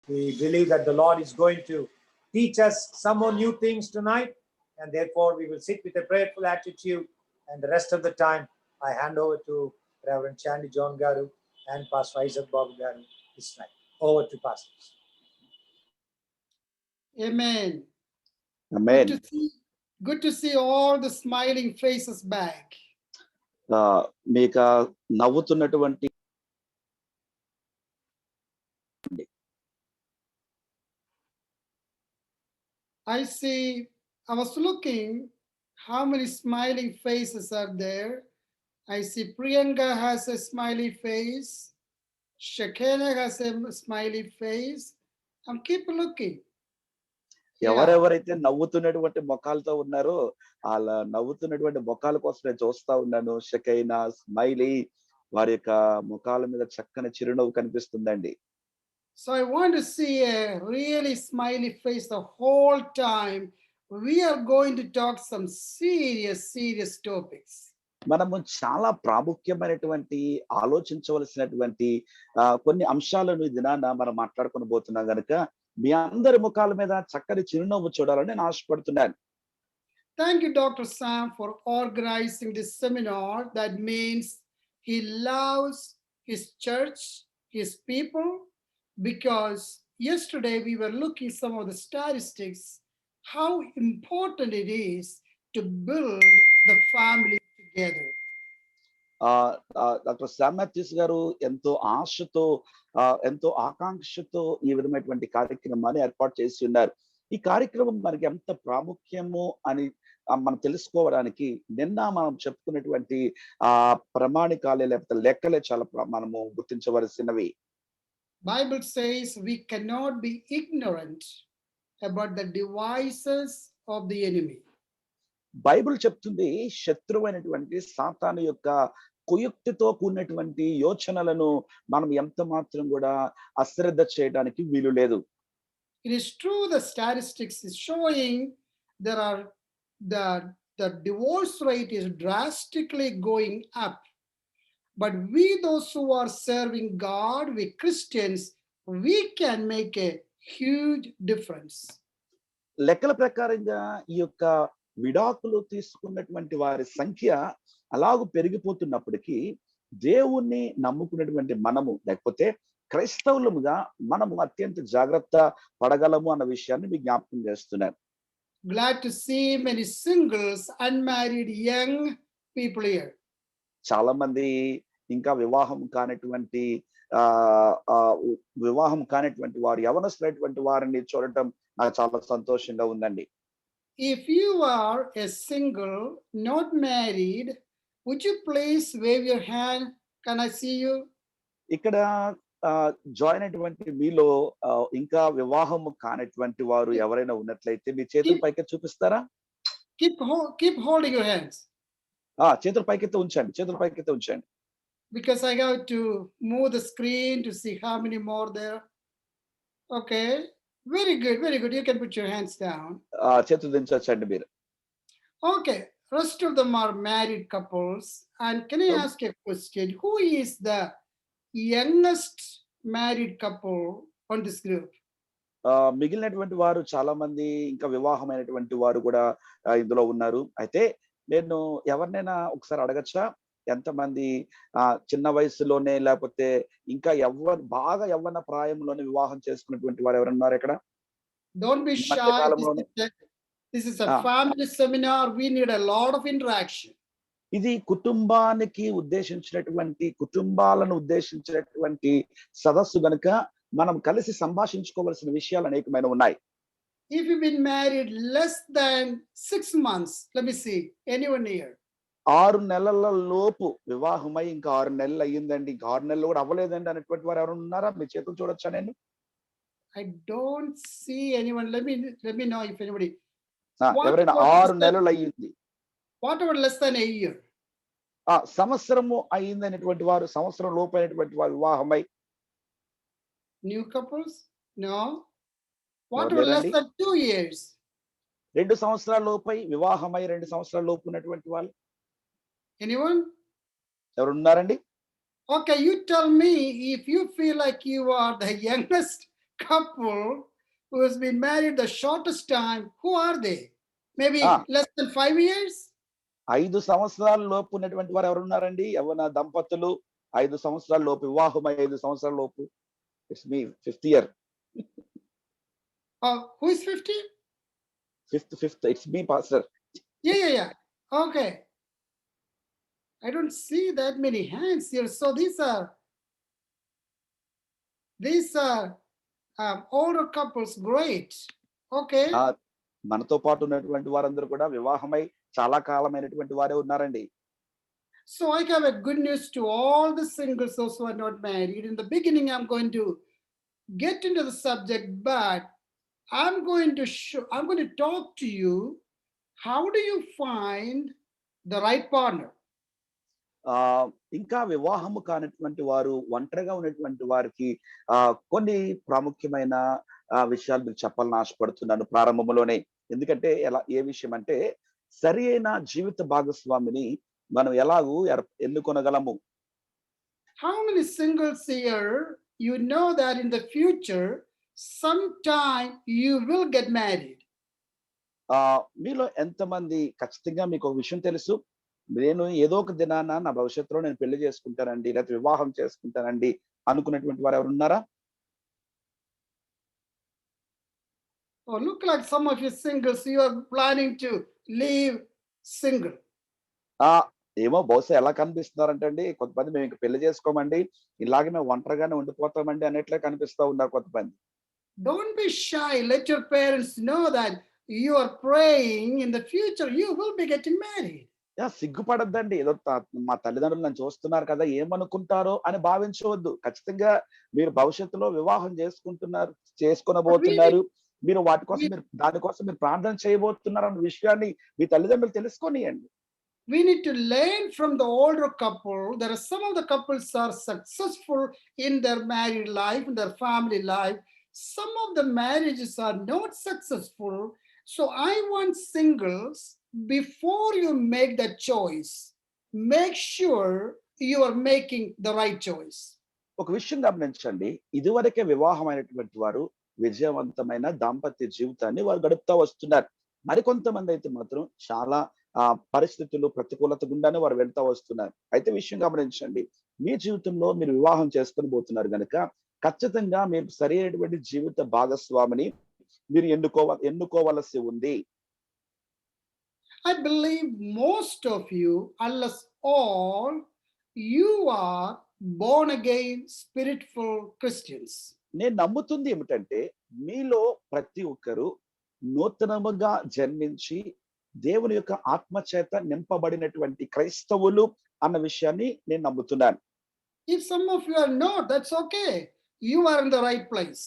We believe that the Lord is going to teach us some more new things tonight, and therefore we will sit with a prayerful attitude, and the rest of the time I hand over to Reverend Chandy John Garu and Pastor Isaac Bob Garu this night. Over to pastors. Amen. Amen. Good to see all the smiling faces back. మీకు నవ్వుతున్నటువంటి I see, I was looking how many smiling faces are there. I see Priyanka has a smiley face. Shakena has a smiley face. I'm keep looking. ఎవరెవరైతే నవ్వుతున్నటువంటి ముఖాలతో ఉన్నారో అలా నవ్వుతున్నటువంటి ముఖాల కోసం నేను చూస్తా ఉన్నాను. షకైనా, smiley, వారి యొక్క ముఖాల మీద చక్కని చిరునవ్వు కనిపిస్తుందండి. So I want to see a really smiley face the whole time. We are going to talk some serious topics. మనము చాలా ప్రాముఖ్యమైనటువంటి ఆలోచించవలసినటువంటి కొన్ని అంశాలను ఈ దినాన మనం మాట్లాడుకొని పోతున్నాం గనుక మీ అందరి ముఖాల మీద చక్కని చిరునవ్వు చూడాలని నేను ఆశపడుతున్నాను. Thank you, Dr. Sam, for organizing this seminar. That means he loves his church, his people, because yesterday we were looking some of the statistics, how important it is to build the family together. Doctor Sam Mathews గారు ఎంతో ఆశతో ఎంతో ఆకాంక్షతో ఈ విధమైనటువంటి కార్యక్రమాన్ని ఏర్పాటు చేసి ఉన్నారు. ఈ కార్యక్రమం మనకి ఎంత ప్రాముఖ్యము అని మనం తెలుసుకోవడానికి నిన్న మనం చెప్పుకున్నటువంటి ప్రమాణికాలే లేకపోతే లెక్కలే చాలా మనము గుర్తించవలసినవి. Bible says we cannot be ignorant about the devices of the enemy. Bible చెప్తుంది శత్రువైనటువంటి సాతాను యొక్క కుయుక్తితో కూడినటువంటి యోచనలను మనం ఎంత మాత్రం కూడా అశ్రద్ధ చేయడానికి వీలు లేదు. It is true, the statistics is showing there are the divorce rate is drastically going up. But we, those who are serving God, we Christians, we can make a huge difference. లెక్కల ప్రకారంగా ఈ యొక్క విడాకులు తీసుకున్నటువంటి వారి సంఖ్య అలాగూ పెరిగిపోతున్నప్పటికీ దేవుణ్ణి నమ్ముకున్నటువంటి మనము లేకపోతే క్రైస్తవులముగా మనము అత్యంత జాగ్రత్త పడగలము అన్న విషయాన్ని మీకు జ్ఞాపకం చేస్తున్నాను. Glad to see many singles, unmarried young people here. చాలా మంది ఇంకా వివాహం కానటువంటి వారు యవనస్తులైనటువంటి వారిని చూడటం నాకు చాలా సంతోషంగా ఉందండి. If you are a single, not married, would you please wave your hand? Can I see you? ఇక్కడ జాయిన్ అయినటువంటి మీలో ఇంకా వివాహము కానటువంటి వారు ఎవరైనా ఉన్నట్లయితే మీ చేతుల పైకి చూపిస్తారా? Keep holding your hands. చేతుల పైకెత్తి ఉంచండి. Because I have to move the screen to see how many more there. Okay, very good. You can put your hands down. చేతులు దించండి మీరు. Okay, rest of them are married couples. And can I ask a question? Who is the youngest married couple on this group? మిగిలినటువంటి వారు చాలా మంది ఇంకా వివాహమైనటువంటి వారు కూడా ఇందులో ఉన్నారు. అయితే నేను ఎవరినైనా ఒకసారి అడగచ్చా, ఎంతమంది చిన్న వయసులోనే లేకపోతే ఇంకా బాగా యవ్వన ప్రాయంలోనే వివాహం చేసుకున్నటువంటి వారు ఎవరున్నారు ఇక్కడ? Don't be shy. This is a family seminar. We need a lot of interaction. ఇది కుటుంబాలను ఉద్దేశించినటువంటి సదస్సు గనుక మనం కలిసి సంభాషించుకోవాల్సిన విషయాలు అనేకమైన ఉన్నాయి. If you've been married less than 6 months, let me see, anyone here? 6 నెలల లోపు వివాహమై ఇంకా 6 నెలలు అయ్యిందండి, ఇంకా 6 నెలలు కూడా అవ్వలేదండి అనేటువంటి వారు ఎవరు ఉన్నారా? మీ చేతులు చూడొచ్చా నేను? I don't see anyone. Let me know if anybody. ఎవరైనా 6 నెలలు అయ్యింది. What about less than a year? సంవత్సరము అయ్యింది అనేటువంటి వారు, సంవత్సరం లోపు అయినటువంటి వారు వివాహమై. New couples? No. What about less than 2 years? 2 సంవత్సరాల లోపై వివాహమై 2 సంవత్సరాల లోపు ఉన్నటువంటి వాళ్ళు anyone? ఎవరు ఉన్నారండి? Okay, you tell me if you feel like you are the youngest couple who has been married the shortest time, who are they? Maybe ఆ less than 5 years? 5 సంవత్సరాల లోపు ఉన్నటువంటి వారు ఎవరున్నారండి? యవ్వన దంపతులు 5 సంవత్సరాల లోపు వివాహమై 5 సంవత్సరాల లోపు. It's me fifth year. Who is 50? Fifth it's me pastor. Yeah. Okay. I don't see that many hands here. So these are older couples. Great. Okay. ఆ మనతో పాటు ఉన్నటువంటి వారందరూ కూడా వివాహమై చాలా కాలమైనటువంటి వారే ఉన్నారండి. So I have a good news to all the singles those who are not married. In the beginning, I'm going to get into the subject, but I'm going to talk to you. How do you find the right partner? ఇంకా వివాహము కానటువంటి వారు, ఒంటరిగా ఉన్నటువంటి వారికి కొన్ని ప్రాముఖ్యమైన విషయాలు మీకు చెప్పాలని ఆశపడుతున్నాను ప్రారంభంలోనే. ఎందుకంటే ఏ విషయం అంటే సరి అయిన జీవిత భాగస్వామిని మనం ఎలాగూ ఎన్నుకొనగలము. How many singles here you know that in the future sometime you will get married? మీలో ఎంతమంది ఖచ్చితంగా మీకు ఒక విషయం తెలుసు, నేను ఏదో ఒక దినాన నా భవిష్యత్తులో నేను పెళ్లి చేసుకుంటానండి, లేకపోతే వివాహం చేసుకుంటానండి అనుకున్నటువంటి వారు ఎవరు ఉన్నారా? Or look like some of you singles, you are planning to leave single. ఏమో బహుశా ఎలా కనిపిస్తున్నారంటే అండి, కొంతమంది మేము ఇంక పెళ్లి చేసుకోమండి, ఇలాగే మేము ఒంటరిగానే ఉండిపోతామండి అన్నట్లే కనిపిస్తా ఉన్నారు కొంతమంది. Don't be shy. Let your parents know that you are praying in the future you will be getting married. సిగ్గుపడద్దండి. ఏదో మా తల్లిదండ్రులు నన్ను చూస్తున్నారు కదా, ఏమనుకుంటారో అని భావించవద్దు. ఖచ్చితంగా మీరు భవిష్యత్తులో వివాహం చేసుకోనబోతున్నారు. మీరు దానికోసం మీరు ప్రార్థన చేయబోతున్నారు అన్న విషయాన్ని మీ తల్లిదండ్రులు తెలుసుకోనియండి. We need to learn from the older couple. There are some of the couples are successful in their married life, in their family life. Some of the marriages are not successful. So I want singles, before you make that choice, make sure you are making the right choice. ఒక విషయం గమనించండి, ఇదివరకే వివాహమైనటువంటి వారు విజయవంతమైన దాంపత్య జీవితాన్ని వారు గడుపుతా వస్తున్నారు. మరికొంతమంది అయితే మాత్రం చాలా పరిస్థితులు ప్రతికూలత గుండానే వారు వెళ్తా వస్తున్నారు. అయితే విషయం గమనించండి, మీ జీవితంలో మీరు వివాహం చేసుకొని పోతున్నారు గనుక ఖచ్చితంగా మీరు సరి అయినటువంటి జీవిత భాగస్వామిని మీరు ఎన్నుకోవలసి ఉంది. I believe most of you, unless all, you are born again spiritual Christians. నేను నమ్ముతుంది ఏమిటంటే మీలో ప్రతి ఒక్కరు నూతనముగా జన్మించి దేవుని యొక్క ఆత్మచేత నింపబడినటువంటి క్రైస్తవులు అన్న విషయాన్ని నేను నమ్ముతున్నాను. If some of you are not, that's okay. You are in the right place.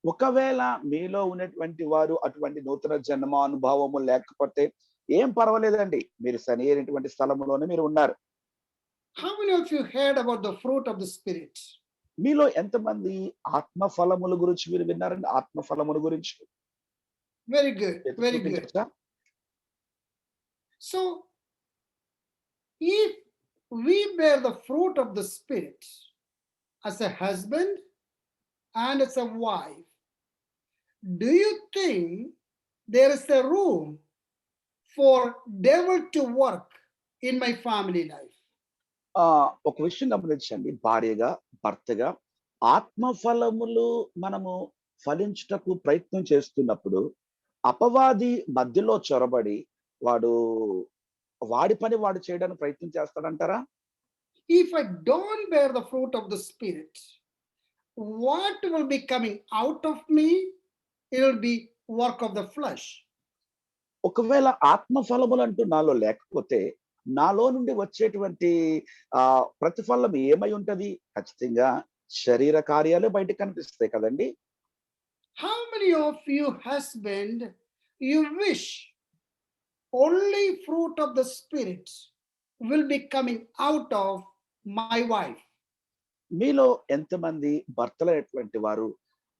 ఒకవేళ మీలో ఉన్నటువంటి వారు అటువంటి నూతన జన్మ అనుభవము లేకపోతే ఏం పర్వాలేదండి, మీరు సరి అయినటువంటి స్థలంలోనే మీరు ఉన్నారు. How many of you heard about the fruit of the Spirit? మీలో ఎంతమంది ఆత్మ ఫలముల గురించి మీరు విన్నారండి? ఆత్మ ఫలముల గురించి Very good. Very good. So, if we bear the fruit of the Spirit as a husband and as a wife, do you think there is a room for devil to work in my family life? ఒక విషయం గమనించండి, భార్యగా భర్తగా ఆత్మ ఫలములు మనము ఫలించుటకు ప్రయత్నం చేస్తున్నప్పుడు అపవాది మధ్యలో చొరబడి వాడి పని వాడు చేయడానికి ప్రయత్నం చేస్తాడంటారా? If I don't bear the fruit of the Spirit, what will be coming out of me? It will be work of the flesh. ఒకవేళ ఆత్మ ఫలములు అంటూ నాలో లేకపోతే నాలో నుండి వచ్చేటువంటి ప్రతిఫలం ఏమై ఉంటది? ఖచ్చితంగా శరీర కార్యాలు బయటకు కనిపిస్తాయి కదండి. How many of you husband, you wish only fruit of the Spirit will be coming out of my wife? మీలో ఎంతమంది భర్తలైనటువంటి వారు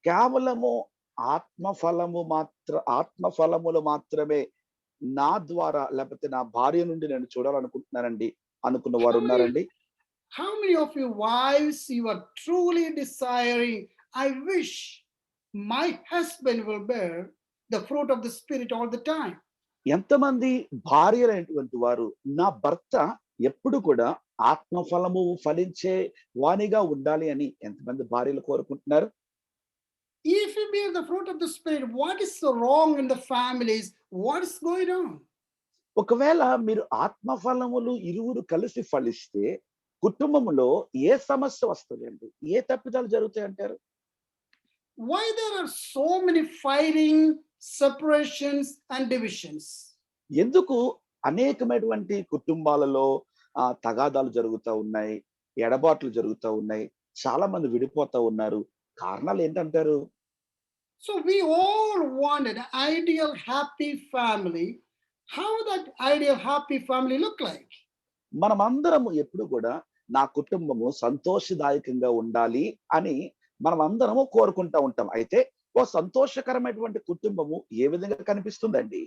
కేవలము ఆత్మ ఫలములు మాత్రమే నా ద్వారా లేకపోతే నా భార్య నుండి నేను చూడాలనుకుంటున్నానండి అనుకున్న వారు ఉన్నారండి? How many of you wives, you are truly desiring, I wish my husband will bear the fruit of the Spirit all the time. ఎంతమంది భార్యలైనటువంటి వారు నా భర్త ఎప్పుడు కూడా ఆత్మఫలము ఫలించే వానిగా ఉండాలి అని ఎంతమంది భార్యలు కోరుకుంటున్నారు? If you bear the fruit of the Spirit, what is so wrong in the families? What is going on? ఒకవేళ మీరు ఆత్మఫలములు ఇరువురు కలిసి ఫలిస్తే కుటుంబములో ఏ సమస్య వస్తుందండి? ఏ తప్పిదాలు జరుగుతాయి అంటారు? Why there are so many fighting, separations, and divisions? ఎందుకు అనేకమైనటువంటి కుటుంబాలలో తగాదాలు జరుగుతా ఉన్నాయి, ఎడబాట్లు జరుగుతా ఉన్నాయి, చాలా మంది విడిపోతా ఉన్నారు. కారణాలు ఏంటంటారు? So we all want an ideal, happy family. How that ideal, happy family look like? మనమందరము ఎప్పుడు కూడా నా కుటుంబము సంతోషదాయకంగా ఉండాలి అని మనమందరము కోరుకుంటా ఉంటాం. అయితే ఓ సంతోషకరమైనటువంటి కుటుంబము ఏ విధంగా కనిపిస్తుందండి?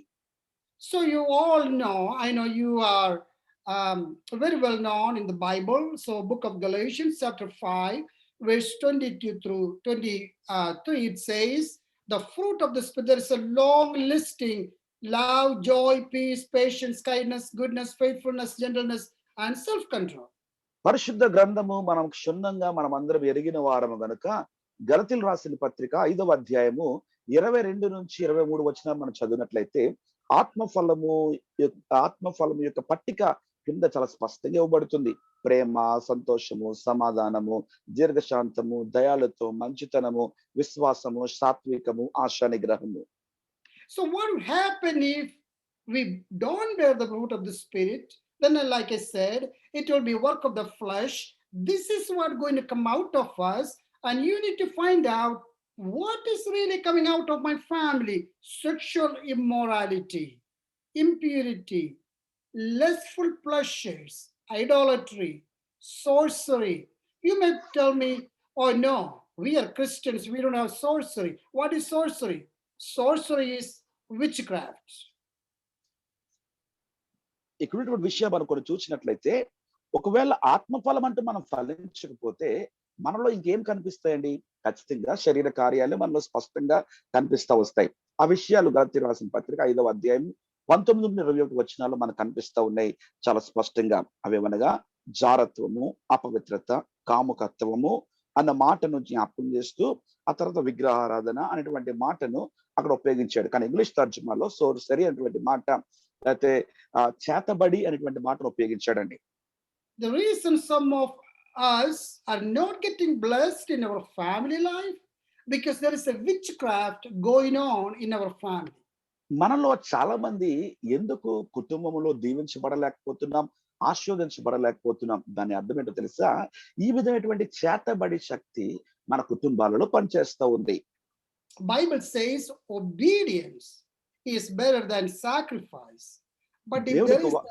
So you all know, I know you are very well known in the Bible. So book of Galatians chapter 5, verse 22 through 23, it says, the fruit of the Spirit, there is a long listing: love, joy, peace, patience, kindness, goodness, faithfulness, gentleness, and self-control. పరిశుద్ధ గ్రంథము మనం క్షుణ్ణంగా మనమందరం ఎరిగిన వారము గనుక గలతీలు రాసిన పత్రిక 5వ అధ్యాయము 22 నుంచి 23 వచనాలు మనం చదివినట్లయితే ఆత్మఫలము యొక్క పట్టిక కింద చాలా స్పష్టంగా ఇవ్వబడుతుంది. ప్రేమ, సంతోషము, సమాధానము, దీర్ఘశాంతము, దయాళుత్వం, మంచితనము, విశ్వాసము, సాత్వికము, ఆశా నిగ్రహము. So what will happen if we don't bear the fruit of the Spirit? Then, like I said, it will be work of the flesh. This is what going to come out of us, and you need to find out what is really coming out of my family: sexual immorality, impurity, lustful pleasures, idolatry, sorcery. You may tell me, oh no, we are Christians, we don't have sorcery. What is sorcery? Sorcery is witchcraft. ఇక్కడ విషయం మనం కొన్ని చూసినట్లయితే ఒకవేళ ఆత్మఫలం అంటూ మనం ఫలించకపోతే మనలో ఇంకేం కనిపిస్తాయండి? ఖచ్చితంగా శరీర కార్యాలు మనలో స్పష్టంగా కనిపిస్తా వస్తాయి. ఆ విషయాలు గలతీ రాసిన పత్రిక 5వ అధ్యాయం 19 నుండి 21 వచనాలు మనకు కనిపిస్తా ఉన్నాయి చాలా స్పష్టంగా. అవేమనగా జారత్వము, అపవిత్రత, కాముకత్వము అన్న మాటను జ్ఞాపకం చేస్తూ ఆ తర్వాత విగ్రహారాధన అనేటువంటి మాటను అక్కడ ఉపయోగించాడు. కానీ ఇంగ్లీష్ తర్జుమాలో సోర్సరీ అనేటువంటి మాట, లేకపోతే చేతబడి అనేటువంటి మాటను ఉపయోగించాడండి. The reason some of us are not getting blessed in our family life, because there is a witchcraft going on in our family. మనలో చాలా మంది ఎందుకు కుటుంబంలో దీవించబడలేకపోతున్నాం, ఆశీర్వదించబడలేకపోతున్నాం? దాని అర్థం ఏంటో తెలుసా? ఈ విధమైనటువంటి చేతబడి శక్తి మన కుటుంబాలలో పనిచేస్తూ ఉంది. Bible says obedience is better than sacrifice. But if there is a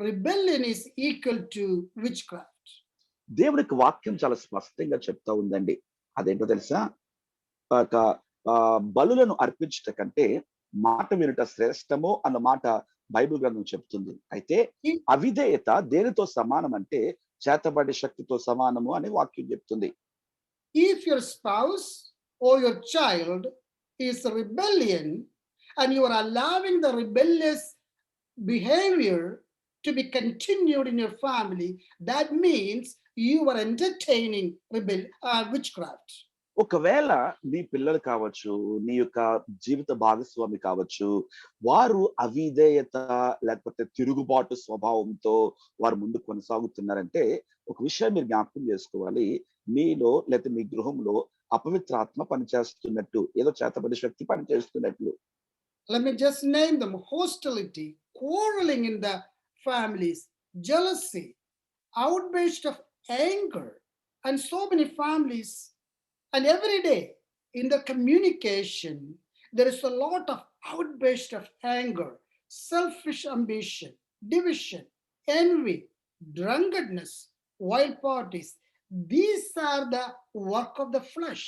rebellion is equal to witchcraft. దేవునికి వాక్యం చాలా స్పష్టంగా చెప్తా ఉందండి. అదేంటో తెలుసా? బలులను అర్పించట కంటే మాట వినుట శ్రేష్టము అన్న మాట బైబిల్ గ్రంథం చెప్తుంది. అయితే అవిధేయత దేనితో సమానం అంటే చేతబడి శక్తితో సమానము అని వాక్యం చెప్తుంది. If your spouse or your child is rebellion and you are allowing the rebellious behavior to be continued in your family, that means you are entertaining witchcraft. ఒకవేళ నీ పిల్లలు కావచ్చు, నీ యొక్క జీవిత భాగస్వామి కావచ్చు, వారు అవిధేయత లేకపోతే తిరుగుబాటు స్వభావంతో వారు ముందు కొనసాగుతున్నారంటే ఒక విషయం మీరు జ్ఞాపకం చేసుకోవాలి. మీలో లేకపోతే మీ గృహంలో అపవిత్రాత్మ పనిచేస్తున్నట్టు, ఏదో చేతబడి శక్తి పనిచేస్తున్నట్లు. Let me just name them: hostility, quarreling in the families, jealousy, outburst of anger, and so many families. And every day in the communication, there is a lot of outburst of anger, selfish ambition, division, envy, drunkenness, wild parties. These are the work of the flesh.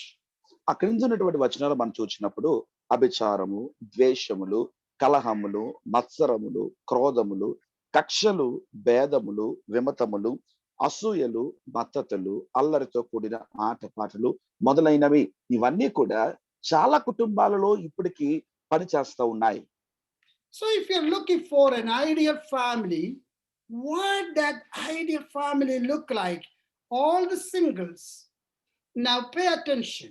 అక్కడి నుంచి ఉన్నటువంటి వచనాలు మనం చూసినప్పుడు అభిచారము, ద్వేషములు, కలహములు, మత్సరములు, క్రోధములు, కక్షలు, భేదములు, విమతములు, అసూయలు, మత్తతులు, అల్లరితో కూడిన ఆటపాటలు మొదలైనవి ఇవన్నీ కూడా చాలా కుటుంబాలలో ఇప్పటికీ పనిచేస్తా ఉన్నాయి. So if you're looking for an ideal family, what that ideal family look like? All the singles, now pay attention.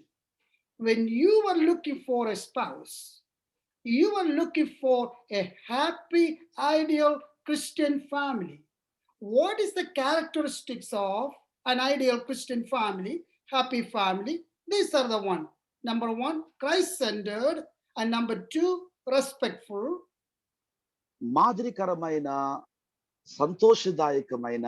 When you are looking for a spouse, you are looking for a happy, ideal Christian family. What is the characteristics of an ideal Christian family, happy family? These are the one. Number one, Christ-centered, and number two, respectful. మాదిరికరమైన, సంతోషదాయకమైన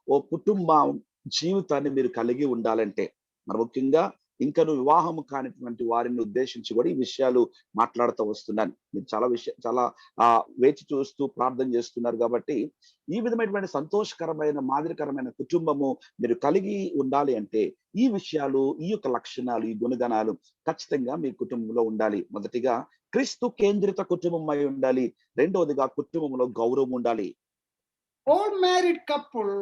ఓ కుటుంబం జీవితాన్ని మీరు కలిగి ఉండాలంటే, మరి ముఖ్యంగా ఇంకను వివాహము కానిటువంటి వారిని ఉద్దేశించి కూడా ఈ విషయాలు మాట్లాడుతూ వస్తున్నాను. మీరు చాలా వేచి చూస్తూ ప్రార్థన చేస్తున్నారు కాబట్టి, ఈ విధమైనటువంటి సంతోషకరమైన, మాదిరికరమైన కుటుంబము మీరు కలిగి ఉండాలి అంటే ఈ విషయాలు, ఈ యొక్క లక్షణాలు, ఈ గుణగణాలు ఖచ్చితంగా మీ కుటుంబంలో ఉండాలి. మొదటిగా క్రీస్తు కేంద్రిత కుటుంబం అయి ఉండాలి. రెండవదిగా కుటుంబంలో గౌరవం ఉండాలి. All married couple,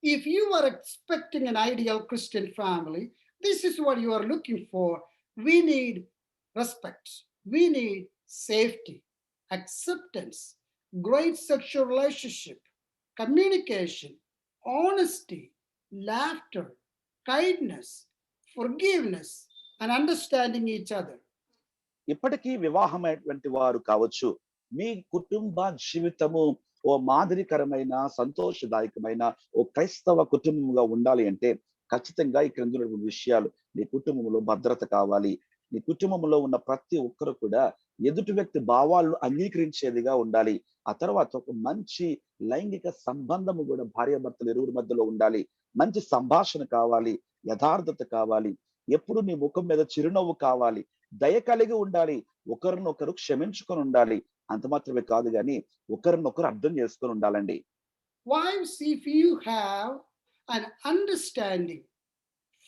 if you are expecting an ideal Christian family, this is what you are looking for. We need respect, we need safety, acceptance, great sexual relationship, communication, honesty, laughter, kindness, forgiveness, and understanding each other. ఇప్పటికీ వివాహమైనటువంటి వారు కావచ్చు, మీ కుటుంబ జీవితము ఓ మాదిరికరమైన, సంతోషదాయకమైన ఓ క్రైస్తవ కుటుంబంగా ఉండాలి అంటే ఖచ్చితంగా ఈ క్రింద ఉన్నటువంటి విషయాలు, నీ కుటుంబంలో భద్రత కావాలి. నీ కుటుంబంలో ఉన్న ప్రతి ఒక్కరు కూడా ఎదుటి వ్యక్తి భావాలను అంగీకరించేదిగా ఉండాలి. ఆ తర్వాత ఒక మంచి లైంగిక సంబంధము కూడా భార్యాభర్తలు ఇరువురి మధ్యలో ఉండాలి. మంచి సంభాషణ కావాలి, యథార్థత కావాలి, ఎప్పుడు నీ ముఖం మీద చిరునవ్వు కావాలి, దయ కలిగి ఉండాలి, ఒకరినొకరు క్షమించుకొని ఉండాలి. అంత మాత్రమే కాదు కానీ ఒకరినొకరు అర్థం చేసుకొని ఉండాలండి. Wives, if you have an understanding,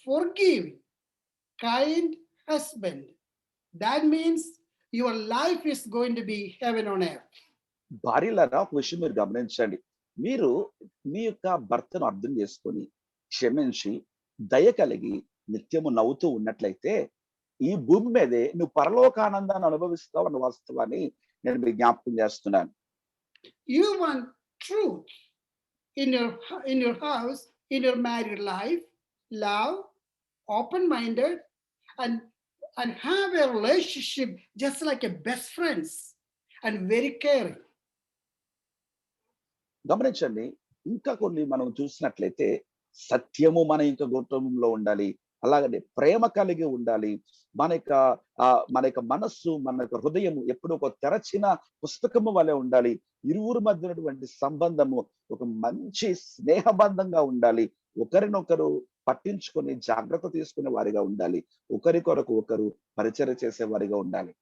forgiving, kind husband, that means your life is going to be heaven on earth. భార్యలారా, ఒక విషయం మీరు గమనించండి. మీరు మీ యొక్క భర్తను అర్థం చేసుకొని, క్షమించి, దయ కలిగి నిత్యము నవ్వుతూ ఉన్నట్లయితే ఈ భూమి మీదే నువ్వు పరలోకానందాన్ని అనుభవిస్తావు అన్న వాస్తవాన్ని నేను మీకు జ్ఞాపకం చేస్తున్నాను. You want truth in your house, in your married life, love, open-minded, and have a relationship just like a best friends and very caring. గమనించండి, ఇంకా కొన్ని మనం చూసినట్లయితే సత్యము మన యొక్క కుటుంబంలో ఉండాలి. అలాగనే ప్రేమ కలిగి ఉండాలి. మన యొక్క మనస్సు, మన యొక్క హృదయం ఎప్పుడు ఒక తెరచిన పుస్తకము వలె ఉండాలి. ఇరువురు మధ్య ఉన్నటువంటి సంబంధము ఒక మంచి స్నేహబంధంగా ఉండాలి. ఒకరినొకరు పట్టించుకొని జాగ్రత్త తీసుకునే వారిగా ఉండాలి. ఒకరి కొరకు ఒకరు పరిచర్య చేసే వారిగా ఉండాలి.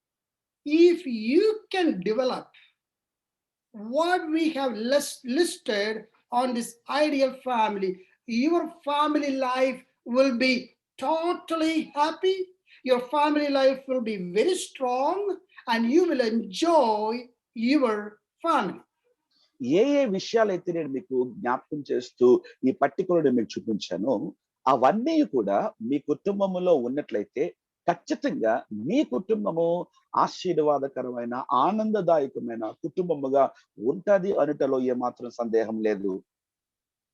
If you can develop what we have listed on this ideal family, your family life will be totally happy. Your family life will be very strong and you will enjoy your family. ఏ విషయాలైతే నేను మీకు జ్ఞాపకం చేస్తూ ఈ పట్టికలను మీకు చూపించానో అవన్నీ కూడా మీ కుటుంబంలో ఉన్నట్లయితే ఖచ్చితంగా మీ కుటుంబము ఆశీర్వాదకరమైన, ఆనందదాయకమైన కుటుంబముగా ఉంటది అనుటలో ఏమాత్రం సందేహం లేదు.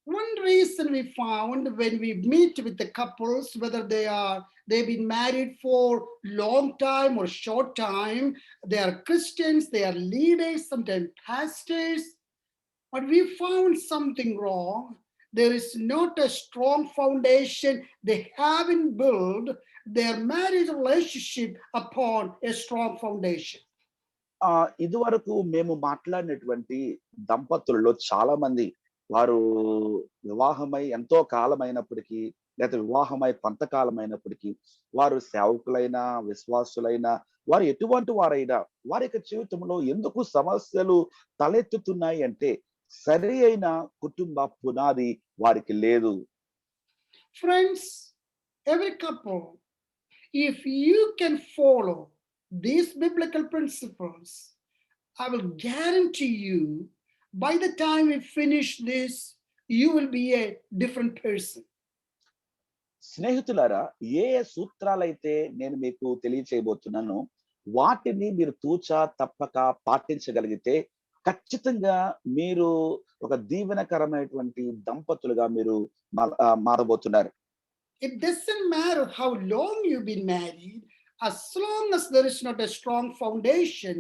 One reason we found when we meet with the couples, whether they've been married for long time or short time, they are Christians, they are leaders, sometimes pastors, but we found something wrong. There is not a strong foundation. They haven't built their marriage relationship upon a strong foundation. ఇదివరకు మేము మాట్లాడినటువంటి దంపతుల్లో చాలా మంది వారు వివాహమై ఎంతో కాలమైనప్పటికీ, లేదా వివాహమై కొంతకాలమైనప్పటికీ వారు సేవకులైనా, విశ్వాసులైనా, వారు ఎటువంటి వారైనా వారి యొక్క జీవితంలో ఎందుకు సమస్యలు తలెత్తుతున్నాయి అంటే సరి అయిన కుటుంబ పునాది వారికి లేదు. Friends, every couple, if you can follow these biblical principles, I will guarantee you by the time we finish this you will be a different person. స్నేహితులారా, ఏ ఏ సూత్రాలైతే నేను మీకు తెలియచేయబోతున్నానో వాటిని మీరు తూచా తప్పక పాటించగలిగితే ఖచ్చితంగా మీరు ఒక దీవెనకరమైనటువంటి దంపతులుగా మీరు మారబోతున్నారు. It doesn't matter how long you've been married, as long as there is not a strong foundation.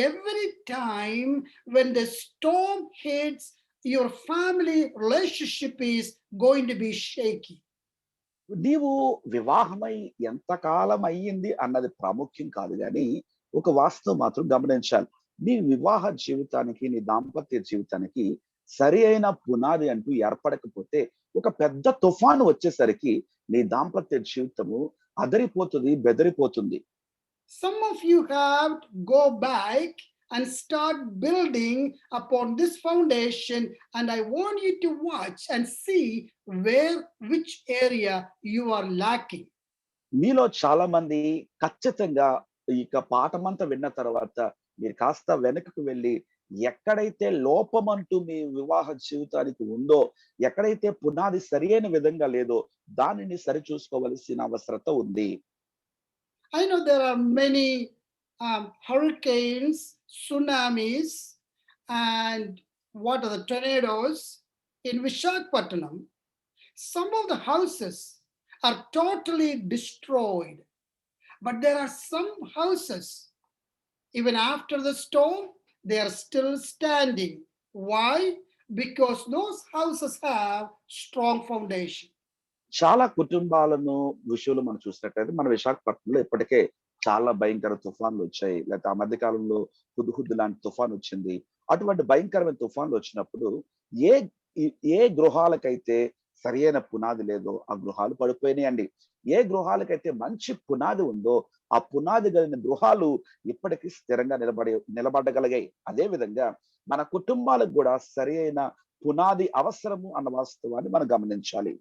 Every time when the storm hits, your family relationship is going to be shaky. నీవు వివాహమై ఎంతకాలం అయ్యింది అన్నది ప్రాముఖ్యం కాదు గాని ఒక వాస్తవం మాత్రం గమనించాలి. నీ వివాహ జీవితానికి, నీ దాంపత్య జీవితానికి సరి అయిన పునాది అంటూ ఏర్పడకపోతే ఒక పెద్ద తుఫాను వచ్చేసరికి నీ దాంపత్య జీవితము అదరిపోతుంది, బెదిరిపోతుంది. Some of you have to go back and start building upon this foundation, and I want you to watch and see which area you are lacking. మీలో చాలా మంది ఖచ్చితంగా ఇక పాఠమంతా విన్న తర్వాత మీరు కాస్త వెనకకు వెళ్ళి ఎక్కడైతే లోపమంటూ మీ వివాహ జీవితానికి ఉందో, ఎక్కడైతే పునాది సరియైన విధంగా లేదో దానిని సరిచూసుకోవలసిన అవసరత ఉంది. I know there are many hurricanes, tsunamis, and what are the tornadoes in Visakhapatnam. Some of the houses are totally destroyed, but there are some houses, even after the storm, they are still standing. Why? Because those houses have strong foundation. చాలా కుటుంబాలను విషయంలో మనం చూసినట్లయితే మన విశాఖపట్నంలో ఇప్పటికే చాలా భయంకర తుఫాన్లు వచ్చాయి. లేకపోతే ఆ మధ్య కాలంలో హుద్హుద్ లాంటి తుఫాన్ వచ్చింది. అటువంటి భయంకరమైన తుఫాన్లు వచ్చినప్పుడు ఏ ఏ గృహాలకైతే సరియైన పునాది లేదో ఆ గృహాలు పడిపోయినాయండి. ఏ గృహాలకైతే మంచి పునాది ఉందో ఆ పునాది కలిగిన గృహాలు ఇప్పటికీ స్థిరంగా నిలబడగలిగాయి. అదే విధంగా మన కుటుంబాలకు కూడా సరియైన పునాది అవసరము అన్న వాస్తవాన్ని మనం గమనించాలి.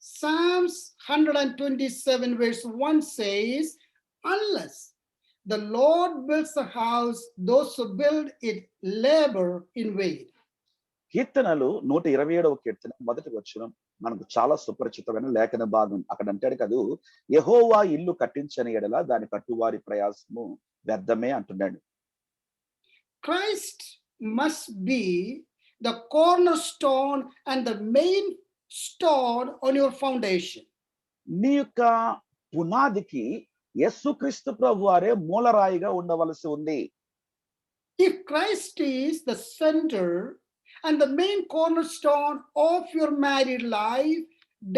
Psalms 127 verse 1 says, unless the Lord builds a house, those who build it labor in vain. కీర్తనలు 127వ కీర్తన మొదటి వచనం మనకు చాలా సుపరిచితమైన లేఖన భాగం. అక్కడ అంటాడు కదూ, యెహోవా ఇల్లు కట్టించని ఎడల దాని కట్టువారి ప్రయాసము వ్యర్థమే అంటున్నాడు. Christ must be the cornerstone and the main stone on your foundation. నీ యొక్క పునాదికి యేసుక్రీస్తు ప్రభువారే మూలరాయిగా ఉండవలసి ఉంది. If Christ is the center and the main cornerstone of your married life,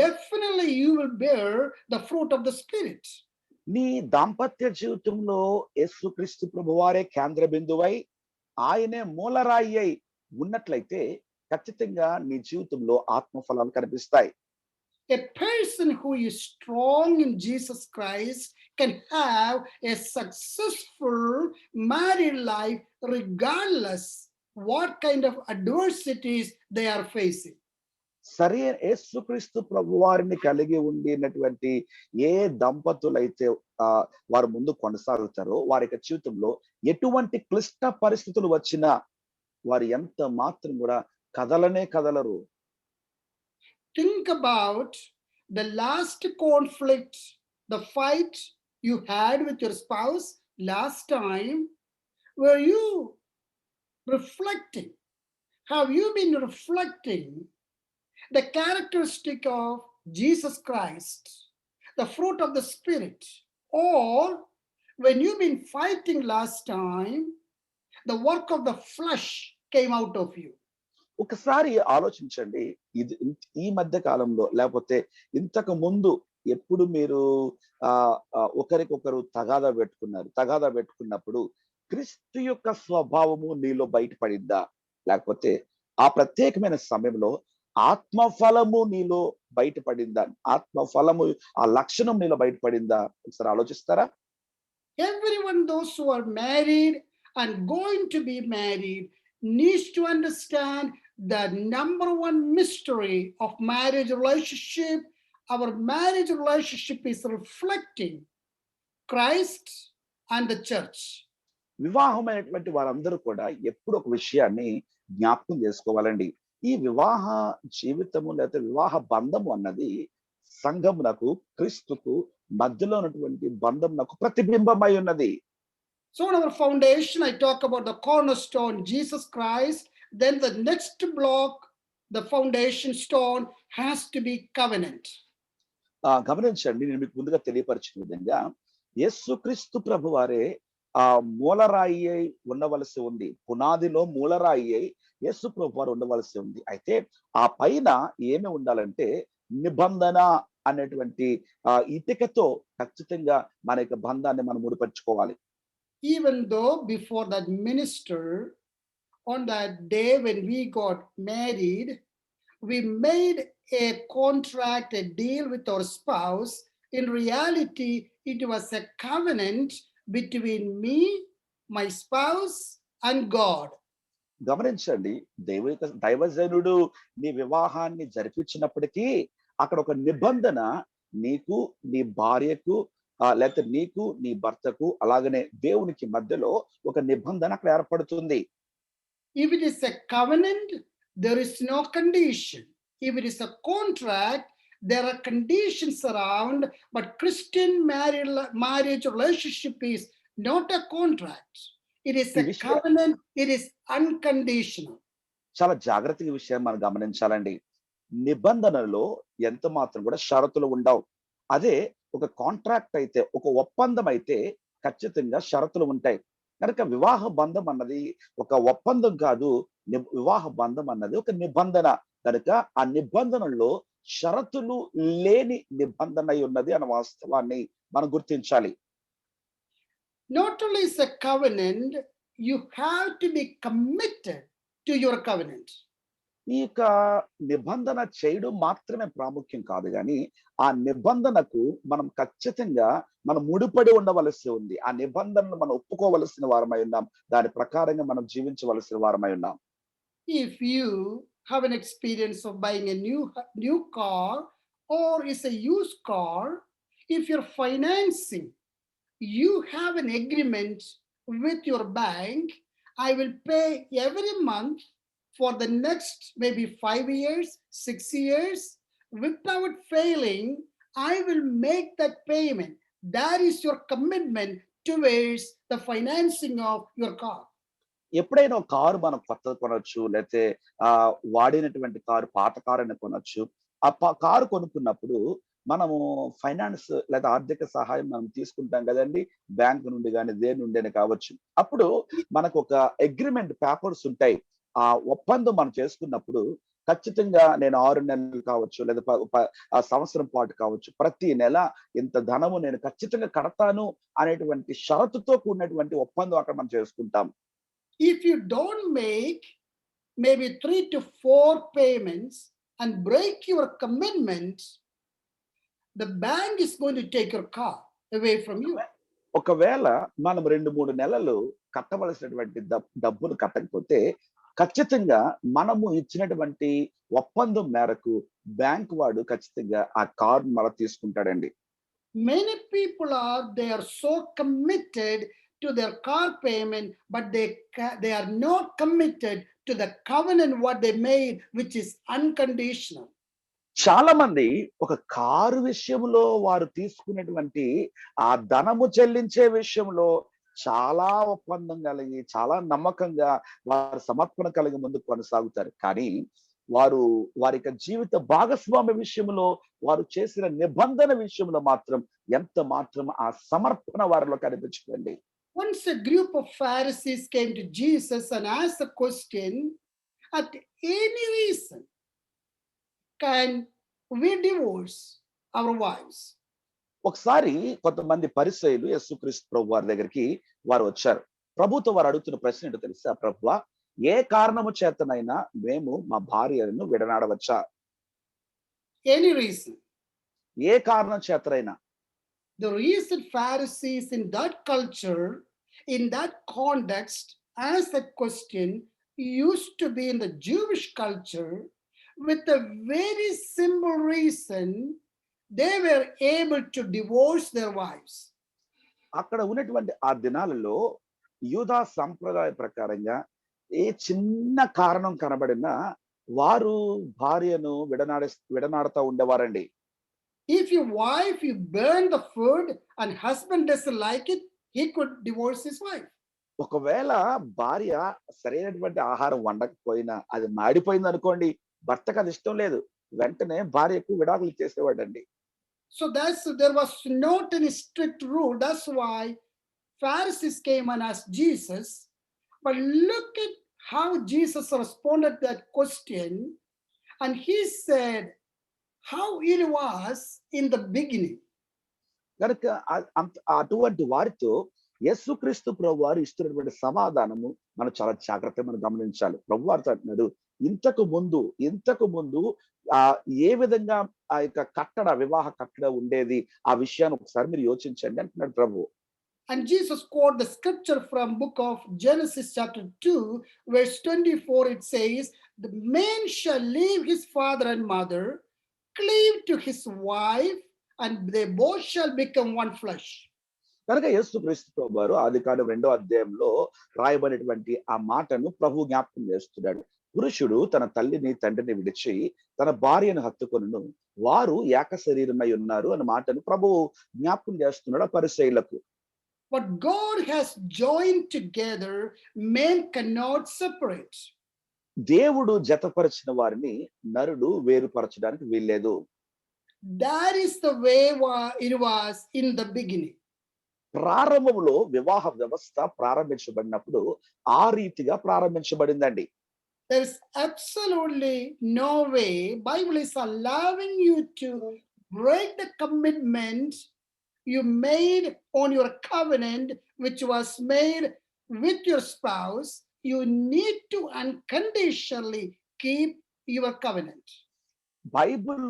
definitely you will bear the fruit of the Spirit. నీ దాంపత్య జీవితంలో యేసుక్రీస్తు ప్రభువారే కేంద్ర బిందువై ఆయనే మూలరాయి అయి ఉన్నట్లయితే ఖచ్చితంగా నీ జీవితంలో ఆత్మఫలాలు కనిపిస్తాయి. A person who is strong in Jesus Christ can have a successful married life regardless what kind of adversities they are facing. సరైన యేసుక్రీస్తు ప్రభువారిని కలిగి ఉండినటువంటి ఏ దంపతులైతే వారు ముందు కొనసాగుతారో వారి యొక్క జీవితంలో ఎటువంటి క్లిష్ట పరిస్థితులు వచ్చినా వారు ఎంత మాత్రం కూడా కదలరు. Think about the last conflict, the fight you had with your spouse last time. Were you reflecting? Have you been reflecting the characteristic of Jesus Christ, the fruit of the Spirit? Or when you've been fighting last time, the work of the flesh came out of you? ఒకసారి ఆలోచించండి. ఇది ఈ మధ్య కాలంలో లేకపోతే ఇంతకు ముందు ఎప్పుడు మీరు ఒకరికొకరు తగాదా పెట్టుకున్నప్పుడు క్రీస్తు యొక్క స్వభావము నీలో బయటపడిందా? లేకపోతే ఆ ప్రత్యేకమైన సమయంలో ఆత్మఫలము నీలో బయటపడిందా? ఆత్మఫలము ఆ లక్షణం నీలో బయటపడిందా? ఒకసారి ఆలోచిస్తారా? Everyone, those who are married and going to be married, needs to understand the number one mystery of marriage relationship. Our marriage relationship is reflecting Christ and the church. వివాహమైనటువంటి వారందరూ కూడా ఎప్పుడు ఒక విషయాన్ని జ్ఞాపకం చేసుకోవాలండి. ఈ వివాహ జీవితము లేకపోతే వివాహ బంధము అన్నది సంఘమునకు క్రీస్తుకు మధ్యలో ఉన్నటువంటి బంధమునకు ప్రతిబింబమై ఉన్నది. So in our foundation, I talk about the cornerstone, Jesus Christ. Then the next block, the foundation stone has to be covenant. గమనించండి, నేను మీకు ముందుగా తెలియపరిచిన విధంగా యేసుక్రీస్తు ప్రభు వారే ఆ మూలరాయి అయి ఉండవలసి ఉంది. పునాదిలో మూలరాయి అయి యేసు ప్రభు వారు ఉండవలసి ఉంది. అయితే ఆ పైన ఏమి ఉండాలంటే నిబంధన అనేటువంటి ఇటుకతో ఖచ్చితంగా మన యొక్క బంధాన్ని మనం ముడిపరుచుకోవాలి. Even though before that minister, on that day when we got married, we made a contract, a deal with our spouse. In reality, it was a covenant between me, my spouse, and God. గమనించండి, దైవజనుడు నీ వివాహాన్ని జరిపించినప్పటికీ అక్కడ ఒక నిబంధన నీకు నీ భార్యకు లేకపోతే నీకు నీ భర్తకు అలాగనే దేవునికి మధ్యలో ఒక నిబంధన అక్కడ ఏర్పడుతుంది. If it is a covenant, there is no condition. If it is a contract, there are conditions around, but Christian marriage relationship is not a contract. It is a covenant, it is unconditional. చాలా జాగ్రత్తగా విషయం మనం గమనించాలండి. నిబంధనలో ఎంత మాత్రం కూడా షరతులు ఉండవు. అదే ఒక కాంట్రాక్ట్ అయితే, ఒక ఒప్పందం అయితే ఖచ్చితంగా షరతులు ఉంటాయి. కనుక వివాహ బంధం అన్నది ఒక ఒప్పందం కాదు, వివాహ బంధం అన్నది ఒక నిబంధన. కనుక ఆ నిబంధనలో షరతులు లేని నిబంధన ఉన్నది అన్న వాస్తవాన్ని మనం గుర్తించాలి. Not only is a covenant, you have to be committed to your covenant. ఈ యొక్క నిబంధన చేయడం మాత్రమే ప్రాముఖ్యం కాదు, కానీ ఆ నిబంధనకు మనం ఖచ్చితంగా మనం ముడిపడి ఉండవలసి ఉంది. ఆ నిబంధనను మనం ఒప్పుకోవలసిన వారమై ఉన్నాం. దాని ప్రకారంగా మనం జీవించవలసిన వారమై ఉన్నాం. If you have an experience of buying a new car or is a used car, if you're financing, you have an agreement with your bank. I will pay every month for the next maybe 5 years, 6 years. Without failing, I will make that payment. That is your commitment towards the financing of your car. ఎప్పుడైనా ఒక car మనం కొత్తది కొనొచ్చు, లేకపోతే వాడినటువంటి car పాత car అయినా కొనొచ్చు. ఆ కారు కొనుక్కున్నప్పుడు మనము ఫైనాన్స్ లేదా ఆర్థిక సహాయం మనం తీసుకుంటాం కదండి, బ్యాంక్ నుండి కానీ దేని నుండి కావచ్చు. అప్పుడు మనకు ఒక అగ్రిమెంట్ పేపర్స్ ఉంటాయి. ఆ ఒప్పందం మనం చేసుకున్నప్పుడు ఖచ్చితంగా నేను 6 నెలలు కావచ్చు లేదా సంవత్సరం పాటు కావచ్చు, ప్రతి నెల ఇంత ధనము నేను ఖచ్చితంగా కడతాను అనేటువంటి షరతుతో కూడినటువంటి ఒప్పందం అక్కడ మనం చేసుకుంటాం. If you don't make maybe 3 to 4 payments and break your commitment, the bank is going to take your car away from you. ఒకవేళ మనం 2-3 నెలలు కట్టవలసినటువంటి డబ్బులు కట్టకపోతే ఖచ్చితంగా మనము ఇచ్చినటువంటి ఒప్పందం మేరకు బ్యాంక్ వాడు ఖచ్చితంగా ఆ కార్ మళ్ళీ తీసుకుంటాడండి. Many people they are so committed to their car payment, but they are not committed to the covenant what they made, which is unconditional. చాలా మంది ఒక కారు విషయంలో వారు తీసుకునేటువంటి ఆ ధనము చెల్లించే విషయంలో చాలా ఒప్పందం కలిగి, చాలా నమ్మకంగా వారు సమర్పణ కలిగి ముందుకు కొనసాగుతారు. కానీ వారి యొక్క జీవిత భాగస్వామ్య విషయంలో వారు చేసిన నిబంధన విషయంలో మాత్రం ఎంత మాత్రం ఆ సమర్పణ వారిలో కనిపించుకోండి. Once a group of Pharisees came to Jesus and asked a question, at any reason can we divorce our wives? ఒకసారి కొంతమంది పరిసయ్యులు యేసుక్రీస్తు ప్రభు వారి దగ్గరికి వారు వచ్చారు. ప్రభుతో వారు అడుగుతున్న ప్రశ్న ఏంటో తెలుసా? ప్రభువా, ఏ కారణము చేతనైనా మేము మా భార్యలను విడనాడవచ్చా? Any reason. ఏ కారణం చేతనైనా. The reason Pharisees in that culture, in that context, asked that question used to be in the Jewish culture with a very simple reason. They were able to divorce their wives. అక్కడ ఉన్నటువంటి ఆ దినాలలో యూదా సంప్రదాయ ప్రకారంగా ఏ చిన్న కారణం కనబడినా వారు భార్యను విడనాడుతూ ఉండేవారండి. If your wife, you burn the food and husband doesn't like it, he could divorce his wife. ఒకవేళ భార్య సరైనటువంటి ఆహారం వండకపోయినా అది మాడిపోయింది అనుకోండి, భర్తకు అది ఇష్టం లేదు, వెంటనే భార్యకు విడాకులు ఇచ్చేసేవాడండి. So there was not any strict rule. That's why Pharisees came and asked Jesus. But look at how Jesus responded to that question. And he said how it was in the beginning. కనుక అటువంటి వారితో యేసుక్రీస్తు ప్రభువారు ఇస్తున్నటువంటి సమాధానము మనం చాలా జాగ్రత్తగా మనం గమనించాలి. ప్రభువారితో అంటున్నాడు, ఇంతకు ముందు ఏ విధంగా ఆ యొక్క వివాహ కట్టడ ఉండేది, ఆ విషయాన్ని ఒకసారి మీరు యోచించండి అంటున్నాడు ప్రభు. And Jesus quoted the scripture from book of Genesis chapter 2 verse 24. It says, the man shall leave his father and mother, cleave to his wife, and they both shall become one flesh. కనుక యేసుక్రీస్తు ప్రభువారు ఆదికాండం 2వ అధ్యాయంలో రాయబడినటువంటి ఆ మాటను ప్రభు జ్ఞాపకం చేస్తున్నాడు. పురుషుడు తన తల్లిని తండ్రిని విడిచి తన భార్యను హత్తుకొనును, వారు ఏక శరీరమై ఉన్నారు అన్న మాటను ప్రభువు జ్ఞాపకం చేస్తున్నాడు ఆ పరిసయ్యులకు. What God has joined together, men cannot separate. దేవుడు జతపరిచిన వారిని నరుడు వేరుపరచడానికి వీల్లేదు. That is the way it was in the beginning. ప్రారంభంలో వివాహ వ్యవస్థ ప్రారంభించబడినప్పుడు ఆ రీతిగా ప్రారంభించబడిందండి. There is absolutely no way Bible is allowing you to break the commitment you made on your covenant, which was made with your spouse. You need to unconditionally keep your covenant. Bible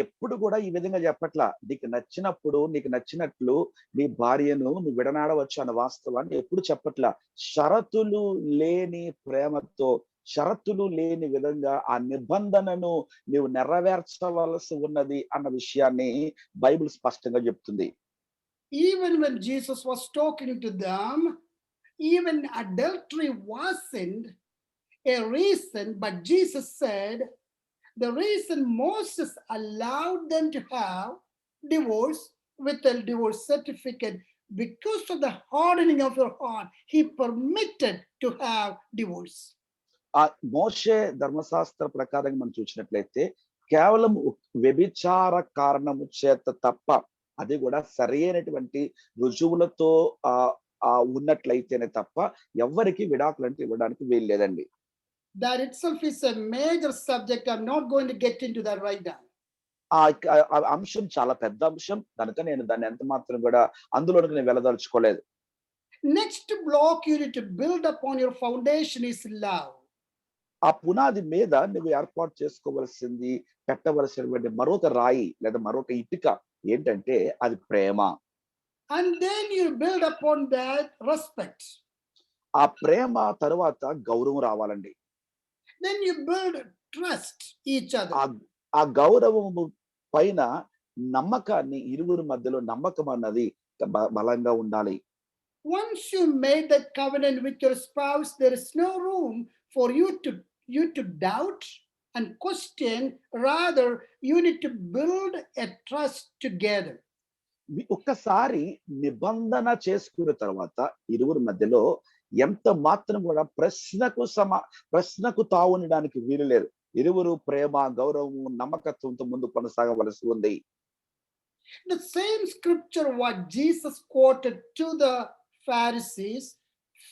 ఎప్పుడు కూడా ఈ విధంగా చెప్పట్లా, నీకు నచ్చినప్పుడు నీకు నచ్చినట్లు నీ భార్యను నువ్వు విడనాడవచ్చు అన్న వాస్తవాన్ని ఎప్పుడు చెప్పట్లా. షరతులు లేని ప్రేమతో, షరతులు లేని విధంగా ఆ నిబంధనను నీవు నెరవేర్చవలసి ఉన్నది అన్న విషయాన్ని బైబిల్ స్పష్టంగా చెప్తుంది. Even when Jesus was talking to them, even adultery wasn't a reason, but Jesus said the reason Moses allowed them to have divorce with a divorce certificate, because of the hardening of your heart, he permitted to have divorce. ఆ మోషే ధర్మశాస్త్ర ప్రకారంగా మనం చూసినట్లయితే కేవలం వ్యభిచార కారణము చేత తప్ప, అది కూడా సరైనటువంటి రుజువులతో ఉన్నట్లయితేనే తప్ప ఎవ్వరికి విడాకులంటే ఇవ్వడానికి వీల్లేదండి. That itself is a major subject. I'm not going to get into that right now. ఆ అంశం చాలా పెద్ద అంశం కనుక నేను దాన్ని ఎంత మాత్రం కూడా అందులోనికి నేను వెళ్ళదలుచుకోలేదు. Next block you need to build upon your foundation is love. ఆ పునాది మీద నువ్వు ఏర్పాటు చేసుకోవలసింది, పెట్టవలసినటువంటి మరొక రాయి లేదా మరొక ఇటుక ఏంటంటే అది ప్రేమ. And then you build upon that respect. ఆ ప్రేమ తరువాత గౌరవం రావాలండి. Then you build trust each other. ఆ గౌరవము పైన నమ్మకాన్ని, ఇరువురి మధ్యలో నమ్మకం అన్నది బలంగా ఉండాలి. Once you made that covenant with your spouse, there is no room for you to doubt and question. Rather, you need to build a trust together. ఒక్కసారి నిబంధన చేసుకున్న తర్వాత ఇరువురి మధ్యలో ఎంత మాత్రం కూడా ప్రశ్నకు తావునడానికి వీలు లేదు. ఇరువురు ప్రేమ, గౌరవము, నమ్మకత్వంతో ముందు కొనసాగవలసి ఉంది. The same scripture what Jesus quoted to the Pharisees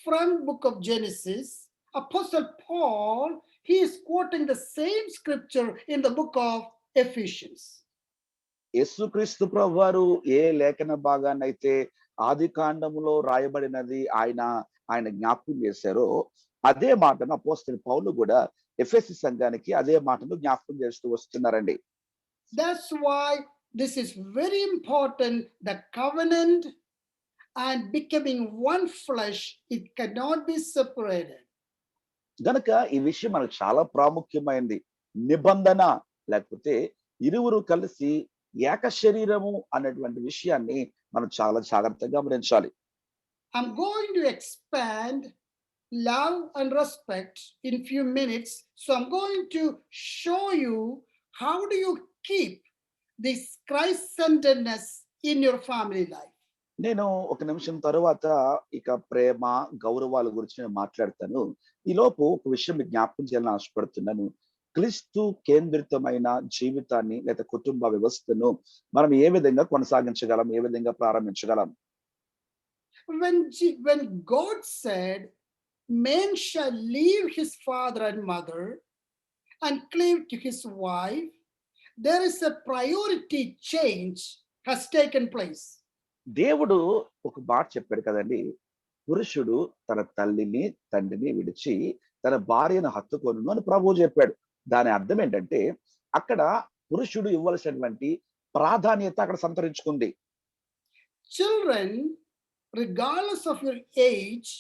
from book of Genesis, Apostle Paul, he is quoting the same scripture in the book of Ephesians. యేసుక్రీస్తు ప్రభువారు ఏ లేఖన భాగాన్నైతే ఆది కాండములో రాయబడినది ఆయన జ్ఞాపకం చేశారో అదే మాటను అపోస్తలుడు పౌలు కూడా ఎఫెసీ సంఘానికి అదే మాటను జ్ఞాపకం చేస్తూ వస్తున్నారండి. That's why this is very important, the covenant and becoming one flesh, it cannot be separated. గనక ఈ విషయం మనకు చాలా ప్రాముఖ్యమైనది. నిబంధన లేకపోతే ఇరువురు కలిసి ఏక శరీరము అనేటువంటి విషయాన్ని మనం చాలా జాగ్రత్తగా గమనించాలి. I'm going to expand love and respect in few minutes. So I'm going to show you how do you keep this Christ-centeredness in your family life. నేను ఒక నిమిషం తరువాత ఇక ప్రేమ, గౌరవాల గురించి నేను మాట్లాడతాను. ఈలోపు ఒక విషయం మీకు జ్ఞాపకం చేయాలని ఆశపడుతున్నాను. క్రీస్తు కేంద్రితమైన జీవితాన్ని లేదా కుటుంబ వ్యవస్థను మనం ఏ విధంగా కొనసాగించగలం? ఏ విధంగా ప్రారంభించగలం? When God said, man shall leave his father and mother and cleave to his wife, there is a priority change has taken place. దేవుడు ఒక మాట చెప్పాడు కదండి. పురుషుడు తన తల్లిని, తండ్రిని విడిచి తన భార్యను హత్తుకొనును అని ప్రభువు చెప్పాడు. దాని అర్థం ఏంటంటే అక్కడ పురుషుడు ఇవ్వాల్సినటువంటి ప్రాధాన్యత అక్కడ సంతరించుకుంది. Children, regardless of your age,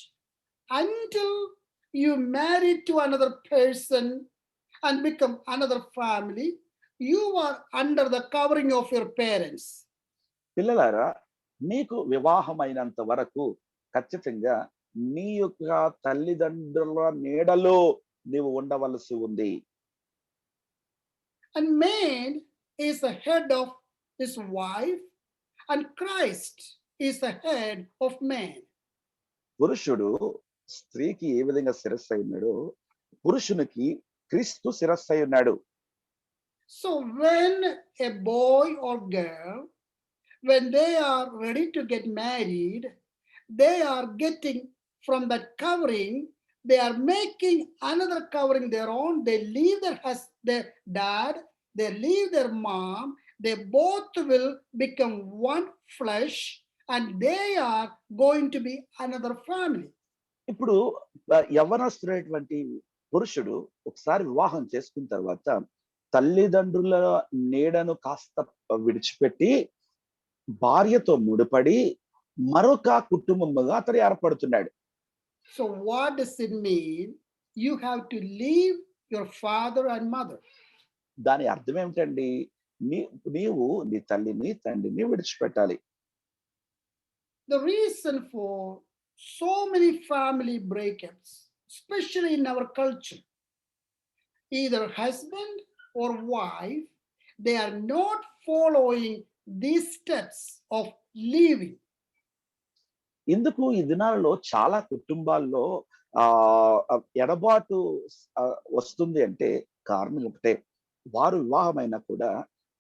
until you marry to another person and become another family, you are under the covering of your parents. పిల్లలారా, నీకు వివాహమైనంత వరకు ఖచ్చితంగా నీ యొక్క తల్లిదండ్రుల నీడలో నీవు ఉండవలసి ఉంది. And man is the head of his wife, and Christ is the head of man. పురుషుడు స్త్రీకి ఏ విధంగా శిరస్సు అయి ఉన్నాడో పురుషునికి క్రీస్తు శిరస్సు అయి ఉన్నాడు. So when a boy or girl, when they are ready to get married, they are getting from that covering, they are making another covering their own. They leave their dad, they leave their mom, they both will become one flesh, and they are going to be another family. ఇప్పుడు యవ్వనస్తుడైనటువంటి పురుషుడు ఒకసారి వివాహం చేసుకున్న తర్వాత తల్లిదండ్రుల నీడను కాస్త విడిచిపెట్టి భార్యతో ముడిపడి మరొక కుటుంబముగా అతడు ఏర్పడుతున్నాడు. So what does it mean? You have to leave your father and mother. దాని అర్థం ఏమిటండి? నీవు నీ తల్లిని, తండ్రిని విడిచిపెట్టాలి. The reason for so many family breakups, especially in our culture, either husband or wife, they are not following these steps of leaving. ఇందుకు ఈ దినాలలో చాలా కుటుంబాల్లో ఎడబాటు వస్తుంది అంటే కారణం ఒకటే. వారు వివాహమైనా కూడా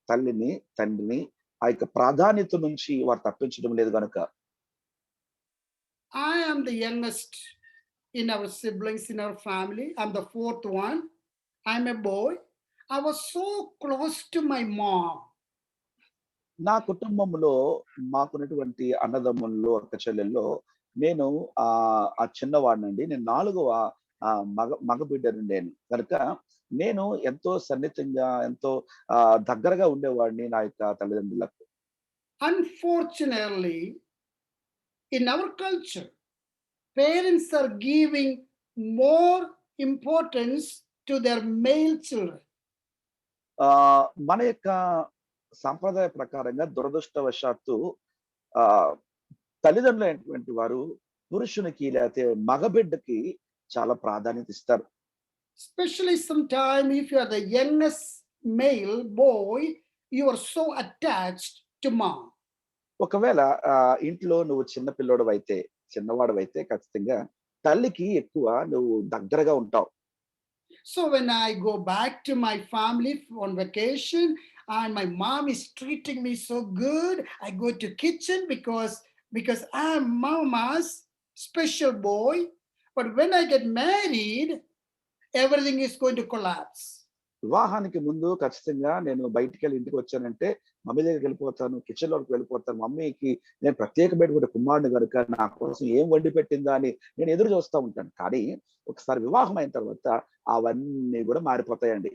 తల్లిని, తండ్రిని ఆ యొక్క ప్రాధాన్యత నుంచి వారు తప్పించడం లేదు కనుక. I am the youngest in our siblings, in our family. I'm the fourth one. I'm a boy. I was so close to my mom. నా కుటుంబంలో మాకున్నటువంటి అన్నదమ్ముల్లో, అక్క చెల్లెల్లో నేను ఆ చిన్నవాడినండి. నేను 4వ మగ బిడ్డని నేను. కనుక నేను ఎంతో సన్నిహితంగా, ఎంతో దగ్గరగా ఉండేవాడిని నా యొక్క తల్లిదండ్రులకు. Unfortunately, in our culture, parents are giving more importance to their male children. మన యొక్క సాంప్రదాయ ప్రకారంగా దురదృష్టవశాత్తు తల్లిదండ్రులు అయినటువంటి వారు పురుషునికి లేకపోతే మగబిడ్డకి చాలా ప్రాధాన్యత ఇస్తారు. Especially sometime if you are the youngest male boy, you are so attached to mom. ఒకవేళ ఇంట్లో నువ్వు చిన్న పిల్లోడు చిన్నవాడవైతే ఖచ్చితంగా తల్లికి ఎక్కువ నువ్వు దగ్గరగా ఉంటావు. So when I go back to my family on vacation and my mom is treating me so good, I go to kitchen because I'm mama's special boy. But when I get married, everything is going to collapse. వివాహానికి ముందు ఖచ్చితంగా నేను బయటికి వెళ్ళి ఇంటికి వచ్చానంటే mummy దగ్గరికి వెళ్ళిపోతాను, కిచెన్ లోకి వెళ్ళిపోతాను. మమ్మీకి నేను ప్రత్యేకమైనటువంటి కుమారుని కనుక నా కోసం ఏం వండి పెట్టిందా అని నేను ఎదురు చూస్తూ ఉంటాను. కానీ ఒకసారి వివాహం అయిన తర్వాత అవన్నీ కూడా మారిపోతాయండి.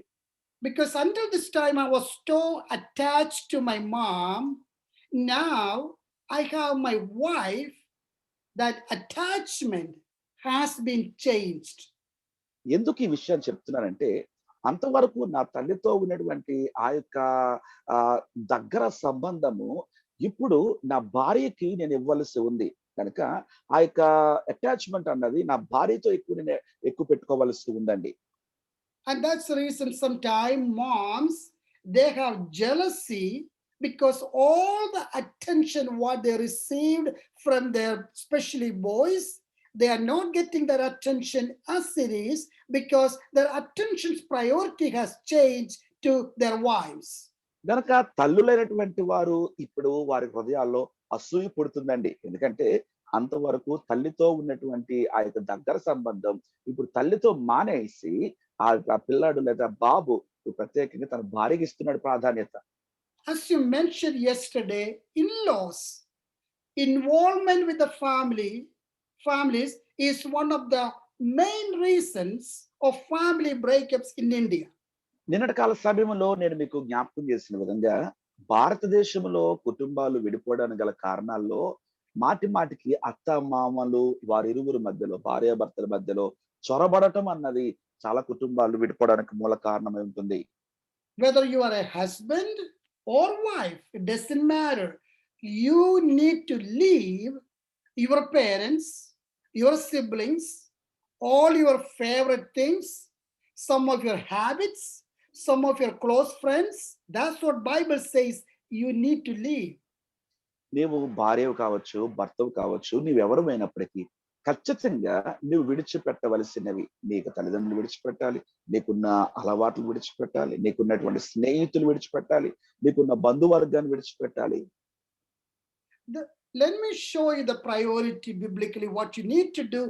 Because until this time I was so attached to my mom, now I have my wife, that attachment has been changed. ఎందుకు ఈ విషయాన్ని చెప్తున్నానంటే అంతవరకు నా తల్లితో ఉన్నటువంటి ఆ యొక్క దగ్గర సంబంధము ఇప్పుడు నా భార్యకి నేను ఇవ్వవలసి ఉంది. కనుక ఆ యొక్క అటాచ్‌మెంట్ అన్నది నా భార్యతో ఎక్కువ పెట్టుకోవలసి ఉందండి. And that's the reason sometimes moms, they have jealousy because all the attention what they received from their, especially boys, they are not getting their attention as it is because their attention's priority has changed to their wives. గనక తల్లులైనటువంటి వారు ఇప్పుడు వారి హృదయాల్లో అసూయ పుడుతుందండి. ఎందుకంటే అంతవరకు తల్లితో ఉన్నటువంటి ఆ యొక్క దగ్గర సంబంధం ఇప్పుడు తల్లితో మానేసి ఆ పిల్లాడు లేదా బాబు ప్రత్యేకంగా తన భార్యకి ఇస్తున్నాడు ప్రాధాన్యత. As you mentioned yesterday, in-laws involvement with the families is one of the main reasons of family breakups in India. నిన్నటి కాల సమయంలో నేను మీకు జ్ఞాపకం చేసిన విధంగా భారతదేశంలో కుటుంబాలు విడిపోవడానికి గల కారణాల్లో మాటికి అత్త మామలు వారిరువురి మధ్యలో భార్యాభర్తల మధ్యలో చొరబడటం అన్నది చాలా కుటుంబాలు విడిపోవడానికి మూల కారణమై ఉంటుంది. Whether you are a husband or wife, it doesn't matter. You need to leave your parents, your siblings, all your favorite things, some of your habits, some of your close friends. That's what Bible says you need to leave. నీవు భార్యవు కావచ్చు, భర్తవు కావచ్చు, నీవెవరమైనప్పటికీ ఖచ్చితంగా నువ్వు విడిచిపెట్టవలసినవి నీకు తల్లిదండ్రులు విడిచిపెట్టాలి, నీకున్న అలవాట్లు విడిచిపెట్టాలి, నీకున్నటువంటి స్నేహితులు విడిచిపెట్టాలి, నీకున్న బంధువర్గాన్ని విడిచిపెట్టాలి. Let me show you the priority biblically, what you need to do.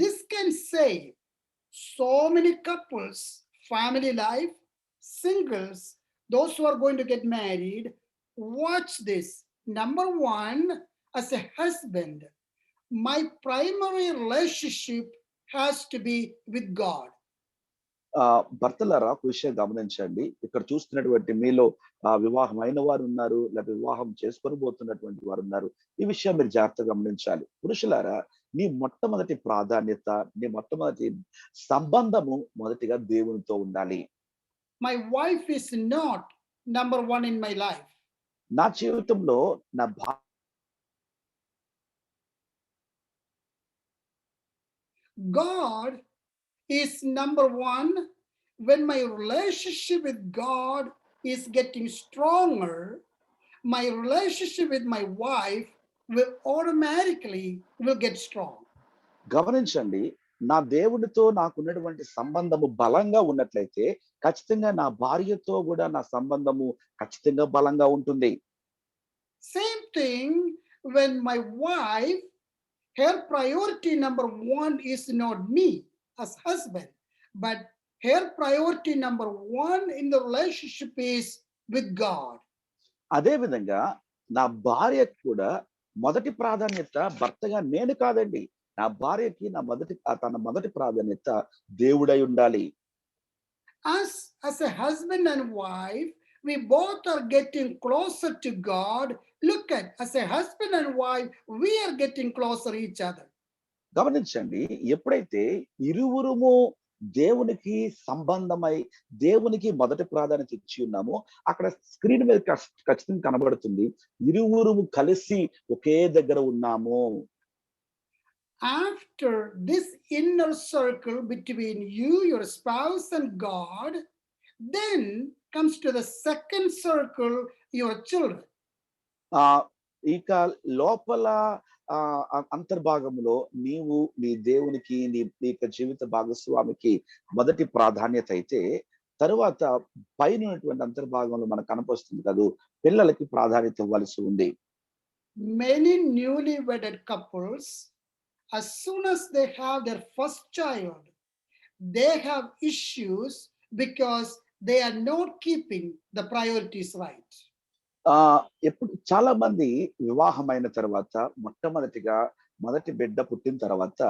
This can save so many couples, family life, singles, those who are going to get married. Watch this. Number one, as a husband, my primary relationship has to be with God. భర్తలారా ఒక విషయం గమనించండి. ఇక్కడ చూస్తున్నటువంటి మీలో వివాహం అయిన వారు ఉన్నారు, లేదా వివాహం చేసుకొని పోతున్నటువంటి వారు ఉన్నారు. ఈ విషయం మీరు జాగ్రత్తగా గమనించాలి. పురుషులారా, నీ మొట్టమొదటి ప్రాధాన్యత, నీ మొట్టమొదటి సంబంధము మొదటిగా దేవునితో ఉండాలి. My wife is not number one in my life. నా జీవితంలో నా God is number one. When my relationship with God is getting stronger, my relationship with my wife will automatically get strong. గమనించండి, నా దేవుడితో నాకున్నటువంటి సంబంధము బలంగా ఉన్నట్లయితే ఖచ్చితంగా నా భార్యతో కూడా నా సంబంధము ఖచ్చితంగా బలంగా ఉంటుంది. Same thing when my wife, her priority number one is not me as husband, but her priority number one in the relationship is with God. అదే విధంగా నా భార్యకు కూడా మొదటి ప్రాధాన్యత భర్తగా నేను కాదండి. నా భార్యకి తన మొదటి ప్రాధాన్యత దేవుడై ఉండాలి. As a husband and wife, we both are getting closer to God. Look at, as a husband and wife, we are getting closer each other. గమనించండి, ఎప్పుడైతే ఇరువురుము దేవునికి సంబంధమై దేవునికి మొదటి ప్రాధాన్యత ఇచ్చి ఉన్నామో అక్కడ స్క్రీన్ మీద ఖచ్చితంగా కనబడుతుంది, ఇరువురుము కలిసి ఒకే దగ్గర ఉన్నాము. After this inner circle between you, your spouse, and God, then comes to the second circle, your children. ఇక లోపల అంతర్భాగంలో నీవు నీ దేవునికి నీ యొక్క జీవిత భాగస్వామికి మొదటి ప్రాధాన్యత అయితే తరువాత పైన ఉన్నటువంటి అంతర్భాగంలో మనకు కనపస్తుంది కదా, పిల్లలకి ప్రాధాన్యత ఇవ్వాల్సి ఉంది. Many newly wedded couples, as soon as they have their first child, they have issues because they are not keeping the priorities right. ఎప్పుడు చాలా మంది వివాహమైన తర్వాత మొదటి బిడ్డ పుట్టిన తర్వాత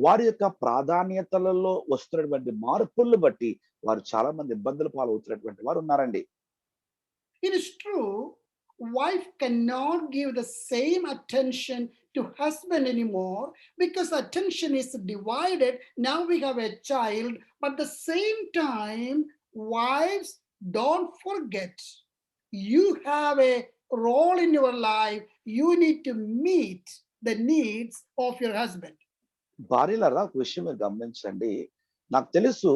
వారి యొక్క ప్రాధాన్యతలలో వస్తున్నటువంటి మార్పులను బట్టి వారు చాలా మంది ఇబ్బందులు పాలవుతున్నటువంటి వారు ఉన్నారండి. It is true, wife cannot give the same attention to husband anymore because attention is divided. Now we have a child, but at the same time, wives, don't forget, you have a role in your life. You need to meet the needs of your husband. భార్యలారా ఒక విషయం మీరు గమనించండి. నాకు తెలుసు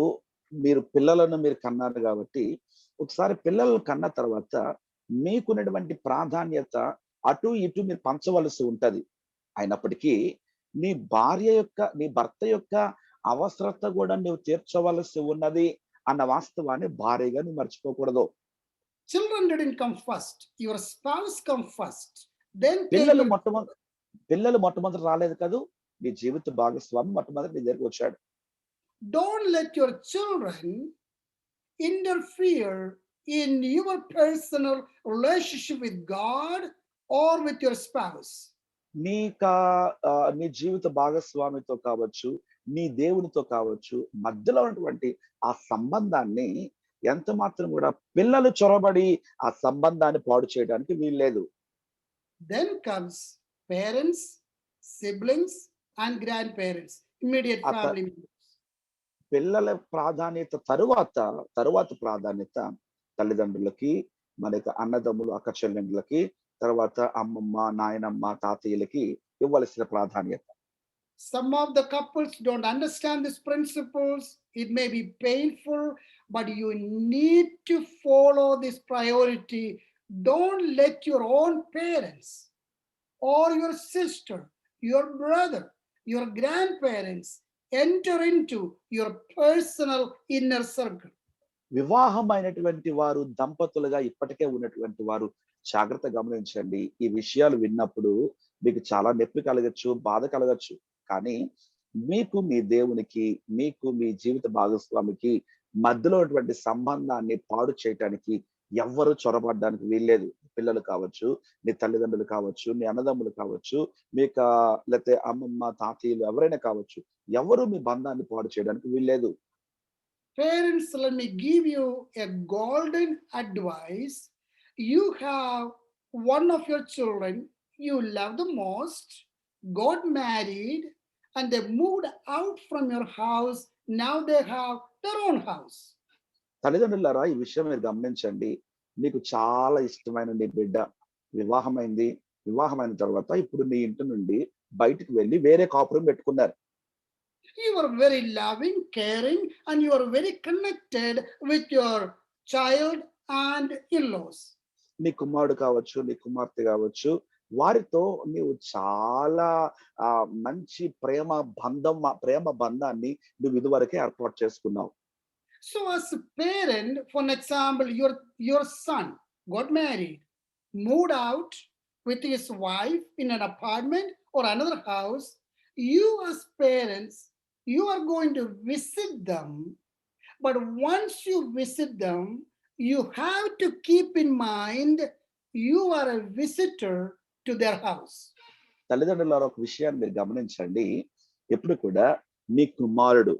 మీరు పిల్లలను మీరు కన్నారు కాబట్టి, ఒకసారి పిల్లలను కన్న తర్వాత మీకున్నటువంటి ప్రాధాన్యత అటు ఇటు మీరు పంచవలసి ఉంటది. అయినప్పటికీ నీ భర్త యొక్క అవసరత కూడా నువ్వు తీర్చవలసి ఉన్నది అన్న వాస్తవాన్ని భార్యగా నువ్వు మర్చిపోకూడదు. Children didn't come first, your spouse come first. Then came పిల్లలు your మొట్టమొదట రాలేదు కదూ. నీ జీవిత భాగస్వామి మొట్టమొదట నీ దగ్గరికి వచ్చాడు. don't let your children interfere in your personal relationship with God or with your spouse. నీ జీవిత భాగస్వామితో కావచ్చు, నీ దేవునితో కావచ్చు, మధ్యలో ఉన్నటువంటి ఆ సంబంధాన్ని ఎంత మాత్రం కూడా పిల్లలు చొరబడి ఆ సంబంధాన్ని పాడు చేయడానికి వీల్లేదు. Then comes parents, siblings, and grandparents, immediate అత family members. పిల్లల ప్రాధాన్యత తరువాత ప్రాధాన్యత తల్లిదండ్రులకి, మన యొక్క అన్నదమ్ములు, అక్క చెల్లెండ్లకి, తర్వాత అమ్మమ్మ, నాయనమ్మ, తాతయ్యలకి ఇవ్వాల్సిన ప్రాధాన్యత. Some of the couples don't understand these principles. It may be painful, but you need to follow this priority. Don't let your own parents or your sister, your brother, your grandparents enter into your personal inner circle. వివాహమైనటువంటి వారు, దంపతులుగా ఇప్పటికే ఉన్నటువంటి వారు జాగ్రత్త గమనించండి. ఈ విషయాలు విన్నప్పుడు మీకు చాలా నొప్పి కలగచ్చు, బాధ కలగచ్చు. కానీ మీకు మీ దేవునికి, మీకు మీ జీవిత భాగస్వామికి మధ్యలో ఉన్నటువంటి సంబంధాన్ని పాడు చేయటానికి ఎవ్వరు చొరబడడానికి వీల్లేదు. పిల్లలు కావచ్చు, నీ తల్లిదండ్రులు కావచ్చు, నీ అన్నదమ్ములు కావచ్చు, లేకపోతే అమ్మమ్మ, తాతయ్యలు ఎవరైనా కావచ్చు, ఎవరు మీ బంధాన్ని పాడు చేయడానికి వీల్లేదు. Parents, let me give you a golden advice. You have one of your children you love the most, got married, and they moved out from your house. Now they have their own house. తల్లిదండ్రులారా ఈ విషయం మీరు గమనించండి. నీకు చాలా ఇష్టమైన నీ బిడ్డ వివాహమైన తర్వాత ఇప్పుడు నీ ఇంటి నుండి బయటికి వెళ్ళి వేరే కాపురం పెట్టుకున్నారు. You are very loving, caring, and you are very connected with your child and in-laws. నీ కుమారుడు కావచ్చు, నీ కుమార్తె కావచ్చు, వారితో నీవు చాలా మంచి ప్రేమ బంధాన్ని నువ్వు ఇదివరకే ఏర్పాటు చేసుకున్నావు. So as a parent, for example, your son got married, moved out with his wife in an apartment or another house. You as parents, you are going to visit them, but once you visit them, you have to keep in mind you are a visitor to their house. తల్లిదండ్రుల ఒక విషయాన్ని మీరు గమనించండి. ఎప్పుడు కూడా నీ కుమారుడు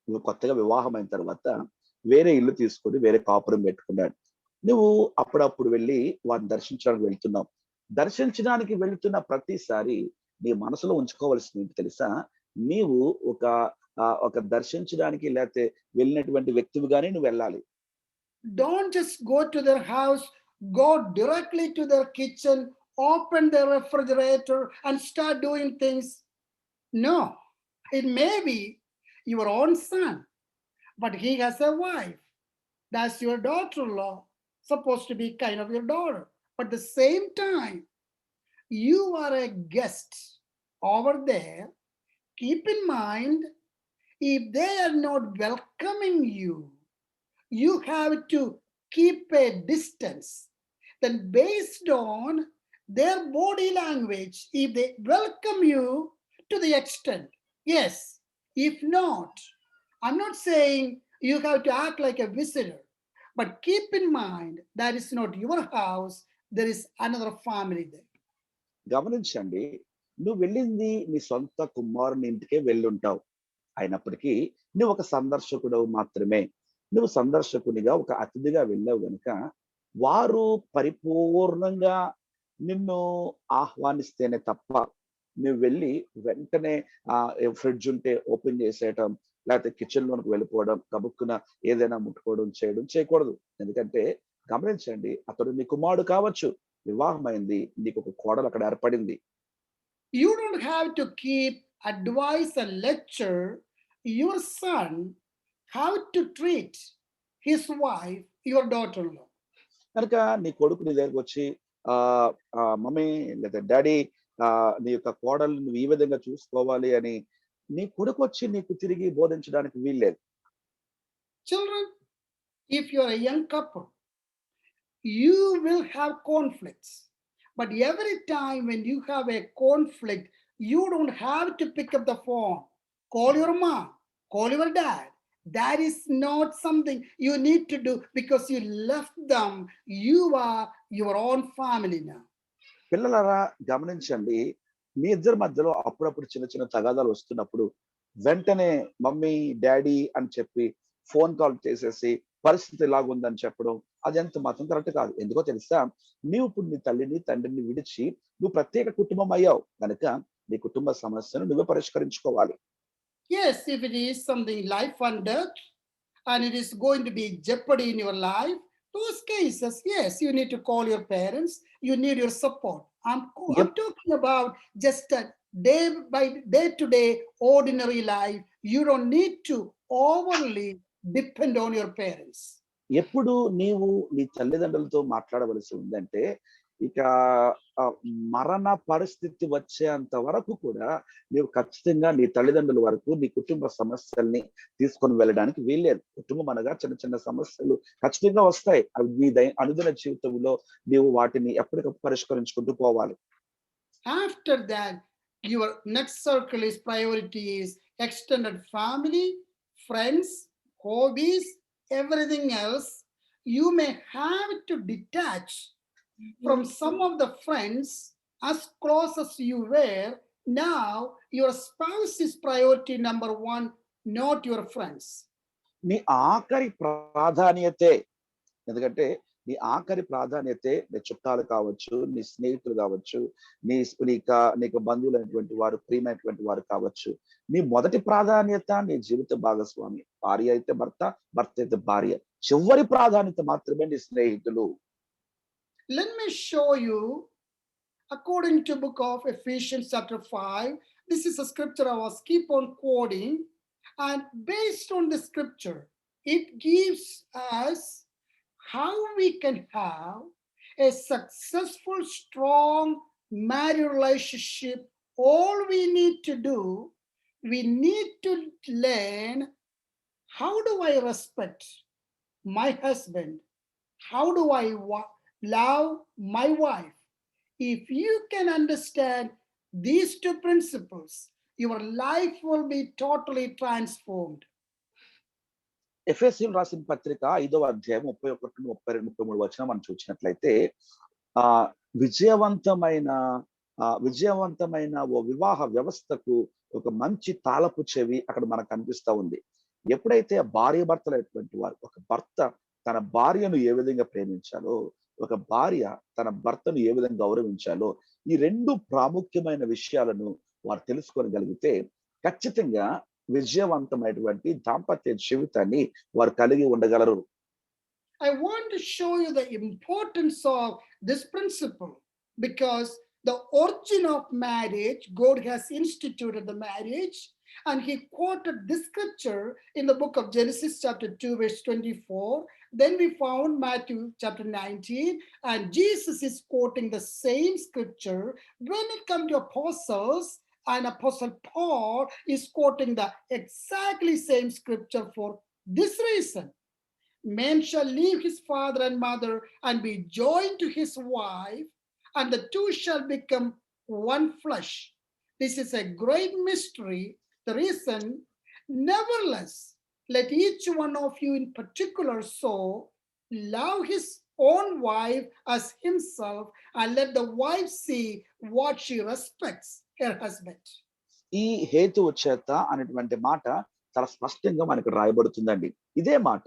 నువ్వు కొత్తగా వివాహమైన తర్వాత వేరే ఇల్లు తీసుకొని వేరే కాపురం పెట్టుకున్నాడు. నువ్వు అప్పుడప్పుడు వెళ్ళి వారిని దర్శించడానికి వెళ్తున్నావు. దర్శించడానికి వెళ్తున్న ప్రతిసారి నీ మనసులో ఉంచుకోవాల్సింది ఏంటి తెలుసా? నీవు ఒక దర్శించడానికి లేకపోతే వెళ్ళినటువంటి వ్యక్తివిగానే నువ్వు వెళ్ళాలి. Don't just go to their house, go directly to their kitchen, open their refrigerator and start doing things. No, it may be your own son, but he has a wife. That's your daughter-in-law, supposed to be kind of your daughter. But at the same time, you are a guest over there. Keep in mind, if they are not welcoming you, you have to keep a distance. Then based on their body language, if they welcome you to the extent, yes. If not, I'm not saying you have to act like a visitor, but keep in mind that is not your house, there is another family there. గమనించండి, నువ్వు వెళ్ళింది నీ సొంత కుమారుని ఇంటికే వెళ్ళుంటావు. అయినప్పటికీ నువ్వు ఒక సందర్శకుడు మాత్రమే. నువ్వు సందర్శకునిగా ఒక అతిథిగా వెళ్ళావు గనుక వారు పరిపూర్ణంగా నిన్ను ఆహ్వానిస్తేనే తప్ప నువ్వు వెళ్ళి వెంటనే ఫ్రిడ్జ్ ఉంటే ఓపెన్ చేసేయటం, లేకపోతే కిచెన్ లోనికి వెళ్ళిపోవడం, గబుక్కున ఏదైనా ముట్టుకోవడం చేయకూడదు. ఎందుకంటే గమనించండి, అతడు నీ కుమారుడు కావచ్చు, వివాహమైంది, నీకు ఒక కోడలు అక్కడ ఏర్పడింది. You don't have to keep advice and lecture your son how to treat his wife, your daughter-in-law. కనుక నీ కొడుకు నీ దగ్గరకు వచ్చి ఆ మమ్మీ లేదా డాడీ నీ యొక్క కోడలు నువ్వు ఈ విధంగా చూసుకోవాలి అని నీ కొడుకు వచ్చి నీకు తిరిగి బోధించడానికి వీల్లేదు. Children, if you are a young couple, you will have conflicts. But every time when you have a conflict, you don't have to pick up the phone, call your mom, call your dad. That is not something you need to do because you left them. You are your own family now. పిల్లలారా గమనించండి, మీ ఇద్దరి మధ్యలో అప్పుడప్పుడు చిన్న చిన్న తగాదాలు వస్తున్నప్పుడు వెంటనే మమ్మీ డాడీ అని చెప్పి ఫోన్ కాల్ చేసేసి పరిస్థితి ఇలాగుందని చెప్పడం అది ఎంత మాత్రం కరెక్ట్ కాదు. ఎందుకో తెలుసా, నీవు ఇప్పుడు నీ తల్లిని తండ్రిని విడిచి నువ్వు ప్రత్యేక కుటుంబం అయ్యావు కనుక నీ కుటుంబ సమస్యను నువ్వే పరిష్కరించుకోవాలి. Yes, if it is something life and death and it is going to be jeopardy in your life, those cases, yes, you need to call your parents, you need your support. I'm Yep. talking about just a day by day to day ordinary life. You don't need to overly depend on your parents. ఎప్పుడు నీవు నీ తల్లిదండ్రులతో మాట్లాడవలసి ఉందంటే ఇక మరణ పరిస్థితి వచ్చేంత వరకు కూడా నీవు ఖచ్చితంగా నీ తల్లిదండ్రుల వరకు నీ కుటుంబ సమస్యల్ని తీసుకొని వెళ్ళడానికి వీల్లేదు. కుటుంబం అనగా చిన్న చిన్న సమస్యలు ఖచ్చితంగా వస్తాయి. అవి నీ అనుదిన జీవితంలో నీవు వాటిని ఎప్పటికప్పుడు పరిష్కరించుకుంటూ పోవాలి. After that, your next circle is priority is extended family, friends, hobbies, everything else. You may have to detach from some of the friends as close as you were. Now your spouse is priority number one, not your friends. నీ ఆఖరి ప్రాధాన్యతే, ఎందుకంటే నీ ఆఖరి ప్రాధాన్యతే నీ చుట్టాలు కావచ్చు, నీ స్నేహితులు కావచ్చు, నీకు బంధువులైనటువంటి వారు, ప్రియమైనటువంటి వారు కావచ్చు. నీ మొదటి ప్రాధాన్యత నీ జీవిత భాగస్వామి. భార్య అయితే భర్త, భర్త అయితే భార్య. చివరి ప్రాధాన్యత మాత్రమే నీ స్నేహితులు. Let me show you according to book of Ephesians chapter 5. This is a scripture I was keep on quoting, and based on the scripture it gives us how we can have a successful strong marriage relationship. All we need to do, we need to learn how do I respect my husband, how do I love my wife. If you can understand these two principles, your life will be totally transformed. ఎఫెసీయులకు రాసిన పత్రిక 5వ అధ్యాయం 31, 32, 33 వచనం మనం చూసినట్లయితే ఆ విజయవంతమైన ఓ వివాహ వ్యవస్థకు ఒక మంచి తాళపు చెవి అక్కడ మనకు కనిపిస్తా ఉంది. ఎప్పుడైతే భార్య భర్తలైనటువంటి వారు, ఒక భర్త తన భార్యను ఏ విధంగా ప్రేమించాలో, ఒక భార్య తన భర్తను ఏ విధంగా గౌరవించాలో, ఈ రెండు ప్రాముఖ్యమైన విషయాలను వారు తెలుసుకోగలిగితే ఖచ్చితంగా విజయవంతమైనటువంటి దాంపత్య జీవితాన్ని వారు కలిగి ఉండగలరు. I want to show you the importance of this principle because the origin of marriage, God has instituted the marriage, and he quoted this scripture in the book of Genesis chapter 2 verse 24. Then we found Matthew chapter 19, and Jesus is quoting the same scripture. When it comes to apostles, and Apostle Paul is quoting the exactly same scripture for this reason. Man shall leave his father and mother and be joined to his wife, and the two shall become one flesh. This is a great mystery. The reason, nevertheless, let each one of you in particular so love his own wife as himself, and let the wife see what she respects her husband. ఈ హేతువు చేత అనేటువంటి మాట చాలా స్పష్టంగా మనకు రాయబడుతుందండి. ఇదే మాట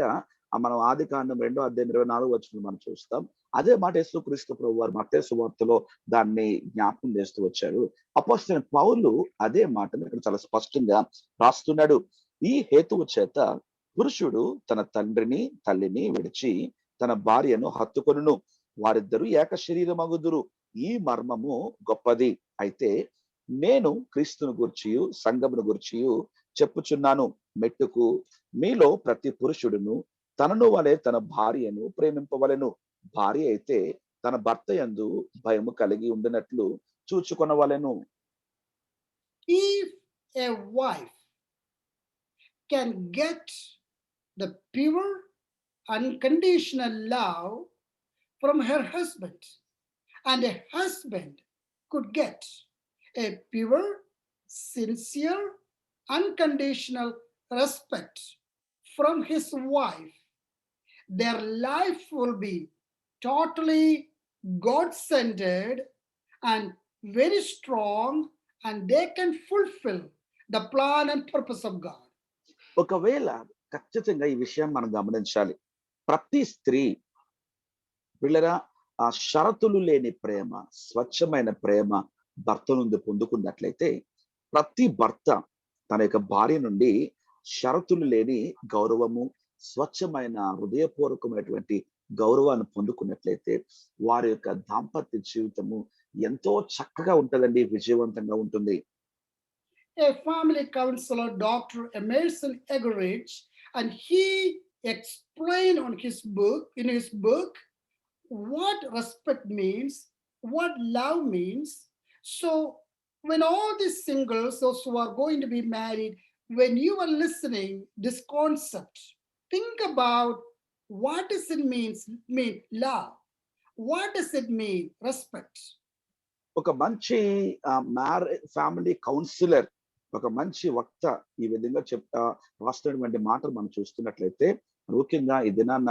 మనం ఆదికాండం 2వ అధ్యాయం 24వ వచనంలో మనం చూస్తాం. అదే మాట యేసుక్రీస్తు ప్రభువారు మత్తయి సువార్తలో దాన్ని జ్ఞాపకం చేస్తూ వచ్చారు. అపోస్తలుడైన పౌలు అదే మాటను ఇక్కడ చాలా స్పష్టంగా రాస్తున్నాడు. ఈ హేతువు చేత పురుషుడు తన తండ్రిని తల్లిని విడిచి తన భార్యను హత్తుకొనును, వారిద్దరూ ఏక శరీరమగుదురు. ఈ మర్మము గొప్పది. అయితే నేను క్రీస్తును గూర్చియు సంఘమును గూర్చియు చెప్పుచున్నాను. మెట్టుకు మీలో ప్రతి పురుషుడును తనను వలె తన భార్యను ప్రేమింపవలెను. భార్య అయితే తన భర్త యందు భయము కలిగి ఉండినట్లు చూచుకొనవలెను. If a wife can get the pure, unconditional love from her husband, and a husband could get a pure, sincere, unconditional respect from his wife, their life will be totally God centered and very strong, and they can fulfill the plan and purpose of God. ఒకవేళ ఖచ్చితంగా ఈ విషయం మనం గమనించాలి. ప్రతి స్త్రీ పిల్లరా ఆ షరతులు లేని ప్రేమ, స్వచ్ఛమైన ప్రేమ భర్త నుండి పొందుకున్నట్లయితే, ప్రతి భర్త తన యొక్క భార్య నుండి షరతులు లేని గౌరవము, స్వచ్ఛమైన హృదయపూర్వకమైనటువంటి గౌరవాన్ని పొందుకున్నట్లయితే, వారి యొక్క దాంపత్య జీవితము ఎంతో చక్కగా ఉంటదండి, విజయవంతంగా ఉంటుంది. A family counselor, Dr. Emerson Eggerichs, and he explained in his book, what respect means, what love means. So, when all these singles, those who are going to be married, when you are listening this concept, think about what does it mean love? What does it mean respect? ఒక మంచి family counsellor, ఒక మంచి వక్త ఈ విధంగా రాస్తున్నటువంటి మాటలు మనం చూస్తున్నట్లయితే, ముఖ్యంగా ఈ దినాన్న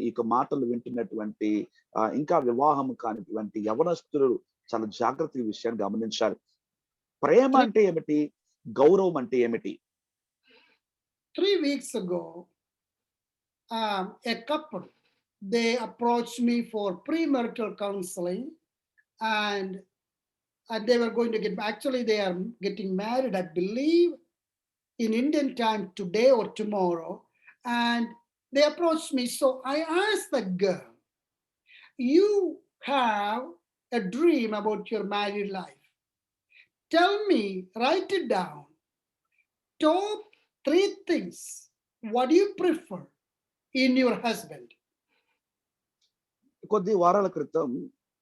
ఈ మాటలు వింటున్నటువంటి ఇంకా వివాహం కానిటువంటి యవనస్తులు చాలా జాగ్రత్త ఈ విషయాన్ని గమనించాలి. ప్రేమ అంటే ఏమిటి, గౌరవం అంటే ఏమిటి? 3 weeks ago, a couple, they approached me for premarital counseling, and they were going to actually they are getting married, I believe, in Indian time today or tomorrow, and they approached me. So I asked the girl, you have a dream about your married life. Tell me, write it down. Top 3 things. What do you prefer in your husband? కొద్ది వారాల క్రితం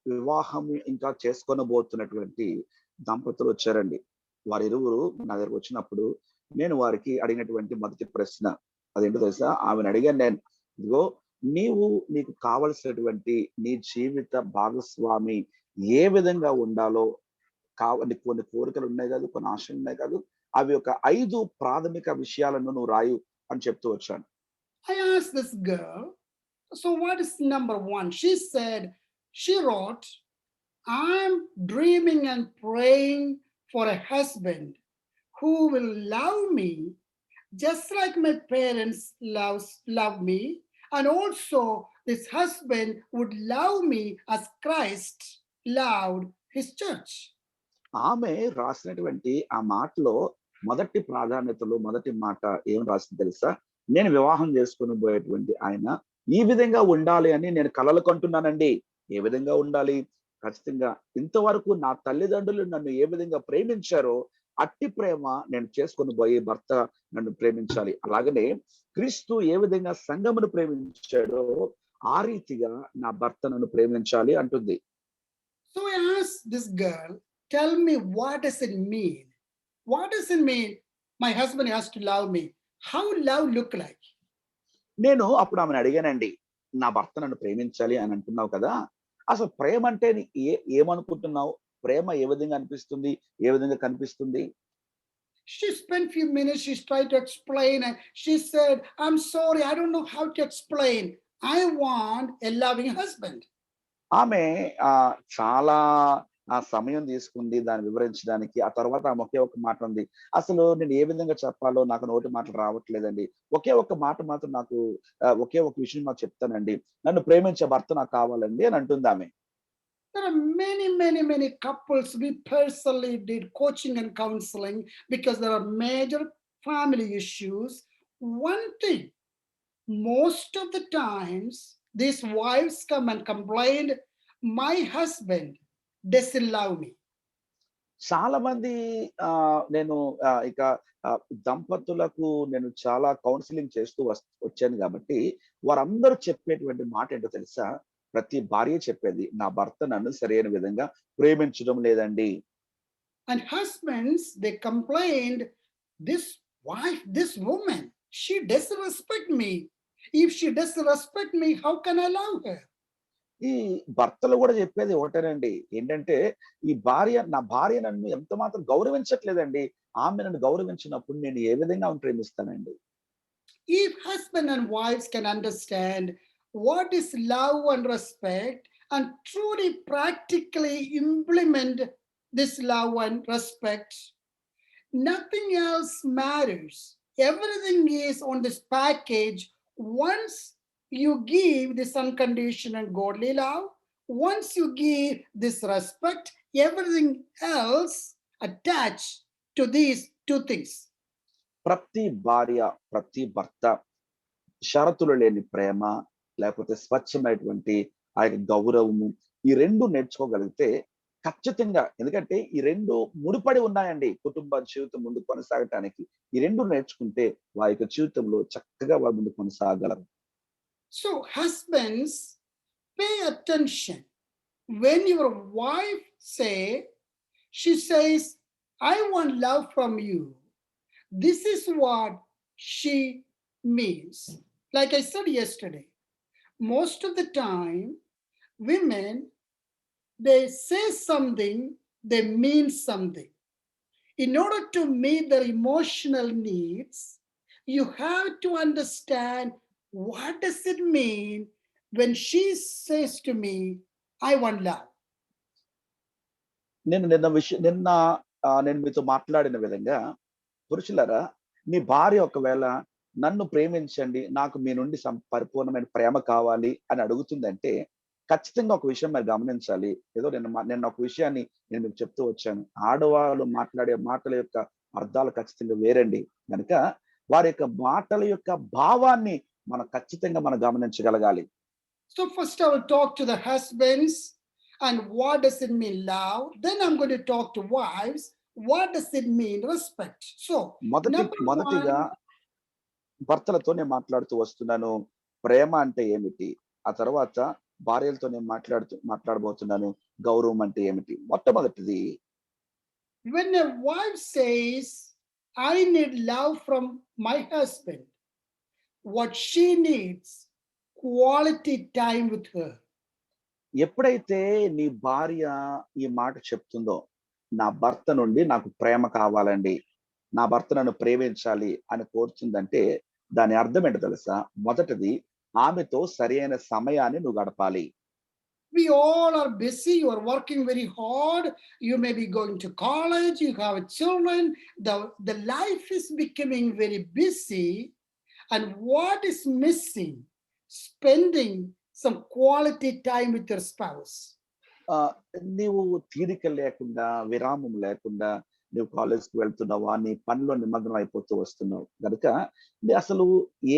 వివాహం ఇంకా చేసుకోనబోతున్నటువంటి దంపతులు వచ్చారండి. వారిరువురు నా దగ్గరకు వచ్చినప్పుడు నేను వారికి అడిగినటువంటి మొదటి ప్రశ్న అదేంటో తెలుసా? ఆమెను అడిగాను నేను, ఇదిగో నీకు కావలసినటువంటి నీ జీవిత భాగస్వామి ఏ విధంగా ఉండాలో కొన్ని కోరికలు ఉన్నాయి కాదు, కొన్ని ఆశలు ఉన్నాయి కాదు, అవి ఒక 5 ప్రాథమిక విషయాలను నువ్వు రాయు అని చెప్తూ వచ్చాను. I asked this girl, so what is number 1? She wrote, I'm dreaming and praying for a husband who will love me just like my parents love me, and also this husband would love me as Christ loved his church. ఆమె రాసినటువంటి ఆ మాటలో మొదటి ప్రాధాన్యతలో మొదటి మాట ఏం రాసింది తెలుసా? నేను వివాహం చేసుకుని పోయేటువంటి ఆయన ఈ విధంగా ఉండాలి అని నేను కలలు కంటున్నానండి. ఏ విధంగా ఉండాలి? ఖచ్చితంగా ఇంతవరకు నా తల్లిదండ్రులు నన్ను ఏ విధంగా ప్రేమించారో అట్టి ప్రేమ నేను చేసుకుని పోయే భర్త నన్ను ప్రేమించాలి. అలాగనే క్రీస్తు ఏ విధంగా సంఘమును ప్రేమించాడో ఆ రీతిగా నా భర్త నన్ను ప్రేమించాలి అంటుంది. So I asked this girl, tell me, what does it mean? What does it mean my husband has to love me? How love look like? నేను అప్పుడు ఆమెను అడిగానండి, నా భర్త నన్ను ప్రేమించాలి అని అంటున్నావు కదా, అసలు ప్రేమ అంటే ఏమనుకుంటున్నావు? ప్రేమ ఏ విధంగా అనిపిస్తుంది, ఏ విధంగా కనిపిస్తుంది? She spent few minutes, she tried to explain, and she said, I'm sorry, I don't know how to explain. I want a loving husband. ఆమె చాలా సమయం తీసుకుంది దాన్ని వివరించడానికి. ఆ తర్వాత ఆమె ఒకే ఒక మాట ఉంది, అసలు నేను ఏ విధంగా చెప్పాలో నాకు నోటి మాటలు రావట్లేదండి. ఒకే ఒక మాట మాత్రం నాకు ఒకే ఒక విషయం నాకు చెప్తానండి, నన్ను ప్రేమించే భర్త నాకు కావాలండి అని అంటుంది ఆమె. There are many couples. We personally did coaching and counseling because there are major family issues. One thing, most of the times, these wives come and complain, my husband doesn't love me. చాలా మంది నేను ఇక దంపతులకు నేను చాలా counselling చేస్తూ వచ్చాను గాబట్టి, వారందరూ చెప్పేటువంటి మాట ఏంటో తెలుసా? ప్రతి భార్య చెప్పేది, "నా భర్త నన్ను సరైన విధంగా ప్రేమించడం లేదండి." And husbands, they complained, this wife, this woman, she doesn't respect me. If she doesn't respect me, how can I love her? ఈ భర్తలు గూడా చెప్పేది ఒకటేనండి. ఏంటంటే, నా భార్య నన్ను ఎంత మాత్రం గౌరవించట్లేదండి. ఆమె నన్ను గౌరవించినప్పుడు నేను ఏ విధంగా ఆమెను ప్రేమిస్తానండి? If husband and wives can understand what is love and respect and truly practically implement this love and respect, nothing else matters. Everything is on this package. Once you give this unconditional godly love, once you give this respect, everything else attached to these two things. ప్రతి భార్య, ప్రతి భర్త షరతులు లేని ప్రేమ, లేకపోతే స్వచ్ఛమైనటువంటి ఆ యొక్క గౌరవము, ఈ 2 నేర్చుకోగలిగితే ఖచ్చితంగా ఎందుకంటే ఈ 2 ముడిపడి ఉన్నాయండి. కుటుంబ జీవితం ముందుకు కొనసాగటానికి. ఈ 2 నేర్చుకుంటే వారి యొక్క జీవితంలో చక్కగా వారు ముందుకు కొనసాగగలరు. So, husbands, pay attention. When your wife she says, I want love from you. This is what she means. Like I said yesterday, most of the time, women, they say something, they mean something. In order to meet their emotional needs, you have to understand what does it mean when she says to me, I want love. నిన్న నేను మీతో మాట్లాడిన విధంగా పురుషులారా, మీ భార్య ఒకవేళ నన్ను ప్రేమించండి, నాకు మీ నుండి పరిపూర్ణమైన ప్రేమ కావాలి అని అడుగుతుందంటే, ఖచ్చితంగా ఒక విషయం మీరు గమనించాలి. ఏదో నిన్న ఒక విషయాన్ని నేను మీకు చెప్తూ వచ్చాను. ఆడవాళ్ళు మాట్లాడే మాటల యొక్క అర్థాలు ఖచ్చితంగా వేరండి. గనుక వారి యొక్క మాటల యొక్క భావాన్ని మనం గమనించగలగాలి. So first I will talk to the husbands and what does it mean love. Then I'm going to talk to wives. What does it mean respect? So మొదటిగా భర్తలతో నేను మాట్లాడుతూ వస్తున్నాను. ప్రేమ అంటే ఏమిటి? ఆ తర్వాత భార్యలతో నేను మాట్లాడబోతున్నాను. గౌరవం అంటే ఏమిటి? మొట్టమొదటిది when a wife says, I need love from my husband, what she needs, quality time with her. ఎప్పుడైతే నీ భార్య ఈ మాట చెప్తుందో, నా భర్త నుండి నాకు ప్రేమ కావాలండి, నా భర్త నన్ను ప్రేమించాలి అని కోరుతుందంటే, దాని అర్థం ఏంటో తెలుసా? మొదటిది ఆమెతో సరైన సమయాన్ని నువ్వు గడపాలి. We all are busy. You are working very hard. You may be going to college. You have children. The life is becoming very busy. And what is missing? Spending some quality time with your spouse. నీవు తీరిక లేకుండా, విరామం లేకుండా నువ్వు కాలేజ్‌కి వెళ్తున్నావా? నీ పనిలో నిమగ్నం అయిపోతూ వస్తున్నావు. గనుక అసలు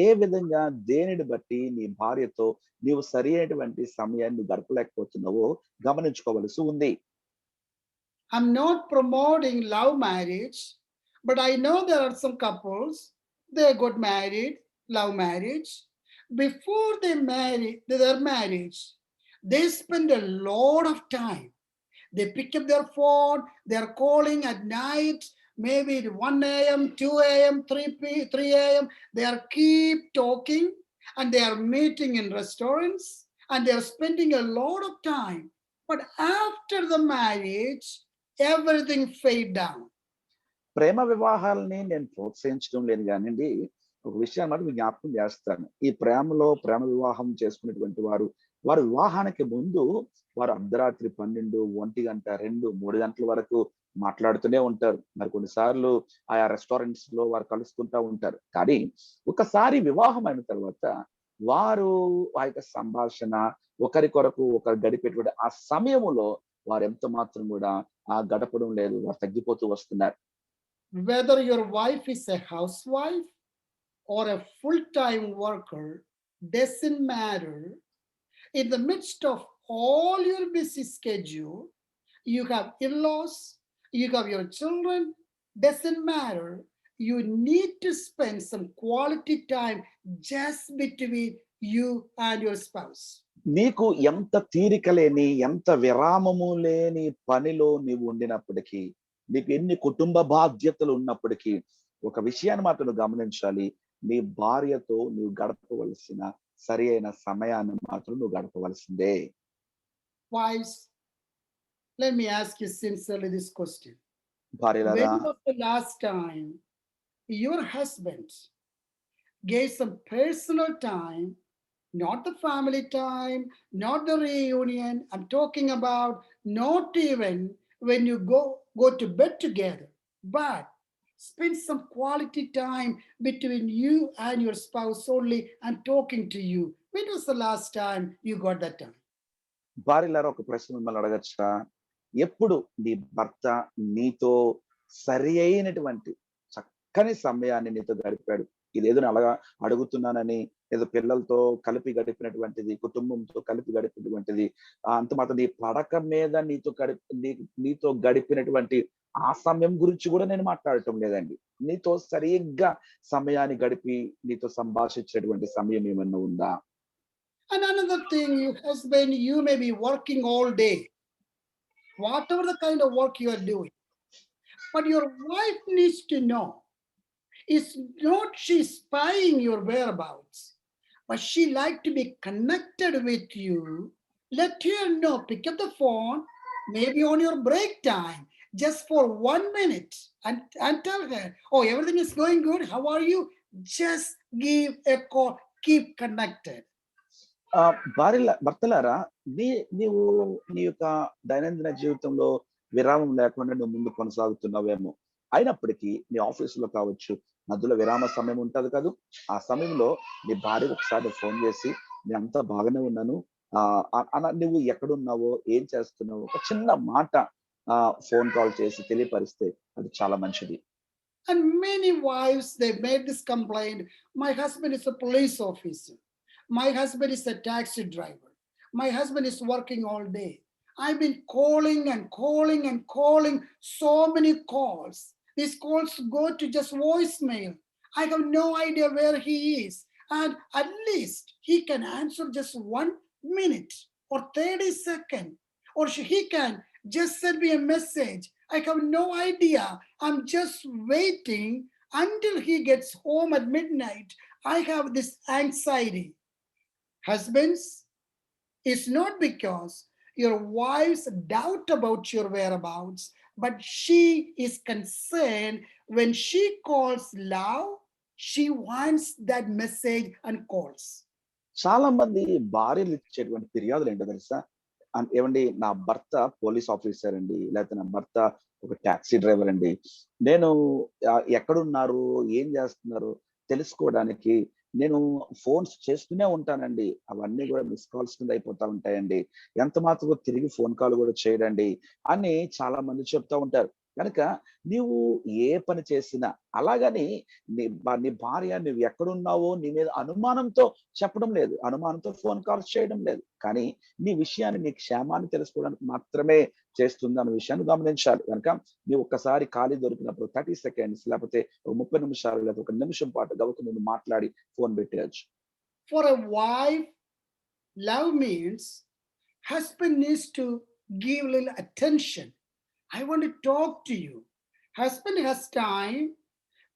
ఏ విధంగా దేనిని బట్టి నీ భార్యతో నీవు సరైనటువంటి సమయాన్ని గడపలేకపోతున్నావో గమనించుకోవలసి ఉంది. I'm not promoting love marriage, but I know there are some couples, they got married, love marriage. Before their marriage, they spend a lot of time. They pick up their phone, they're calling at night, maybe 1 a.m., 2 a.m., 3 a.m. They are keep talking and they are meeting in restaurants and they are spending a lot of time. But after the marriage, everything fade down. ప్రేమ వివాహాలని నేను ప్రోత్సహించడం లేదు గానండి. ఒక విషయాన్ని మాత్రం మీకు జ్ఞాపకం చేస్తాను. ఈ ప్రేమ వివాహం చేసుకునేటువంటి వారు వివాహానికి ముందు వారు అర్ధరాత్రి 12, 1 గంట, 2, 3 గంటల వరకు మాట్లాడుతూనే ఉంటారు. మరి కొన్నిసార్లు ఆయా రెస్టారెంట్స్ లో వారు కలుస్తుంటా ఉంటారు. కానీ ఒకసారి వివాహం అయిన తర్వాత వారు ఆ యొక్క సంభాషణ ఒకరి కొరకు ఒకరు గడిపేటువంటి ఆ సమయములో వారు ఎంత మాత్రం కూడా గడపడం లేదు. వారు తగ్గిపోతూ వస్తున్నారు. Whether your wife is a housewife or a full-time worker, doesn't matter. In the midst of all your busy schedule, you have in-laws, you have your children, doesn't matter. You need to spend some quality time just between you and your spouse. నీకు ఎంత తీరిక లేని, ఎంత విరామము లేని పనిలో నీవు ఉండినప్పటికీ, నీకు ఎన్ని కుటుంబ బాధ్యతలు ఉన్నప్పటికీ, ఒక విషయాన్ని మాత్రం నువ్వు గమనించాలి. నీ భార్యతో నువ్వు గడపవలసిన సరి అయిన సమయాన్ని మాత్రం నువ్వు గడపవలసిందే. Wives, let me ask you sincerely this question. భార్యలారా, When was the last time your husband gave some personal time, not the family time, not the reunion? I'm talking about not even when you go to bed together, but spend some quality time between you and your spouse only and talking to you. When was the last time you got that time? భార్యలారా, ఒక ప్రశ్న మిమ్మల్ని అడగచ్చా? ఎప్పుడు నీ భర్త నీతో సరి అయినటువంటి చక్కని సమయాన్ని నీతో గడిపాడు? ఇదేదో నేను అలాగా అడుగుతున్నానని, ఏదో పిల్లలతో కలిపి గడిపినటువంటిది, కుటుంబంతో కలిపి గడిపినటువంటిది, అంత మాత్రం నీ పడక మీద నీతో గడిపినటువంటి ఆ సమయం గురించి కూడా నేను మాట్లాడటం లేదండి. నీతో సరిగ్గా సమయాన్ని గడిపి నీతో సంభాషించేటువంటి సమయం ఏమన్నా ఉందా? And another thing, your husband, you may be working all day, whatever the kind of work you are doing. But your wife needs to know, it's not she spying your whereabouts, but she like to be connected with you. Let her know, pick up the phone, maybe on your break time, just for 1 minute, and tell her, oh, everything is going good, how are you? Just give a call, keep connected. భర్తలారా, నీవు నీ యొక్క దైనందిన జీవితంలో విరామం లేకుండా నువ్వు ముందు కొనసాగుతున్నావేమో. అయినప్పటికీ నీ ఆఫీసులో కావచ్చు, మధ్యలో విరామ సమయం ఉంటది కదూ! ఆ సమయంలో నీ భార్యకు ఒకసారి ఫోన్ చేసి, నేను అంతా బాగానే ఉన్నాను, నువ్వు ఎక్కడున్నావో, ఏం చేస్తున్నావో ఒక చిన్న మాట ఫోన్ కాల్ చేసి తెలియపరిస్తే అది చాలా మంచిది. And many wives, they made this complaint, my husband is a police officer, my husband is a taxi driver, my husband is working all day, I've been calling and calling and calling, so many calls, these calls go to just voicemail, I have no idea where he is, and at least he can answer just 1 minute or 30 seconds, or he can just send me a message. I have no idea, I'm just waiting until he gets home at midnight. I have this anxiety. Husbands, it's not because your wives doubt about your whereabouts, but she is concerned when she calls love, she wants that message and calls. చాలా మంది భార్యలు ఇచ్చేటువంటి ఫిర్యాదులు ఏంటో తెలుసా? ఏవండి, నా భర్త పోలీస్ ఆఫీసర్ అండి, లేకపోతే నా భర్త ఒక టాక్సీ డ్రైవర్ అండి. నేను ఎక్కడున్నారు, ఏం చేస్తున్నారు తెలుసుకోవడానికి నేను ఫోన్స్ చేస్తూనే ఉంటానండి. అవన్నీ కూడా మిస్ కాల్స్ కింద అయిపోతా ఉంటాయండి. ఎంత మాత్రం తిరిగి ఫోన్ కాల్ కూడా చేయడండి అని చాలా మంది చెప్తా ఉంటారు. కనుక నీవు ఏ పని చేసినా అలాగని నీ భార్య నువ్వు ఎక్కడున్నావో నీ మీద అనుమానంతో చెప్పడం లేదు, అనుమానంతో ఫోన్ కాల్స్ చేయడం లేదు. కానీ నీ విషయాన్ని, నీ క్షేమాన్ని తెలుసుకోవడానికి మాత్రమే చేస్తుంది అన్న విషయాన్ని గమనించాలి. కనుక నీవు ఒక్కసారి ఖాళీ దొరికినప్పుడు 30 సెకండ్స్ లేకపోతే 30 నిమిషాలు లేకపోతే 1 నిమిషం పాటు గబుక్కున నువ్వు మాట్లాడి ఫోన్ పెట్టేయచ్చు. For a wife, love means husband needs to give a little attention. I want to talk to you. Husband has time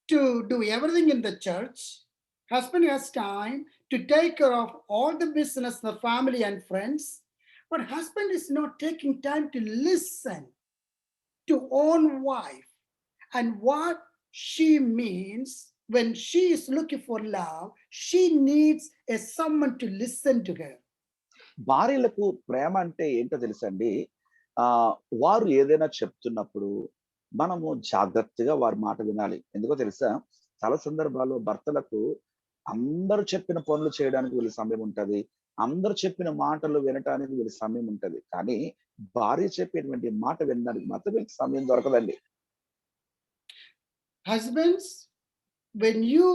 to do everything in the church. Husband has time to take care of all the business, the family and friends. But husband is not taking time to listen to own wife and what she means when she is looking for love. She needs someone to listen to her. భార్యలకు ప్రేమ అంటే ఏంటో తెలుసండి? వారు ఏదైనా చెప్తున్నప్పుడు మనము జాగ్రత్తగా వారి మాట వినాలి. ఎందుకో తెలుసా? చాలా సందర్భాల్లో భర్తలకు అందరూ చెప్పిన పనులు చేయడానికి వీళ్ళ సమయం ఉంటది, అందరూ చెప్పిన మాటలు వినటానికి వీళ్ళ సమయం ఉంటది. కానీ భార్య చెప్పేటువంటి మాట వినడానికి మాత్రం వీళ్ళకి సమయం దొరకదండి. Husbands, when you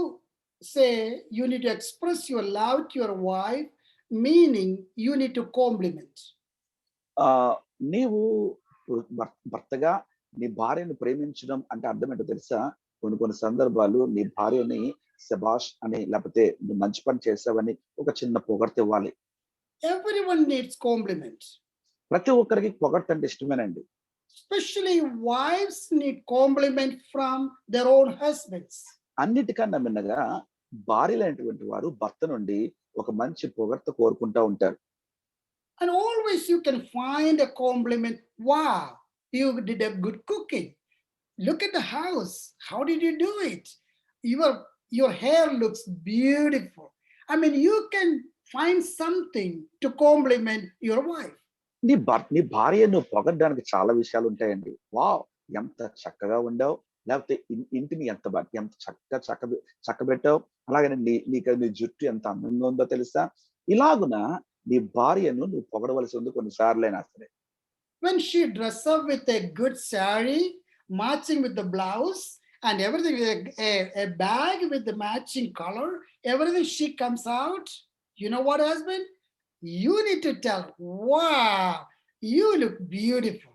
say you need to express your love to your wife, meaning you need to compliment. నీవు భర్తగా నీ భార్యను ప్రేమించడం అంటే అర్థం ఏంటో తెలుసా? కొన్ని కొన్ని సందర్భాలు నీ భార్యని శభాష్ అని లేకపోతే నువ్వు మంచి పని చేశావని ఒక చిన్న పొగడ్తివ్వాలి. Everyone needs compliment. ప్రతి ఒక్కరికి పొగడ్తంటే ఇష్టమేనండి. Especially wives need compliment from their own husbands. అన్నిటికన్నా మిన్నగా భార్యలైనటువంటి వారు భర్త నుండి ఒక మంచి పొగడ్త కోరుకుంటా ఉంటారు. And always you can find a compliment. Wow, you did a good cooking. Look at the house. How did you do it? Your hair looks beautiful. I mean, you can find something to compliment your wife. నీ భార్యను పొగడ్డానికి చాలా విషయాలు ఉంటాయండి. Wow! ఎంత చక్కగా వండావు. లేకపోతే ఇంటిని ఎంత చక్కగా చక్కబెట్టావు. అలాగనే నీ జుట్టు ఎంత అందంగా ఉందో తెలుసా? ఇలాగున నీ భార్యను నువ్వు పొగడవలసి ఉంది కొన్ని సార్లైనా సరే. When she dress up with a good saree, matching with the blouse, and everything, a bag with the matching color, everything she comes out, you know what, husband? You need to tell, wow, you look beautiful.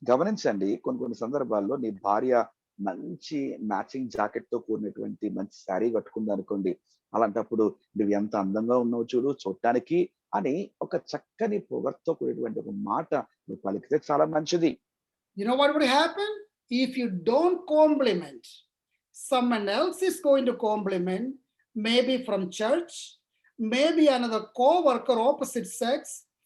గమనించండి కొన్ని కొన్ని సందర్భాల్లో నీ భార్య మంచి matching జాకెట్‌తో కూడినటువంటి మంచి శారీ కట్టుకుందనుకోండి. అలాంటప్పుడు "నువ్వు ఎంత అందంగా ఉన్నావో చూడు చూడటానికి" అని ఒక చక్కని పొగరుతో కూడినటువంటి ఒక మాట నువ్వు పలికితే చాలా మంచిది. You know what would happen? If you don't compliment, someone else is going to compliment, maybe from church, maybe another co-worker opposite sex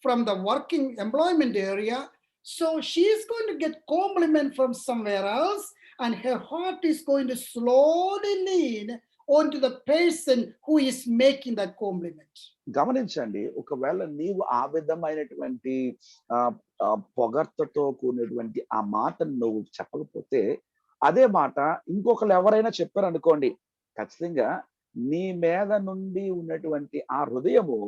from the working employment area. So she is going to get compliment from somewhere else, and her heart is going to slowly lean onto the person who is making that compliment. గమనించండి ఒకవేళ నీవు ఆ విధమైనటువంటి ఆహ్, పొగడ్తతో కూడినటువంటి ఆ మాటను నువ్వు చెప్పకపోతే, అదే మాట ఇంకొకళ్ళు ఎవరైనా చెప్పారనుకోండి, ఖచ్చితంగా నీ మీద నుండి ఉన్నటువంటి ఆ హృదయము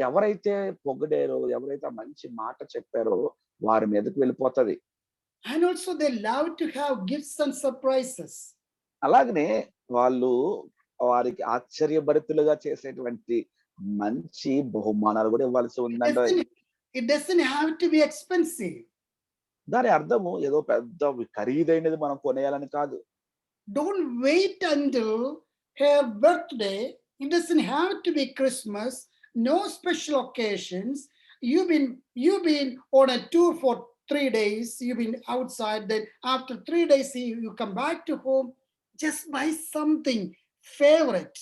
ఎవరైతే పొగిడారో, ఎవరైతే ఆ మంచి మాట చెప్పారో వారి మీదకి వెళ్ళిపోతది. And also, they love to have gifts and surprises. అలాగనే వాళ్ళు వారికి ఆశ్చర్యభరితులుగా చేసేటువంటి మంచి బహుమానాలు కూడా ఇవ్వాల్సి It ఉందండోయ్. doesn't, it doesn't have to be expensive. దాని అర్థము ఏదో పెద్ద ఖరీదైనది మనం కొనేయాలని కాదు. Don't wait until her birthday. It doesn't have to be Christmas. No special occasions. You've been on a tour for 3 days. You've been outside. Then after 3 days, you come back to home. Just buy something favorite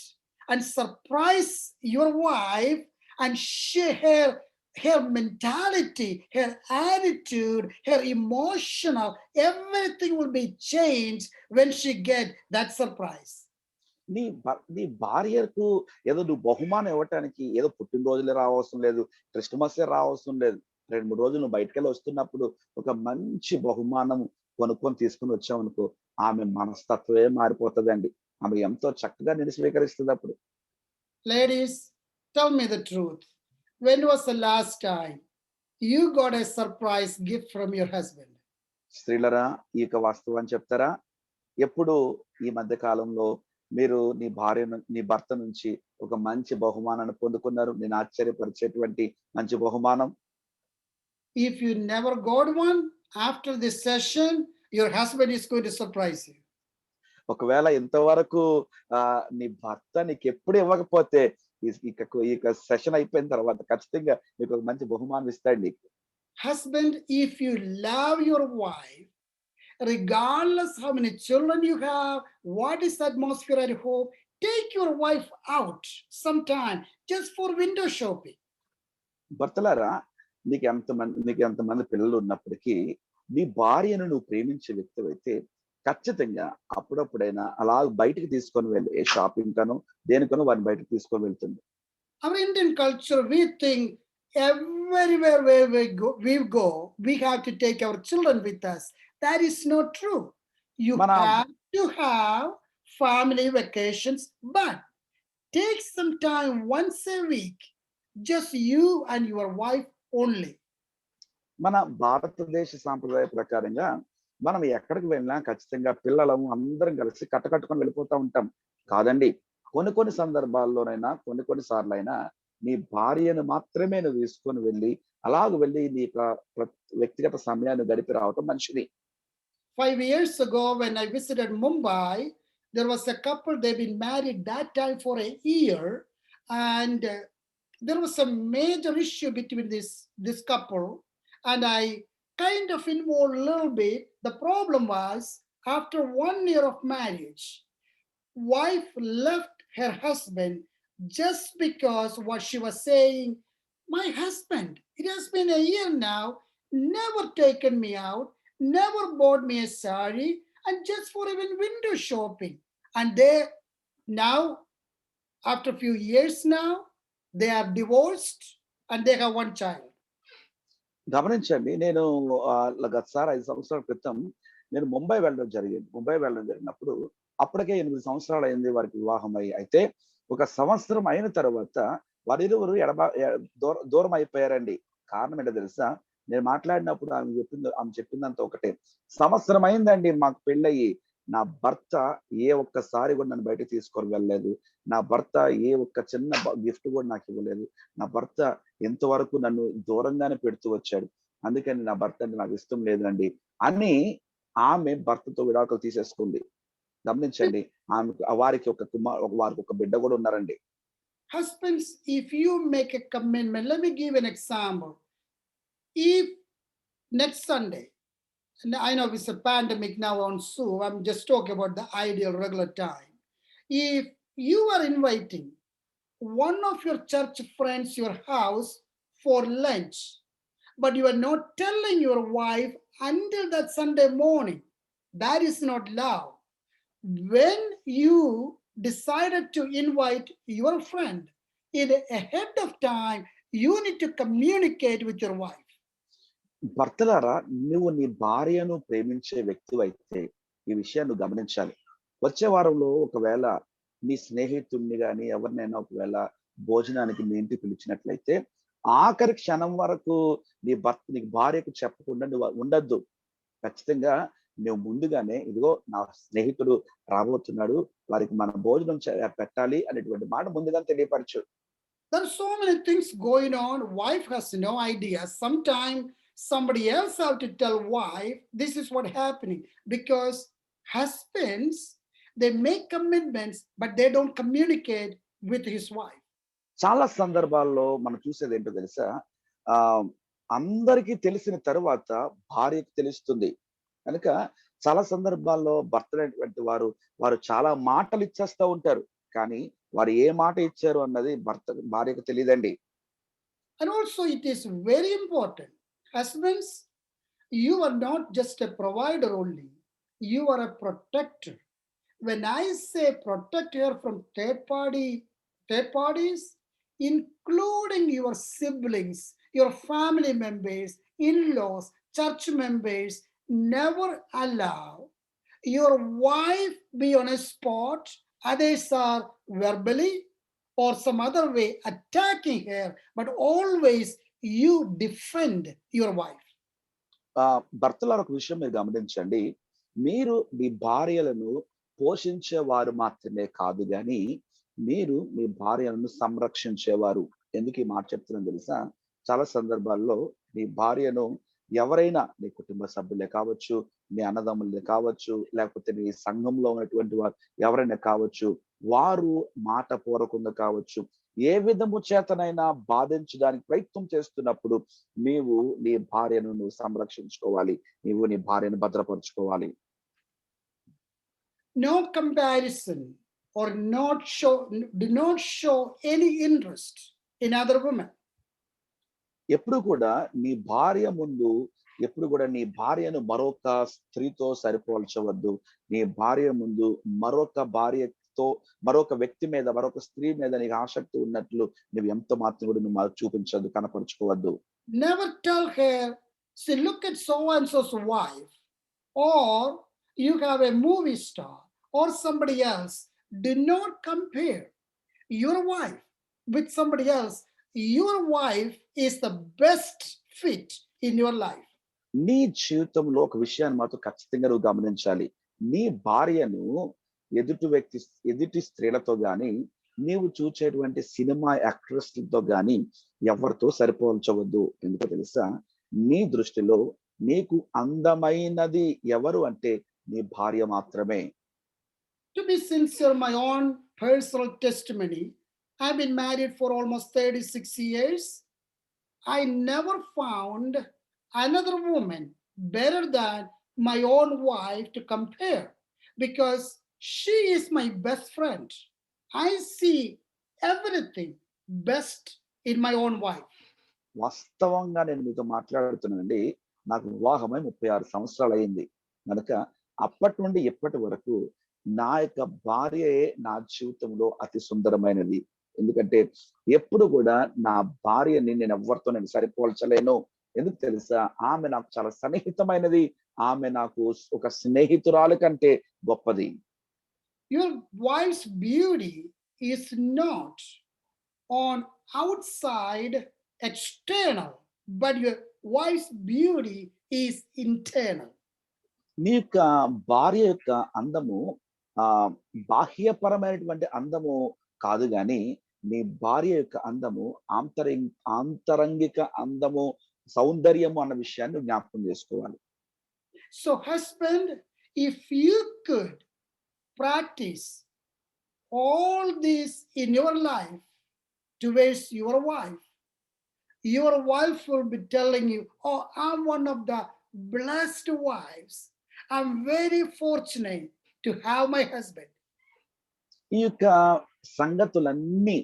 and surprise your wife and share her mentality, her attitude, her emotional, everything will be changed when she get that surprise. నీ భార్యకు ఏదో నువ్వు బహుమానం ఇవ్వటానికి ఏదో పుట్టినరోజులే రావసరం లేదు. క్రిస్టమసే రావసరం లేదు. 2, 3 రోజులు నువ్వు బయటికెళ్ళి వస్తున్నప్పుడు ఒక మంచి బహుమానం కొనుక్కొని తీసుకొని వచ్చావనుకో, ఆమె మనస్తత్వమే మారిపోతదండి. ఆమె ఎంతో చక్కగా నిన్ను స్వీకరిస్తదప్పుడు. Ladies, tell me the truth. When was the last time you got a surprise gift from your husband? స్త్రీలరా ఈ యొక్క వాస్తవం చెప్తారా? ఎప్పుడు ఈ మధ్య కాలంలో మీరు నీ భర్త నుంచి ఒక మంచి బహుమానాన్ని పొందుకున్నారు? నేను ఆశ్చర్యపరిచేటువంటి మంచి బహుమానం. If you never got one, after this session, your husband is going to surprise you. ఒకవేళ ఇంతవరకు నీ భర్త నీకెప్పుడు ఇవ్వకపోతే ఈ సెషన్ అయిపోయిన తర్వాత ఖచ్చితంగా నీకు ఒక మంచి బహుమానం ఇస్తాడు నీకు. Husband, if you love your wife, regardless how many children you have, what is the atmosphere at home, take your wife out sometime just for window shopping. భర్తలారా నీకు ఎంతమంది పిల్లలు ఉన్నప్పటికీ నీ భార్యను నువ్వు ప్రేమించే వ్యక్తివైతే ఖచ్చితంగా అప్పుడప్పుడైనా అలా బయటికి తీసుకొని వెళ్ళి ఏ షాపింగ్ కనో దేనికనో వారిని బయటకు తీసుకొని వెళ్తుంది. Our Indian culture, we think everywhere where we go, we have to take our children with us. That is not true. You మన have to have family vacations, but take some time once a week, just you and your wife only. మన భారతదేశ సాంప్రదాయ ప్రకారంగా మనం ఎక్కడికి వెళ్ళినా ఖచ్చితంగా పిల్లలము అందరం కలిసి కట్టుకొని వెళ్ళిపోతా ఉంటాం. కాదండి. కొన్ని సందర్భాల్లోనైనా కొన్ని సార్లైనా నీ భార్యను మాత్రమే నువ్వు తీసుకొని వెళ్ళి అలాగ వెళ్ళి నీ యొక్క వ్యక్తిగత సమయాన్ని గడిపి రావటం మంచిది. 5 years ago, when I visited Mumbai, there was a couple, they've been married that time for a year, and there was a major issue between this couple, and I kind of involved a little bit. The problem was, after 1 year of marriage, wife left her husband just because what she was saying, my husband, it has been a year now, never taken me out, never bought me a sari, and just for even window shopping. And they now, after a few years now, they are divorced and they have one child. గమనించండి, నేను గతసారి 5 సంవత్సరాల క్రితం నేను ముంబై వెళ్ళడం జరిగింది. ముంబై వెళ్ళడం జరిగినప్పుడు అప్పటికే 8 సంవత్సరాలు అయింది వారికి వివాహమై. అయితే ఒక సంవత్సరం అయిన తర్వాత వారిరువురు దూరం అయిపోయారండి. కారణం ఏంటో తెలుసా? నేను మాట్లాడినప్పుడు ఆమె చెప్పిందంతా ఒకటే. సంవత్సరం అయిందండి మాకు పెళ్ళయి. నా భర్త ఏ ఒక్కసారి కూడా నన్ను బయటకు తీసుకొని వెళ్ళలేదు. నా భర్త ఏ ఒక్క చిన్న గిఫ్ట్ కూడా నాకు ఇవ్వలేదు. నా భర్త ఎంతవరకు నన్ను దూరంగానే పెడుతూ వచ్చాడు. అందుకని నా భర్త అంటే నాకు ఇష్టం లేదండి అని ఆమె భర్తతో విడాకులు తీసేసుకుంది. గమనించండి, వారికి ఒక బిడ్డ కూడా ఉన్నారండి. Husbands, if you make a commitment, let me give an example. If next Sunday, and I know it's a pandemic now on Zoom, I'm just talking about the ideal regular time. If you are inviting one of your church friends your house for lunch, but you are not telling your wife until that Sunday morning, that is not love. When you decided to invite your friend in ahead of time, you need to communicate with your wife. భర్తలారా, నువ్వు నీ భార్యను ప్రేమించే వ్యక్తివైతే ఈ విషయాన్ని గమనించాలి. వచ్చే వారంలో ఒకవేళ నీ స్నేహితుడిని గాని ఎవరినైనా ఒకవేళ భోజనానికి మీ ఇంటికి పిలిచినట్లయితే ఆఖరి క్షణం వరకు నీ భార్యకు చెప్పకుండా నువ్వు ఉండద్దు. ఖచ్చితంగా నువ్వు ముందుగానే, ఇదిగో నా స్నేహితుడు రాబోతున్నాడు, వారికి మన భోజనం పెట్టాలి అనేటువంటి మాట ముందుగా తెలియపరచు. There are so many things going on. Wife has no idea. Sometimes somebody else have to tell wife this is what happening, because husbands, they make commitments but they don't communicate with his wife. చాలా సందర్భాల్లో మనం చూసేది ఏంటో తెలుసా? అందరికీ తెలిసిన తరువాత భార్యకు తెలుస్తుంది. కనుక చాలా సందర్భాల్లో భర్తలైనటువంటి వారు చాలా మాటలు ఇచ్చేస్తూ ఉంటారు. కానీ వారు ఏ మాట ఇచ్చారు అన్నది భార్యకు తెలియదండి. And also it is very important, husbands, you are not just a provider only, you are a protector. When I say protect here from third parties, including your siblings, your family members, in-laws, church members, never allow your wife be on a spot, others are verbally or some other way attacking her, but always you defend your wife. భర్తలారా, ఒక విషయం మీరు గమనించండి. మీరు మీ భార్యలను పోషించేవారు మాత్రమే కాదు గాని మీరు మీ భార్యలను సంరక్షించేవారు. ఎందుకు ఈ మాట చెప్తున్నాను తెలుసా? చాలా సందర్భాల్లో నీ భార్యను ఎవరైనా, నీ కుటుంబ సభ్యులే కావచ్చు, నీ అన్నదమ్ములే కావచ్చు, లేకపోతే నీ సంఘంలో ఉన్నటువంటి వారు ఎవరైనా కావచ్చు, వారు మాట పూర్వకంగా కావచ్చు, ఏ విధము చేతనైనా బాధించడానికి ప్రయత్నం చేస్తున్నప్పుడు నీవు నీ భార్యను నువ్వు సంరక్షించుకోవాలి. నీవు నీ భార్యను భద్రపరుచుకోవాలి. No comparison or do not show any interest in other women. ఎప్పుడు కూడా నీ భార్య ముందు ఎప్పుడు కూడా నీ భార్యను మరొక స్త్రీతో సరిపోల్చవద్దు. నీ భార్య ముందు మరొక వ్యక్తి మీద, మరొక స్త్రీ మీద నీకు ఆసక్తి ఉన్నట్లు నువ్వు ఎంత మాత్రం కూడా నువ్వు చూపించద్దు, కనపరుచుకోవద్దు. Never tell her, see, look at so and so's wife, or you have a movie star or somebody else. Do not compare your wife with somebody else. Your wife is the best fit in your life. నీ జీవితంలో ఒక విషయాన్ని మాత్రం ఖచ్చితంగా నువ్వు గమనించాలి. నీ భార్యను ఎదుటి స్త్రీలతో గాని నీవు చూచేటువంటి సినిమా యాక్ట్రెస్లతో గాని ఎవరితో సరిపోల్చవద్దు. ఎందుకో తెలుసా? నీ దృష్టిలో నీకు అందమైనది ఎవరు అంటే నీ భార్య మాత్రమే. To be sincere, my own personal testimony, I've been married for almost 36 years. I never found another woman better than my own wife to compare because she is my best friend. I see everything best in my own wife. వాస్తవంగా నేను మీతో మాట్లాడుతున్నానండి. నాకు వివాహమై 36 సంవత్సరాలు అయింది. కనుక అప్పటి నుండి ఇప్పటి వరకు నా యొక్క భార్యయే నా జీవితంలో అతి సుందరమైనది. ఎందుకంటే ఎప్పుడు కూడా నా భార్యని నేను ఎవరితో నేను సరిపోల్చలేను. ఎందుకు తెలుసా? ఆమె నాకు చాలా సన్నిహితమైనది. ఆమె నాకు ఒక స్నేహితురాలు కంటే గొప్పది. Your wife's beauty is not on outside external, but your wife's beauty is internal. నీ యొక్క భార్య యొక్క అందము బాహ్యపరమైనటువంటి అందము కాదు గాని నీ భార్య యొక్క అందము ఆంతరంగిక అందము, సౌందర్యము అన్న విషయాన్ని జ్ఞాపకం చేసుకోవాలి. So husband, if you could practice all this in your life towards your wife will be telling you, oh, I'm one of the blessed wives. I'm very fortunate to have my husband. ఈ యొక్క సంగతులన్నీ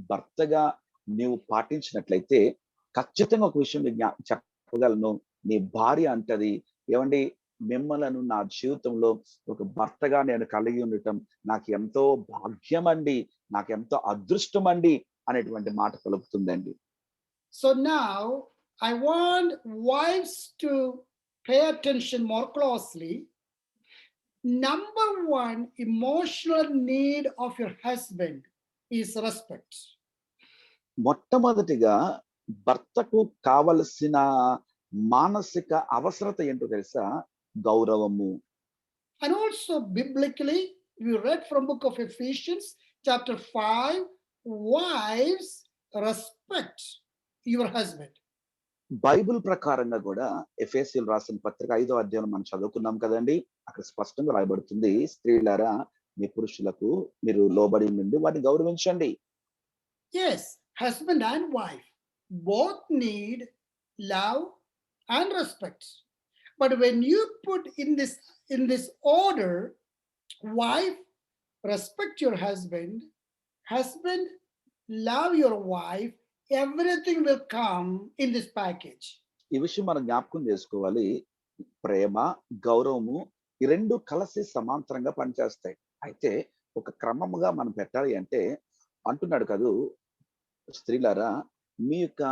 భర్తగా నీవు పాటించినట్లయితే ఖచ్చితంగా ఒక విషయం చెప్పగలను. నీ భార్య అంటది, ఏమండి, మిమ్మలను నా జీవితంలో ఒక భర్తగా నేను కలిగి ఉండటం నాకు ఎంతో భాగ్యం అండి, నాకు ఎంతో అదృష్టం అండి అనేటువంటి మాట కలుగుతుందండి. So now I want wives to pay attention more closely. Number one emotional need of your husband is respect. మొట్టమొదటిగా భర్తకు కావలసిన మానసిక అవసరత ఏంటో తెలుసా? గౌరవము. And also biblically, we read from book of Ephesians chapter 5, wives respect your husband. Bible ప్రకారంగా కూడా ఎఫెసీయులు రాసిన పత్రిక 5వ అధ్యాయం మనం చదువుకున్నాం కదండి. అక్కడ స్పష్టంగా రాయబడుతుంది, స్త్రీలారా మీ పురుషులకు మీరు లోబడి నుండి వారిని గౌరవించండి. Yes, husband and wife both need love and respect. But when you put in this order, wife respect your husband, husband love your wife, everything will come in this package. ఈ విషయం మనం జ్ఞాపకం చేసుకోవాలి. ప్రేమ, గౌరవము ఈ రెండు కలిసి సమాంతరంగా పనిచేస్తాయి. అయితే ఒక క్రమముగా మనం పెట్టాలి అంటే అంటున్నాడు కదూ, స్త్రీలారా మీ యొక్క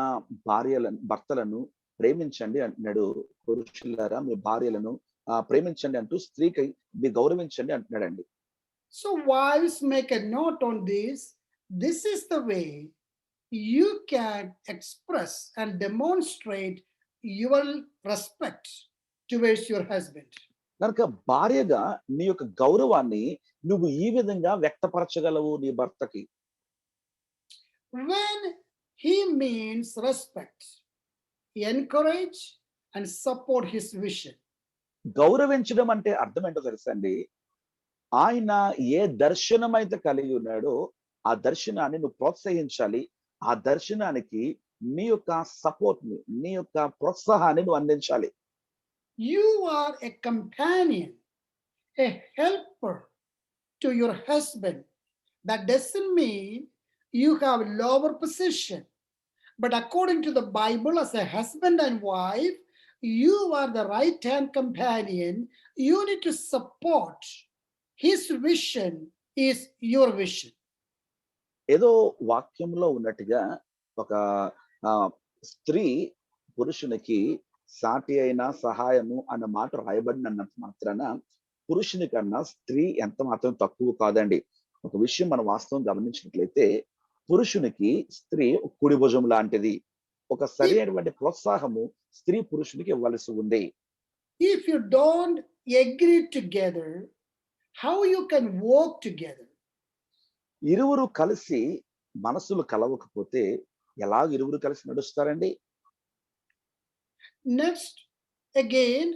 భర్తలను ప్రేమించండి అంటున్నాడు. పురుషులారా మీ భార్యలను ప్రేమించండి అంటూ స్త్రీకి మీరు గౌరవించండి అంటున్నాడండి. So wives, make a note on this. This is the way you can express and demonstrate your respect towards your husband. కనుక భార్యగా నీ యొక్క గౌరవాన్ని నువ్వు ఈ విధంగా వ్యక్తపరచగలవు నీ భర్తకి. When he means respect, encourage and support his vision. గౌరవించడం అంటే అర్థం ఏంటో తెలుసా అండి? ఆయన ఏ దర్శనం అయితే కలిగి ఉన్నాడో ఆ దర్శనాన్ని నువ్వు ప్రోత్సహించాలి. ఆ దర్శనానికి నీ యొక్క సపోర్ట్ ని, నీ యొక్క ప్రోత్సాహాన్ని నువ్వు అందించాలి. You are a companion, a helper to your husband. That doesn't mean you have lower position. But according to the Bible, as a husband and wife, you are the right-hand companion. You need to support. His vision is your vision. ఏదో వాక్యంలో ఉన్నట్టుగా ఒక స్త్రీ పురుషునికి సాటి అయిన సహాయము అన్న మాట రాయబడినంత మాత్రాన పురుషుని కన్నా స్త్రీ ఎంత మాత్రం తక్కువ కాదండి. ఒక విషయం మనం వాస్తవం గమనించినట్లయితే పురుషునికి స్త్రీ కుడి భుజం లాంటిది. ఒక సరైనటువంటి ప్రోత్సాహము స్త్రీ పురుషునికి ఇవ్వాల్సి ఉంది. If you don't agree together, how you can work together? ఇరువురు కలిసి మనసులు కలవకపోతే ఎలా ఇరువురు కలిసి నడుస్తారండి? Next, again,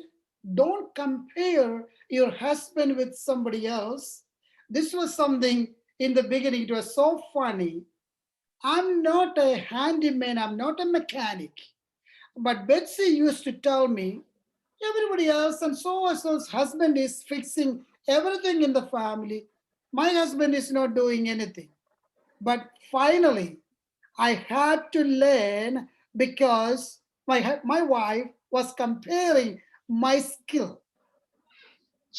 don't compare your husband with somebody else. This was something in the beginning, it was so funny. I'm not a handyman, I'm not a mechanic. But Betsy used to tell me, everybody else and so's husband is fixing everything in the family. My husband is not doing anything. But finally, I had to learn because my wife was comparing my skill.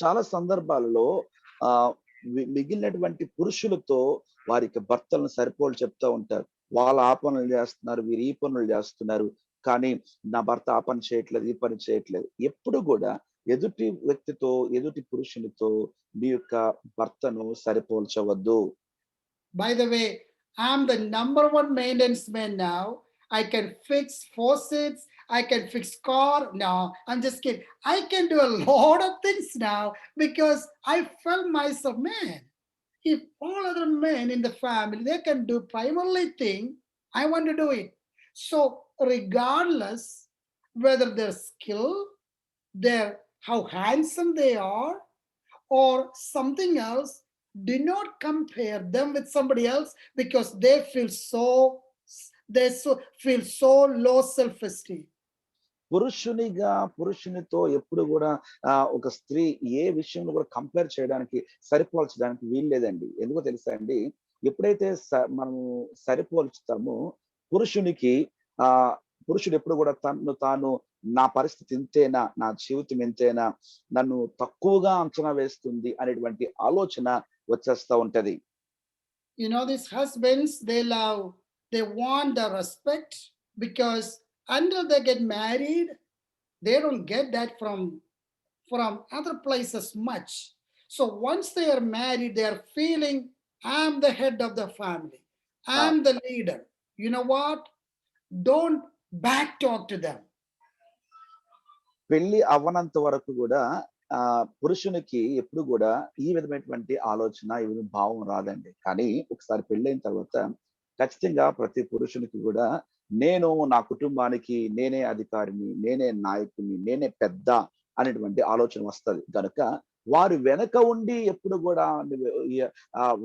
చాలా సందర్భాలలో ఆహ్, మిగిలినటువంటి పురుషులతో వారికి భర్తలను సరిపోలు చెప్తా ఉంటారు. వాళ్ళు ఆ పనులు చేస్తున్నారు, వీరు ఈ పనులు చేస్తున్నారు. కానీ నా భర్త ఆ పని చేయట్లేదు, ఈ పని చేయట్లేదు. ఎప్పుడు గూడా ఎదుటి వ్యక్తితో, ఎదుటి పురుషునితో మీ యొక్క భర్తను సరిపోల్చవద్దు. By the way, I'm the number one maintenance man now. I can fix faucets. I can fix car. No, I'm just kidding. I can do a lot of things now because I felt myself, man. If all other men in the family they can do primarily thing, I want to do it. So regardless whether their skill, their how handsome they are, or something else, do not compare them with somebody else because feel so low self-esteem. పురుషునితో ఎప్పుడు గూడా ఒక స్త్రీ ఏ విషయంలో కూడా compare చేయడానికి, సరిపోల్చడానికి వీల్లేదండి. ఎందుకో తెలుసా అండి? ఎప్పుడైతే మనము సరిపోల్చుతామో పురుషునికి పురుషుడు ఎప్పుడు కూడా తనను తాను నా పరిస్థితి ఇంతేనా, నా జీవితం ఇంతేనా, నన్ను తక్కువగా అంచనా వేస్తుంది అనేటువంటి ఆలోచన వచ్చేస్తా ఉంటది. You know, these husbands, they want the respect because until they get married, they don't get that from other places much. So once they are married, they are feeling, I'm the head of the family, ఆ I'm the leader. You know what? Don't back talk to them. పెళ్లి అవ్వనంత వరకు గూడా పురుషునికి ఎప్పుడు గూడా ఈ విధమైనటువంటి ఆలోచన, ఈ విధమైన భావం రాదండి. కానీ ఒకసారి పెళ్ళైన తర్వాత ఖచ్చితంగా ప్రతి పురుషునికి గూడా నేను నా కుటుంబానికి నేనే అధికారిని, నేనే నాయకుడిని, నేనే పెద్ద అనేటువంటి ఆలోచన వస్తది. గనుక వారు వెనక ఉండి ఎప్పుడు గూడా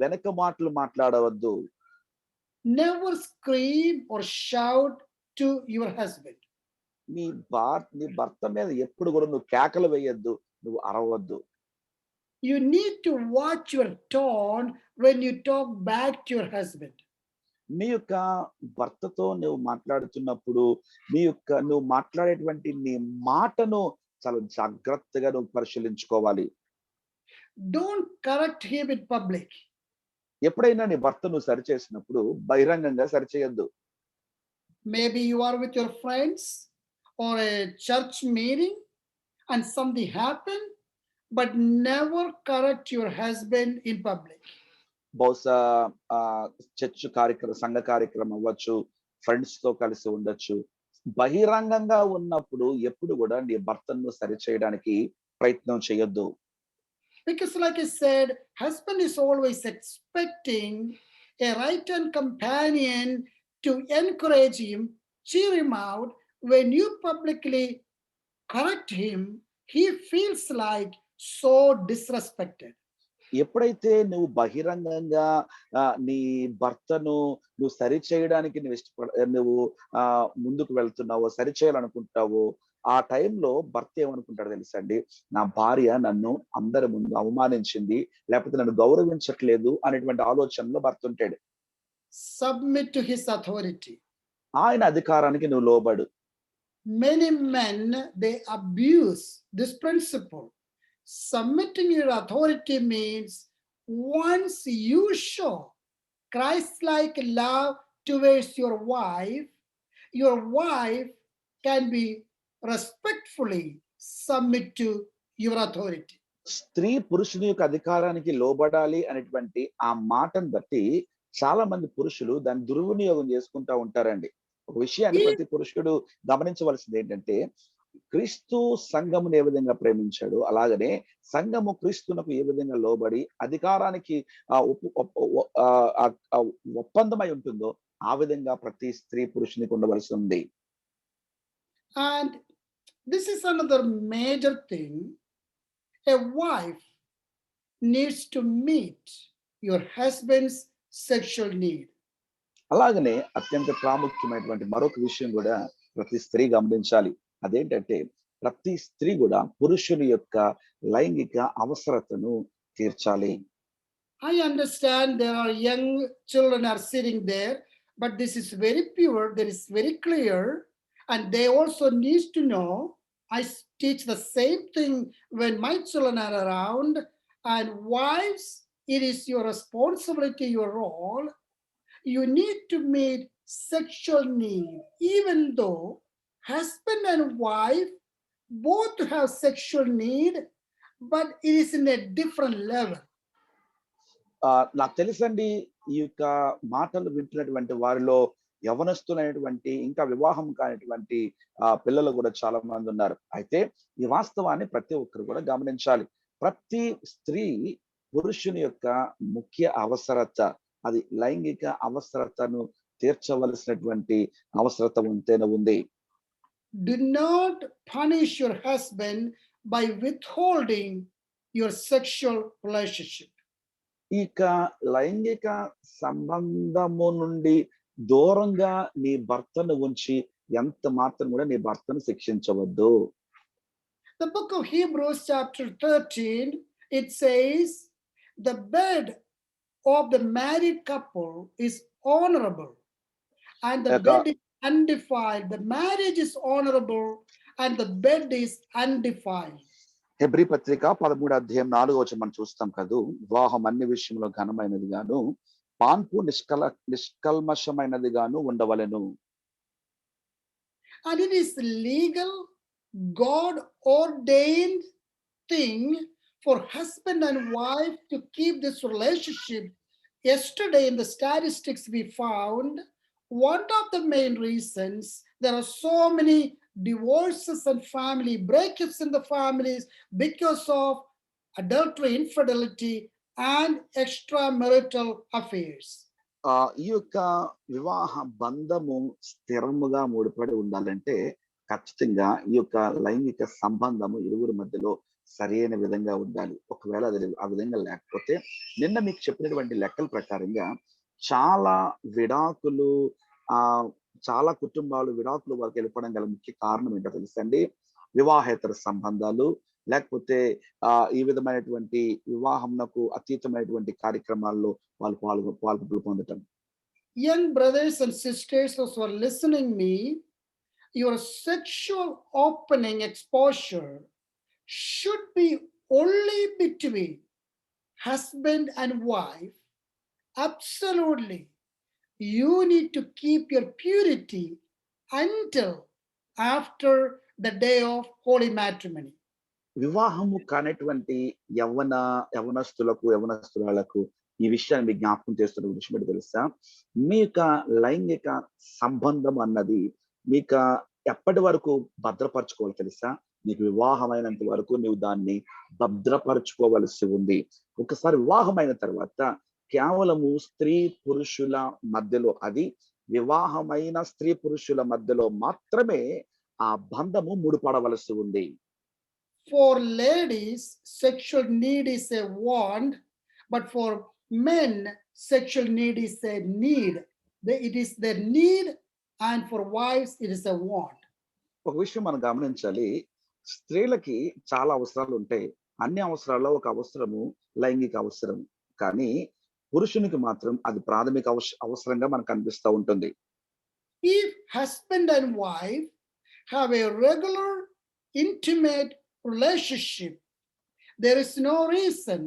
వెనక మాటలు మాట్లాడవద్దు. Never scream or shout to your husband. నీ భర్త మీద ఎప్పుడు గూడా నువ్వు కేకలు వేయొద్దు, నువ్వు అరవద్దు. You need to watch your tone when you talk back to your husband. నీ యొక్క భర్తతో నువ్వు మాట్లాడుతున్నప్పుడు నువ్వు మాట్లాడేటువంటి నీ మాటను చాలా జాగ్రత్తగా నువ్వు పరిశీలించుకోవాలి. Don't correct him in public. ఎప్పుడైనా నీ భర్త నువ్వు సరిచేసినప్పుడు బహిరంగంగా సరిచేయొద్దు. Maybe you are with your friends or a church meeting and something happened, but never correct your husband in public. బహుశా చర్చ్ సంఘ కార్యక్రమం అవ్వచ్చు, ఫ్రెండ్స్ తో కలిసి ఉండొచ్చు. బహిరంగంగా ఉన్నప్పుడు ఎప్పుడు కూడా నీ భర్తను సరిచేయడానికి ప్రయత్నం చేయొద్దు. Because like I said, husband is always expecting a right-hand companion to encourage him, cheer him out. When you publicly correct him, he feels like so disrespected. ఎప్పుడైతే నువ్వు బహిరంగంగా నీ భర్తను నువ్వు సరిచేయడానికి నువ్వు ముందుకు వెళ్తున్నావో, సరిచేయాలనుకుంటావో, ఆ టైంలో భర్త ఏమనుకుంటాడో తెలుసా అండి? నా భార్య నన్ను అందరి ముందు అవమానించింది, లేకపోతే నన్ను గౌరవించట్లేదు అనేటువంటి ఆలోచనలో భర్త ఉంటాడు. Submit to his authority. ఆయన అధికారానికి నువ్వు లోబడు. Many men, they abuse this principle. Submitting your authority means once you show Christ-like love towards your wife can be respectfully submit to your authority. స్త్రీ పురుషుని యొక్క అధికారానికి లోబడాలి అనేటువంటి ఆ మాటను బట్టి చాలా మంది పురుషులు దాన్ని దుర్వినియోగం చేసుకుంటా ఉంటారండి. ఒక విషయాన్ని ప్రతి పురుషుడు గమనించవలసింది ఏంటంటే, క్రీస్తు సంఘమును ఏ విధంగా ప్రేమించాడు, అలాగనే సంఘము క్రీస్తునకు ఏ విధంగా లోబడి అధికారానికి ఒప్పందమై ఉంటుందో ఆ విధంగా ప్రతి స్త్రీ పురుషునికి ఉండవలసి ఉంది. And this is another major thing. A wife needs to meet your husband's sexual need. అలాగనే అత్యంత ప్రాముఖ్యమైనటువంటి మరొక విషయం కూడా ప్రతి స్త్రీ గమనించాలి. అదేంటంటే ప్రతి స్త్రీ కూడా పురుషుని యొక్క లైంగిక అవసరతను తీర్చాలి. I understand there are young children are sitting there, but this is very pure, that is very clear, and they also need to know. I teach the same thing when my children are around, and wives, it is your responsibility, your role. You need to meet sexual need, even though husband and wife both have sexual need, but it is in a different level. నాకు తెలుసండి, ఈ యొక్క మాటలు వింటున్నటువంటి వారిలో యవనస్తులైనటువంటి ఇంకా వివాహం కానిటువంటి పిల్లలు కూడా చాలా మంది ఉన్నారు. అయితే ఈ వాస్తవాన్ని ప్రతి ఒక్కరు కూడా గమనించాలి. ప్రతి స్త్రీ పురుషుని యొక్క ముఖ్య అవసరత, అది లైంగిక అవసరతను తీర్చవలసినటువంటి అవసరత ఉంటేనే ఉంది. Do not punish your husband by withholding your sexual relationship. ఇక లైంగిక సంబంధము నుండి దూరంగా నీ భర్తను ఉంచి ఎంత మాత్రం కూడా నీ భర్తను శిక్షించవద్దు. The book of Hebrews chapter 13, it says, the bed of the married couple is honorable and the యొక్క bed is undefiled. The marriage is honorable and the bed is undefiled. Hebrew పత్రిక 13వ అధ్యాయం 4వ వచనం మనం చూస్తాం కదూ. వివాహం అన్ని విషయంలో ఘనమైనది గాను పాన్పు నిష్కల్మషమైనది గాను ఉండవలెను. And it is legal, God ordained thing for husband and wife to keep this relationship. Yesterday in the statistics we found, one of the main reasons there are so many divorces and family breakups in the families because of adultery, infidelity, and extramarital affairs. ఈ యొక్క వివాహ బంధము స్థిరముగా ముడిపడి ఉండాలంటే ఖచ్చితంగా ఈ యొక్క లైంగిక సంబంధము ఇరువురి మధ్యలో సరైన విధంగా ఉండాలి. ఒకవేళ అది ఆ విధంగా లేకపోతే, నిన్న మీకు చెప్పినటువంటి లెక్కల ప్రకారంగా చాలా విడాకులు, చాలా కుటుంబాలు విడాకుల వరకు వెళ్ళిపోవడం గల ముఖ్య కారణం ఏంటో తెలుసండి? వివాహేతర సంబంధాలు, లేకపోతే ఈ విధమైనటువంటి వివాహంకు అతీతమైనటువంటి కార్యక్రమాల్లో వాళ్ళు పాల్గొ పొందటం. Young brothers and sisters who are listening me, your sexual opening exposure should be only between husband and wife. Absolutely. You need to keep your purity until after the day of holy matrimony. వివాహము కానటువంటి యవనస్తులకు ఈ విషయాన్ని మీకు జ్ఞాపకం చేస్తున్న విషయం ఏంటో తెలుసా? మీ యొక్క లైంగిక సంబంధం అన్నది మీకు ఎప్పటి వరకు భద్రపరచుకోవాలి తెలుసా? నీకు వివాహమైనంత వరకు నువ్వు దాన్ని భద్రపరచుకోవలసి ఉంది. ఒకసారి వివాహమైన తర్వాత కేవలము స్త్రీ పురుషుల మధ్యలో, అది వివాహమైన స్త్రీ పురుషుల మధ్యలో మాత్రమే ఆ బంధము ముడిపడవలసి ఉంది. For ladies, sexual need is a want, but for men, sexual need is a need. It is their need, and for wives, it is a want. ఒక విషయం మనం గమనించాలి. స్త్రీలకి చాలా అవసరాలు ఉంటాయి. అన్ని అవసరాల్లో ఒక అవసరము లైంగిక అవసరం. కానీ పురుషునికి మాత్రం అది ప్రాథమిక అవసరంగా మనకు కనిపిస్తూ ఉంటుంది. If husband and wife have a regular, intimate relationship, there is no reason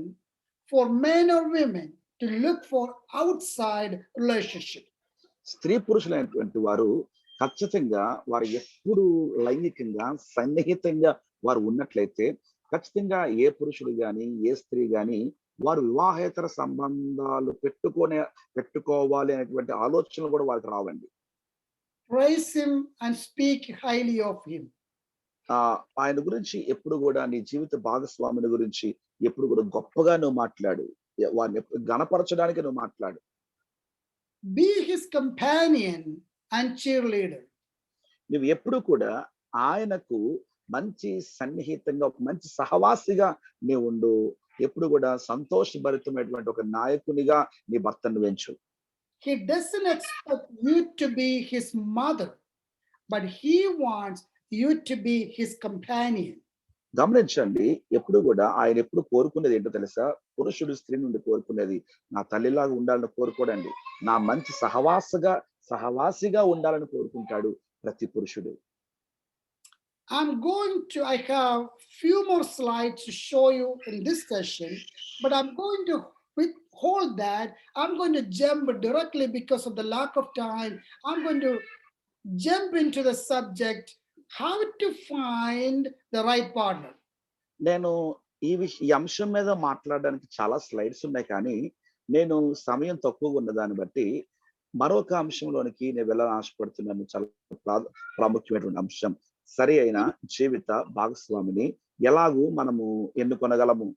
for men or women to look for outside relationship. స్త్రీ పురుషులైనటువంటి వారు ఖచ్చితంగా వారు ఎప్పుడు లైంగికంగా సన్నిహితంగా వారు ఉన్నట్లయితే ఖచ్చితంగా ఏ పురుషుడు గాని ఏ స్త్రీ గాని వారు వివాహేతర సంబంధాలు పెట్టుకోవాలి అనేటువంటి ఆలోచనలు కూడా వాళ్ళకి రావండి. Praise him and speak highly of him. ఆయన గురించి ఎప్పుడు కూడా నీ జీవిత భాగస్వామిని గురించి ఎప్పుడు కూడా గొప్పగా నువ్వు మాట్లాడు. వారిని ఎప్పుడు గణపరచడానికి నువ్వు మాట్లాడు. Be his companion and cheerleader. నువ్వు ఎప్పుడు కూడా ఆయనకు మంచి సన్నిహితంగా, ఒక మంచి సహవాసిగా నీవు ఉండు. ఎప్పుడు కూడా సంతోషభరితమైనటువంటి ఒక నాయకునిగా నీ భర్తను వెంచు. He doesn't expect you to be his mother, but he wants you to be his companion. గమనించండి, ఎప్పుడు కూడా ఆయన ఎప్పుడు కోరుకునేది ఏంటో తెలుసా? పురుషుడు స్త్రీ నుండి కోరుకునేది నా తల్లిలాగా ఉండాలని కోరుకోడండి. నా మంచి సహవాసిగా ఉండాలని కోరుకుంటాడు ప్రతి పురుషుడు. I have few more slides to show you in this session, but I'm going to withhold that. I'm going to jump directly because of the lack of time. I'm going to jump into the subject, how to find the right partner. నేను ఈ అంశం మీద మాట్లాడడానికి చాలా slides ఉన్నాయి, కానీ నేను సమయం తక్కువగా ఉన్న దాన్ని బట్టి మరొక అంశంలోనికి నేను వెళ్ళాలని ఆశపడుతున్నాను. చాలా ప్రాముఖ్యమైనటువంటి అంశం, సరి అయిన జీవిత భాగస్వామిని ఎలాగూ మనము ఎన్నుకొనగలము.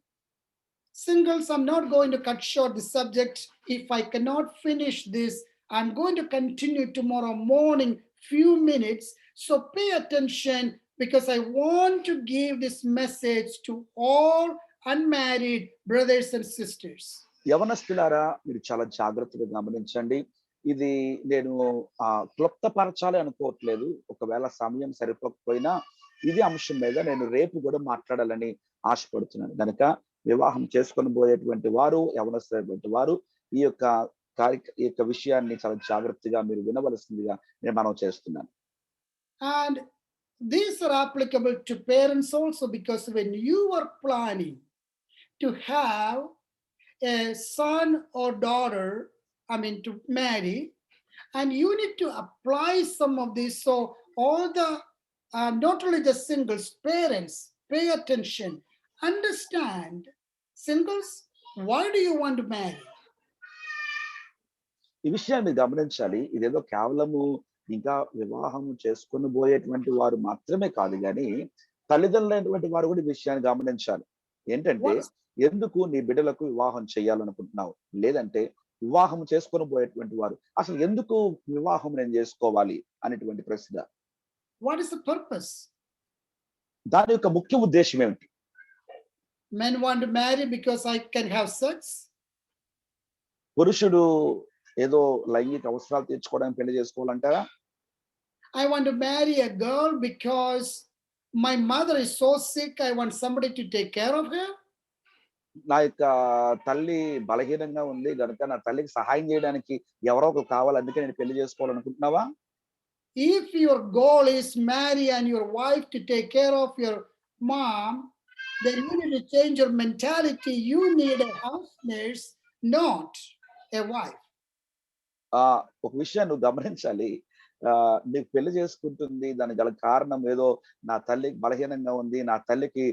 Singles, I'm not going to cut short the subject. If I cannot finish this, I'm going to continue tomorrow morning few minutes. So pay attention, because I want to give this message to all unmarried brothers and sisters. యవనస్తులారా, మీరు చాలా జాగ్రత్తగా గమనించండి. ఇది నేను క్లుప్తపరచాలి అనుకోవట్లేదు. ఒకవేళ సమయం సరిపోకపోయినా ఇది అంశం మీద నేను రేపు కూడా మాట్లాడాలని ఆశపడుతున్నాను. కనుక వివాహం చేసుకొని పోయేటువంటి వారు, యవనస్తులైనటువంటి వారు ఈ యొక్క విషయాన్ని చాలా జాగ్రత్తగా మీరు వినవలసిందిగా నేను మనవి చేస్తున్నాను. And these are applicable to parents also, because when you are planning to have a son or daughter, to marry, and you need to apply some of these. So all the, not only the singles, parents, pay attention, understand. Singles, why do you want to marry? ఈ విషయాన్ని గమనించాలి. ఇదేదో కేవలము ఇంకా వివాహం చేసుకొని పోయేటువంటి వారు మాత్రమే కాదు, కానీ తల్లిదండ్రులైనటువంటి వారు కూడా ఈ విషయాన్ని గమనించాలి. ఏంటంటే, ఎందుకు నీ బిడ్డలకు వివాహం చేయాలనుకుంటున్నావు, లేదంటే వివాహం చేసుకొని పోయేటువంటి వారు అసలు ఎందుకు వివాహం నేను చేసుకోవాలి అనేటువంటి ప్రశ్న. What is the purpose? దాని యొక్క ముఖ్య ఉద్దేశం ఏమిటి? Men want to marry because I can have sex. పురుషుడు ఏదో లైంగిక అవసరాలు తీర్చుకోవడానికి పెళ్లి చేసుకోవాలంటారా? I want to marry a girl because my mother is so sick. I want somebody to take care of her. నా యొక్క తల్లి బలహీనంగా ఉంది కనుక నా తల్లికి సహాయం చేయడానికి ఎవరో ఒకరు కావాలి, అందుకే నేను పెళ్లి చేసుకోవాలనుకుంటున్నావా? If your goal is marry and your wife to take care of your mom, then you need to change your mentality. You need a house nurse, not a wife. ఒక విషయాన్ని నువ్వు గమనించాలి. నీకు పెళ్లి చేసుకుంటుంది, దానికి గల కారణం ఏదో నా తల్లి బలహీనంగా ఉంది, నా తల్లికి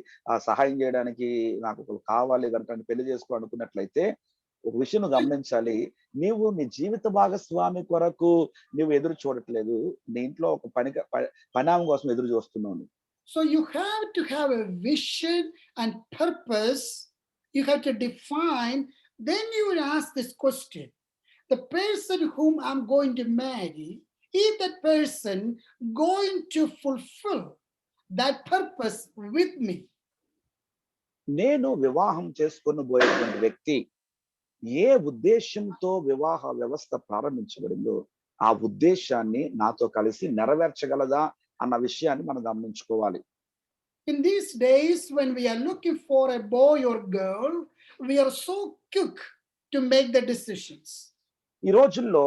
సహాయం చేయడానికి నాకు ఒకరు కావాలి కనుక పెళ్లి చేసుకోవాలనుకున్నట్లయితే ఒక విషయం నువ్వు గమనించాలి. నీవు నీ జీవిత భాగస్వామి కొరకు నువ్వు ఎదురు చూడట్లేదు, నీ ఇంట్లో ఒక పనామం కోసం ఎదురు చూస్తున్నావు. So you have to have a vision and purpose. You have to define. Then you will ask this question: the person whom I'm going to marry, is that person going to fulfill that purpose with me? నేను వివాహం చేసుకొని పోయేటువంటి వ్యక్తి ఏ ఉద్దేశంతో వివాహ వ్యవస్థ ప్రారంభించబడిందో ఆ ఉద్దేశాన్ని నాతో కలిసి నెరవేర్చగలదా అన్న విషయాన్ని మనం గమనించుకోవాలి. In these days, when we are looking for a boy or girl, we are so quick to make the decisions. ఈ రోజుల్లో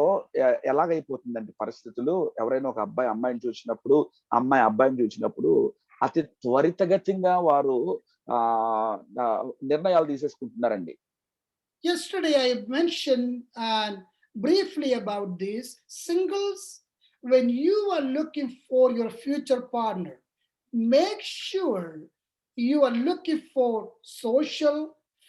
ఎలాగైపోతుందంటే పరిస్థితులు, ఎవరైనా ఒక అబ్బాయి అమ్మాయిని చూసినప్పుడు, అమ్మాయి అబ్బాయిని చూసినప్పుడు అతి త్వరితగతిగా వారు నిర్ణయాలు తీసేసుకుంటున్నారండి. Yesterday I mentioned briefly about this. Singles, when you are looking for your future partner, make sure you are looking for social,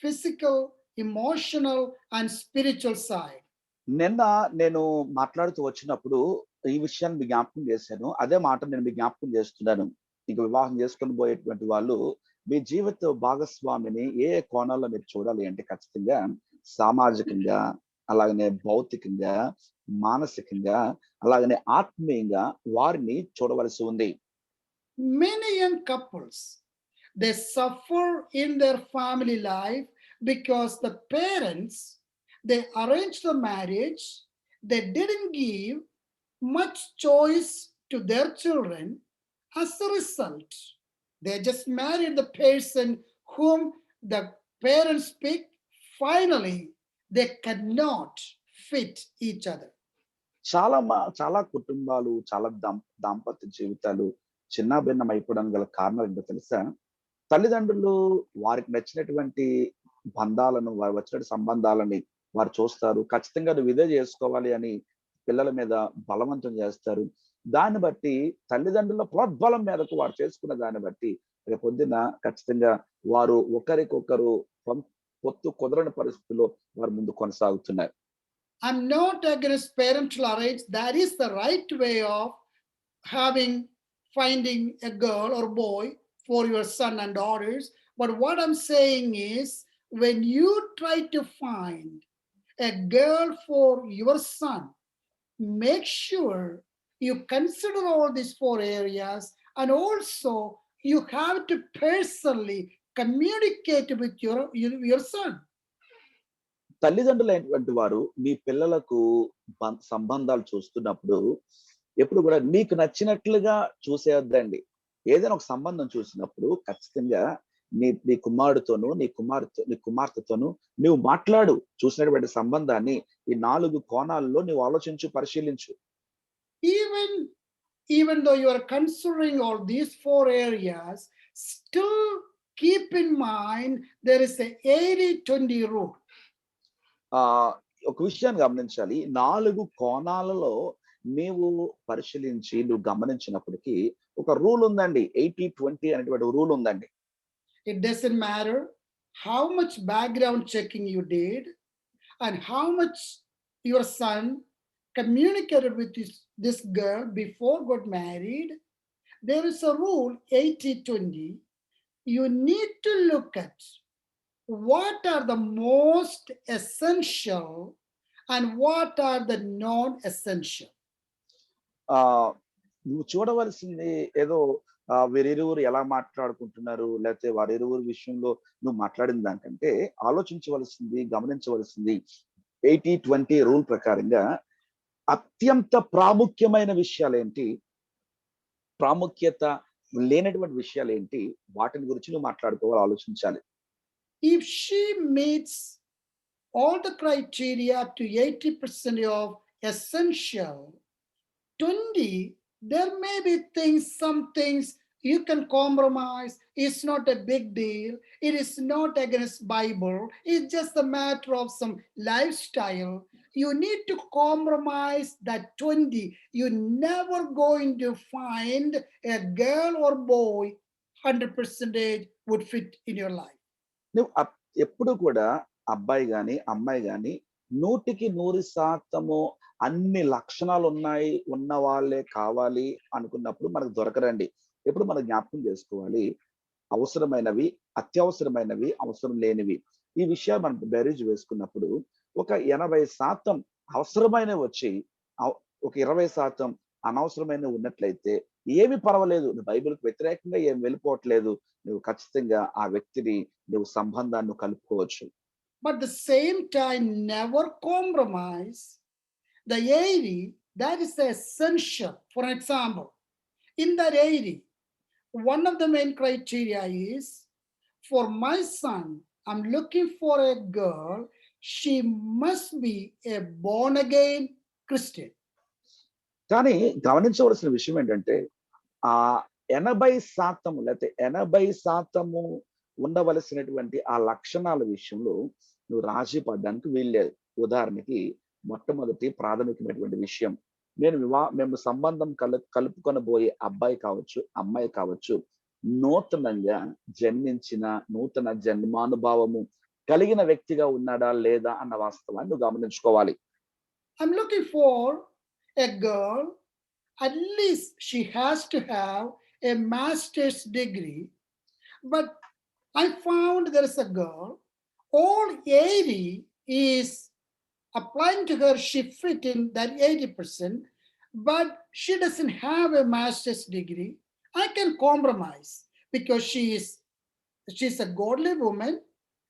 physical, emotional, and spiritual side. నిన్న నేను మాట్లాడుతూ వచ్చినప్పుడు ఈ విషయాన్ని మీకు జ్ఞాపకం చేశాను. అదే మాట నేను మీకు జ్ఞాపకం చేస్తున్నాను. ఇంక వివాహం చేసుకొని పోయేటువంటి వాళ్ళు మీ జీవిత భాగస్వామిని ఏ కోణాల్లో మీరు చూడాలి అంటే ఖచ్చితంగా సామాజికంగా, అలాగనే భౌతికంగా, మానసికంగా, అలాగనే ఆత్మీయంగా వారిని చూడవలసి ఉంది. Many young couples, they suffer in their family life because the parents, they arranged the marriage, they didn't give much choice to their children. As a result, they just married the person whom the parents picked. Finally, they cannot fit each other. చాలా కుటుంబాలు, చాలా దాంపత్య జీవితాలు చిన్నాభిన్నం అయిపోవడానికి గల కారణాలు ఏంటో తెలుసా? తల్లిదండ్రులు వారికి నచ్చినటువంటి బంధాలను, వారు వచ్చినటువంటి సంబంధాలని వారు చూస్తారు. ఖచ్చితంగా నువ్వు ఇదే చేసుకోవాలి అని పిల్లల మీద బలవంతం చేస్తారు. దాన్ని బట్టి తల్లిదండ్రుల ప్రోద్బలం మేరకు వారు చేసుకున్న దాన్ని బట్టి రేపొద్దున ఖచ్చితంగా వారు ఒకరికొకరు పొత్తు కుదరని పరిస్థితుల్లో వారు ముందు కొనసాగుతున్నారు. I'm not against parental arrange. That is the right way of finding a girl or boy for your son and daughters. But what I'm saying is, when you try to find a girl for your son, make sure you consider all these four areas, and also you have to personally communicate with your son. తల్లిదండ్రులైనటువంటి వారు మీ పిల్లలకు సంబంధాలు చూస్తున్నప్పుడు ఎప్పుడు కూడా నీకు నచ్చినట్లుగా చూసేయొద్దండి. ఏదైనా ఒక సంబంధం చూసినప్పుడు ఖచ్చితంగా నీ కుమారుడితోనూ, నీ కుమార్తెతోనూ నువ్వు మాట్లాడు. చూసినటువంటి సంబంధాన్ని ఈ 4 కోణాల్లో నువ్వు ఆలోచించు, పరిశీలించు. Even though you are considering all these four areas, still keep in mind there is a 80-20 rule. ఒక విషయాన్ని గమనించాలి. 4 కోణాలలో నీవు పరిశీలించి నువ్వు గమనించినప్పటికీ ఒక రూల్ ఉందండి. 80-20 అనేటువంటి రూల్ ఉందండి. It doesn't matter how much background checking you did and how much your son communicated with this girl before got married. There is a rule 80-20. You need to look at what are the most essential and what are the non-essential. నువ్వు చూడవలసింది ఏదో వీరిరువురు ఎలా మాట్లాడుకుంటున్నారు, లేకపోతే వారిరువురు విషయంలో నువ్వు మాట్లాడిన దానికంటే ఆలోచించవలసింది, గమనించవలసింది 80-20 రూల్ ప్రకారంగా అత్యంత ప్రాముఖ్యమైన విషయాలేంటి, ప్రాముఖ్యత లేనటువంటి విషయాలేంటి, వాటిని గురించి నువ్వు మాట్లాడుకోవాలి, ఆలోచించాలి. If she meets all the criteria to 80% of essential, 20, there may be some things you can compromise. It's not a big deal. It is not against Bible. It's just a matter of some lifestyle. You need to compromise that 20. You're never going to find a girl or boy 100% would fit in your life. నువ్వు ఎప్పుడు కూడా అబ్బాయి గాని, అమ్మాయి గాని 100% అన్ని లక్షణాలు ఉన్న వాళ్ళే కావాలి అనుకున్నప్పుడు మనకు దొరకరండి. ఎప్పుడు మనం జ్ఞాపకం చేసుకోవాలి, అవసరమైనవి, అత్యవసరమైనవి, అవసరం లేనివి. ఈ విషయాలు మనం బేరీజు వేసుకున్నప్పుడు ఒక 80% అవసరమైనవి వచ్చి ఒక 20% అనవసరమైనవి ఉన్నట్లయితే ఏమి పర్వాలేదు. నువ్వు బైబిల్కి వ్యతిరేకంగా ఏం వెళ్ళిపోవట్లేదు. నువ్వు ఖచ్చితంగా ఆ వ్యక్తిని నువ్వు సంబంధాన్ని కలుపుకోవచ్చు. But the same time, never compromise the 80. That is the essential. For example, in that 80, one of the main criteria is, for my son, I'm looking for a girl, she must be a born again Christian. కానీ గమనించవలసిన విషయం ఏంటంటే ఆ 80% లేకపోతే 80% ఉండవలసినటువంటి ఆ లక్షణాల విషయంలో నువ్వు రాజీ పడడానికి వీల్లేదు. ఉదాహరణకి మొట్టమొదటి ప్రాథమికమైనటువంటి విషయం, మేము సంబంధం కలుపుకొనబోయే అబ్బాయి కావచ్చు, అమ్మాయి కావచ్చు, నూతనంగా జన్మించిన నూతన జన్మానుభావము కలిగిన వ్యక్తిగా ఉన్నాడా లేదా అన్న వాస్తవాన్ని నువ్వు గమనించుకోవాలి. I'm looking for a girl, at least she has to have a master's degree, but I found there is a girl, all 80 is applying to her, she fit in that 80%, but she doesn't have a master's degree. I can compromise because she's a godly woman,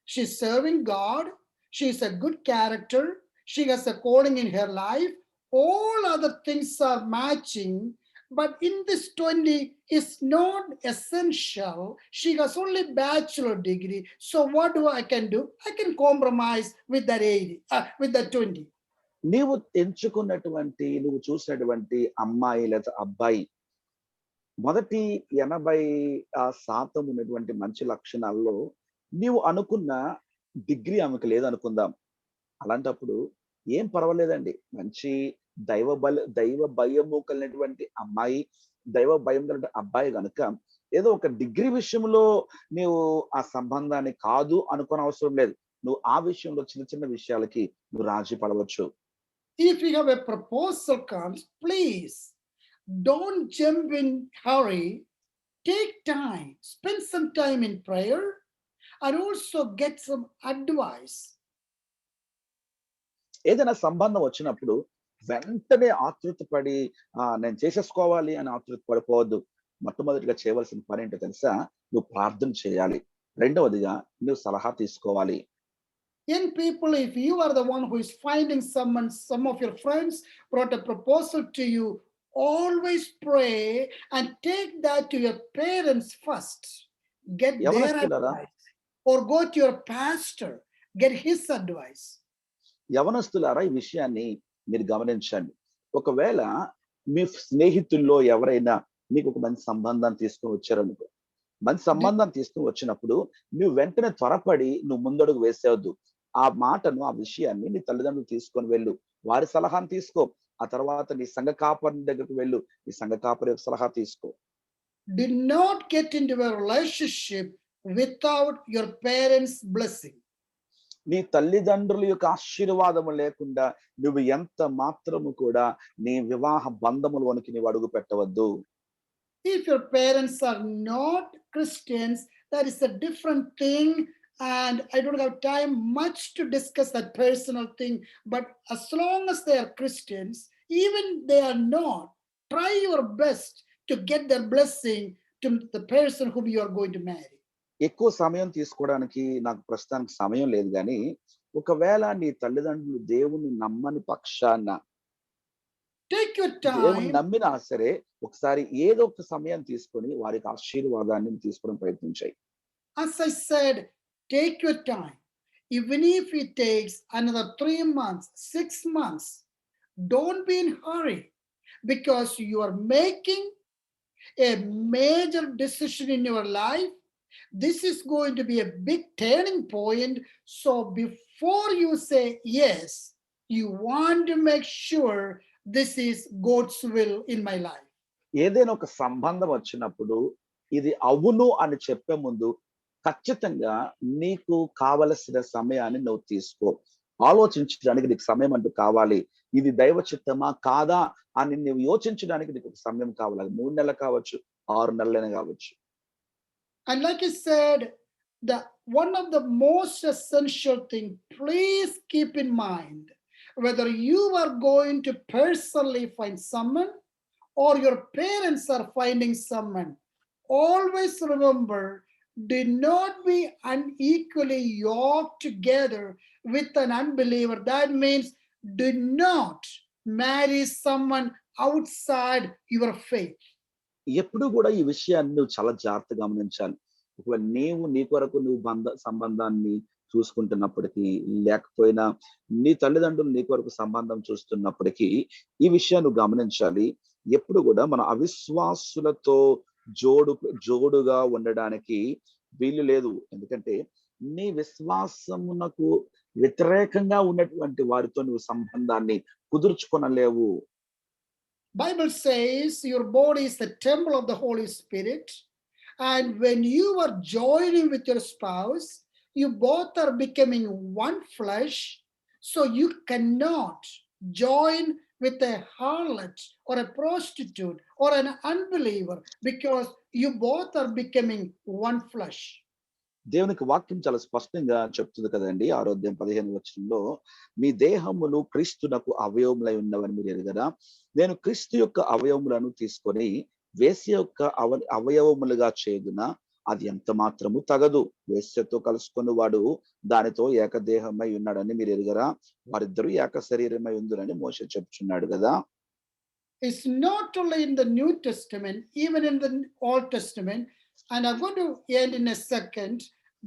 she's serving God, she's a good character, she has a calling in her life, all other things are matching, but in this 20 is not essential. She has only bachelor degree. So what do I can do? I can compromise with that 80, with that 20. నీవు ఎంచుకున్నటువంటి నువ్వు చూసినటువంటి అమ్మాయి లేదా అబ్బాయి మొదటి 80% ఉన్నటువంటి మంచి లక్షణాల్లో నీవు అనుకున్న డిగ్రీ ఆమెకు లేదనుకుందాం. అలాంటప్పుడు ఏం పర్వాలేదండి. మంచి దైవ భయము కలిగినటువంటి అమ్మాయి, దైవ భయం కలిగిన అబ్బాయి గనుక ఏదో ఒక డిగ్రీ విషయంలో నీవు ఆ సంబంధాన్ని కాదు అనుకోని అవసరం లేదు. నువ్వు ఆ విషయంలో చిన్న చిన్న విషయాలకి నువ్వు రాజీ పడవచ్చు. If you have a proposal comes, please don't jump in hurry. Take time, spend some time in prayer, and also get some advice. ఏదైనా సంబంధం వచ్చినప్పుడు వెంటనే ఆతృత పడి నేను చేసేసుకోవాలి అని ఆతృత పడిపోవద్దు. మొట్టమొదటిగా చేయవలసిన పని ఏంటో తెలుసా? నువ్వు ప్రార్థన చేయాలి. రెండవదిగా నువ్వు సలహా తీసుకోవాలి. Young people, if you are the one who is finding someone, some of your friends brought a proposal to you, always pray and take that to your parents first. Get their యవనస్తులారా advice. Or go to your pastor, get his advice. యవనస్తులారా ఈ విషయాన్ని మీరు గమనించండి. ఒకవేళ మీ స్నేహితుల్లో ఎవరైనా మీకు ఒక మంచి సంబంధాన్ని తీసుకొని వచ్చారనుకో, మంచి సంబంధాన్ని తీసుకొని వచ్చినప్పుడు నువ్వు వెంటనే త్వరపడి నువ్వు ముందడుగు వేసేవద్దు. ఆ మాటను, ఆ విషయాన్ని నీ తల్లిదండ్రులు తీసుకొని వెళ్ళు, వారి సలహాను తీసుకో. ఆ తర్వాత నీ సంఘ కాపరి దగ్గరకు వెళ్ళు, నీ సంఘ కాపరి యొక్క సలహా తీసుకో. Do not get into a relationship without your parents' blessing. నీ తల్లిదండ్రుల యొక్క ఆశీర్వాదము లేకుండా నువ్వు ఎంత మాత్రము కూడా నీ వివాహ బంధములోనికి నీవు అడుగు పెట్టవద్దు. If your parents are not Christians, that is a different thing, and I don't have time much to discuss that personal thing, but as long as they are Christians, even they are not, try your best to get their blessing to the person whom you are going to marry. ఎక్కువ సమయం తీసుకోవడానికి నాకు ప్రస్తుతానికి సమయం లేదు, కానీ ఒకవేళ నీ తల్లిదండ్రులు దేవుని నమ్మని పక్షాన, Take your దేవుని time. నమ్మినా సరే ఒకసారి ఏదో ఒక సమయం తీసుకొని వారికి ఆశీర్వాదాన్ని తీసుకోవడం ప్రయత్నించాయి. As I said, take your time. Even if it takes another 3 months, 6 months, don't be in hurry, because you are making a major decision in your life. This is going to be a big turning point. So before you say yes, you want to make sure this is God's will in my life. ఏదైనా ఒక సంబంధం వచ్చినప్పుడు ఇది అవును అని చెప్పే ముందు ఖచ్చితంగా నీకు కావలసిన సమయాన్ని నువ్వు తీసుకో. ఆలోచించడానికి నీకు సమయం అంటూ కావాలి. ఇది దైవ చిత్తమా కాదా అని నువ్వు యోచించడానికి నీకు ఒక సమయం కావాలి. 3 నెలలు కావచ్చు, 6 నెలలైనా కావచ్చు. And like I said, one of the most essential thing, please keep in mind, whether you are going to personally find someone or your parents are finding someone, always remember, do not be unequally yoked together with an unbeliever. That means do not marry someone outside your faith. ఎప్పుడు కూడా ఈ విషయాన్ని నువ్వు చాలా జాగ్రత్తగా గమనించాలి. ఒకవేళ నీ కొరకు నువ్వు సంబంధాన్ని చూసుకుంటున్నప్పటికీ, లేకపోయినా నీ తల్లిదండ్రులు నీ కొరకు సంబంధం చూస్తున్నప్పటికీ ఈ విషయాన్ని నువ్వు గమనించాలి. ఎప్పుడు కూడా మన అవిశ్వాసులతో జోడుగా ఉండడానికి వీలు లేదు. ఎందుకంటే నీ విశ్వాసమునకు వ్యతిరేకంగా ఉన్నటువంటి వారితో నువ్వు సంబంధాన్ని కుదుర్చుకొనలేవు. Bible says your body is the temple of the Holy Spirit, and when you are joining with your spouse, you both are becoming one flesh. So you cannot join with a harlot or a prostitute or an unbeliever, because you both are becoming one flesh. దేవునికి వాక్యం చాలా స్పష్టంగా చెప్తుంది కదండి. 6:15 మీ దేహములు క్రీస్తునకు అవయవములై ఉన్నవని మీరు ఎరుగరా? నేను క్రీస్తు యొక్క అవయవములను తీసుకొని వేశ్య యొక్క అవయవములుగా చేయుదున అది ఎంత మాత్రము తగదు. వేశ్యతో కలుసుకొని వాడు దానితో ఏకదేహమై ఉన్నాడని మీరు ఎరుగరా? వారిద్దరూ ఏక శరీరమై ఉందురని మోషే చెప్తున్నాడు కదా. It's not only in the New Testament, even in the Old Testament. And I'm going to end in a second.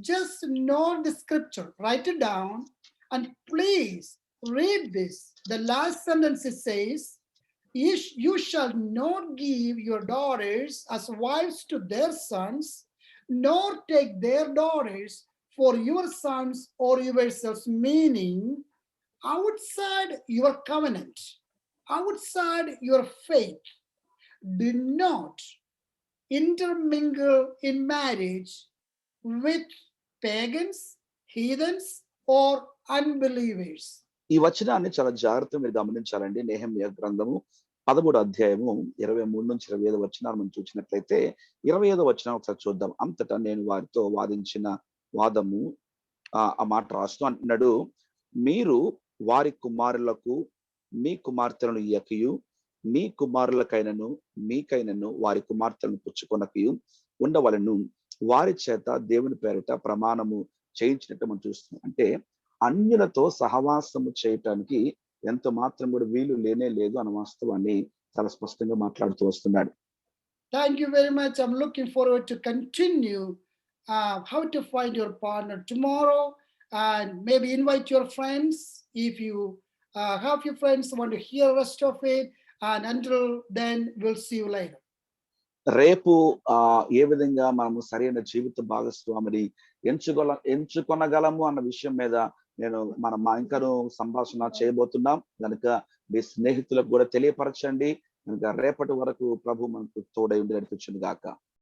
Just note the scripture, write it down, and please read this. The last sentence it says, you shall not give your daughters as wives to their sons, nor take their daughters for your sons or yourselves, meaning outside your covenant, outside your faith. Do not intermingle in marriage with pagans, heathens, or unbelievers. ఈ వచనాన్ని చాలా జాగ్రత్తగా మీరు గమనించాలండి. నెహెమ్యా గ్రంథము 13:23-25 వచనాలు మనం చూసినట్లయితే 25వ వచనం ఒకసారి చూద్దాం. అంతటా నేను వారితో వాదించిన వాదము ఆ మాట రాస్తూ అంటున్నాడు, మీరు వారి కుమారులకు మీ కుమార్తెలను ఇయ్యకయు, మీ కుమారులకైనను మీకైనను వారి కుమార్తెలను పుచ్చుకొనకయు ఉండవలను. వారి చేత దేవుని పేరిట ప్రమాణము చేయించినట్టు మనం చూస్తున్నాం. అంటే అన్యులతో సహవాసము చేయటానికి ఎంత మాత్రం కూడా వీలు లేనే లేదు అన్న వాస్తవాన్ని చాలా స్పష్టంగా మాట్లాడుతూ వస్తున్నాడు. Thank you very much. I'm looking forward to continue how to find your partner tomorrow, and maybe invite your friends if you have your friends want to hear the rest of it. And until then, we'll see you later. రేపు ఏ విధంగా మనము సరైన జీవిత భాగస్వామిని ఎంచుకొనగలము అన్న విషయం మీద మా ఇంకను సంభాషణ చేయబోతున్నాం. కనుక మీ స్నేహితులకు కూడా తెలియపరచండి. కనుక రేపటి వరకు ప్రభు మనకు తోడై ఉండి నడిపించును గాక.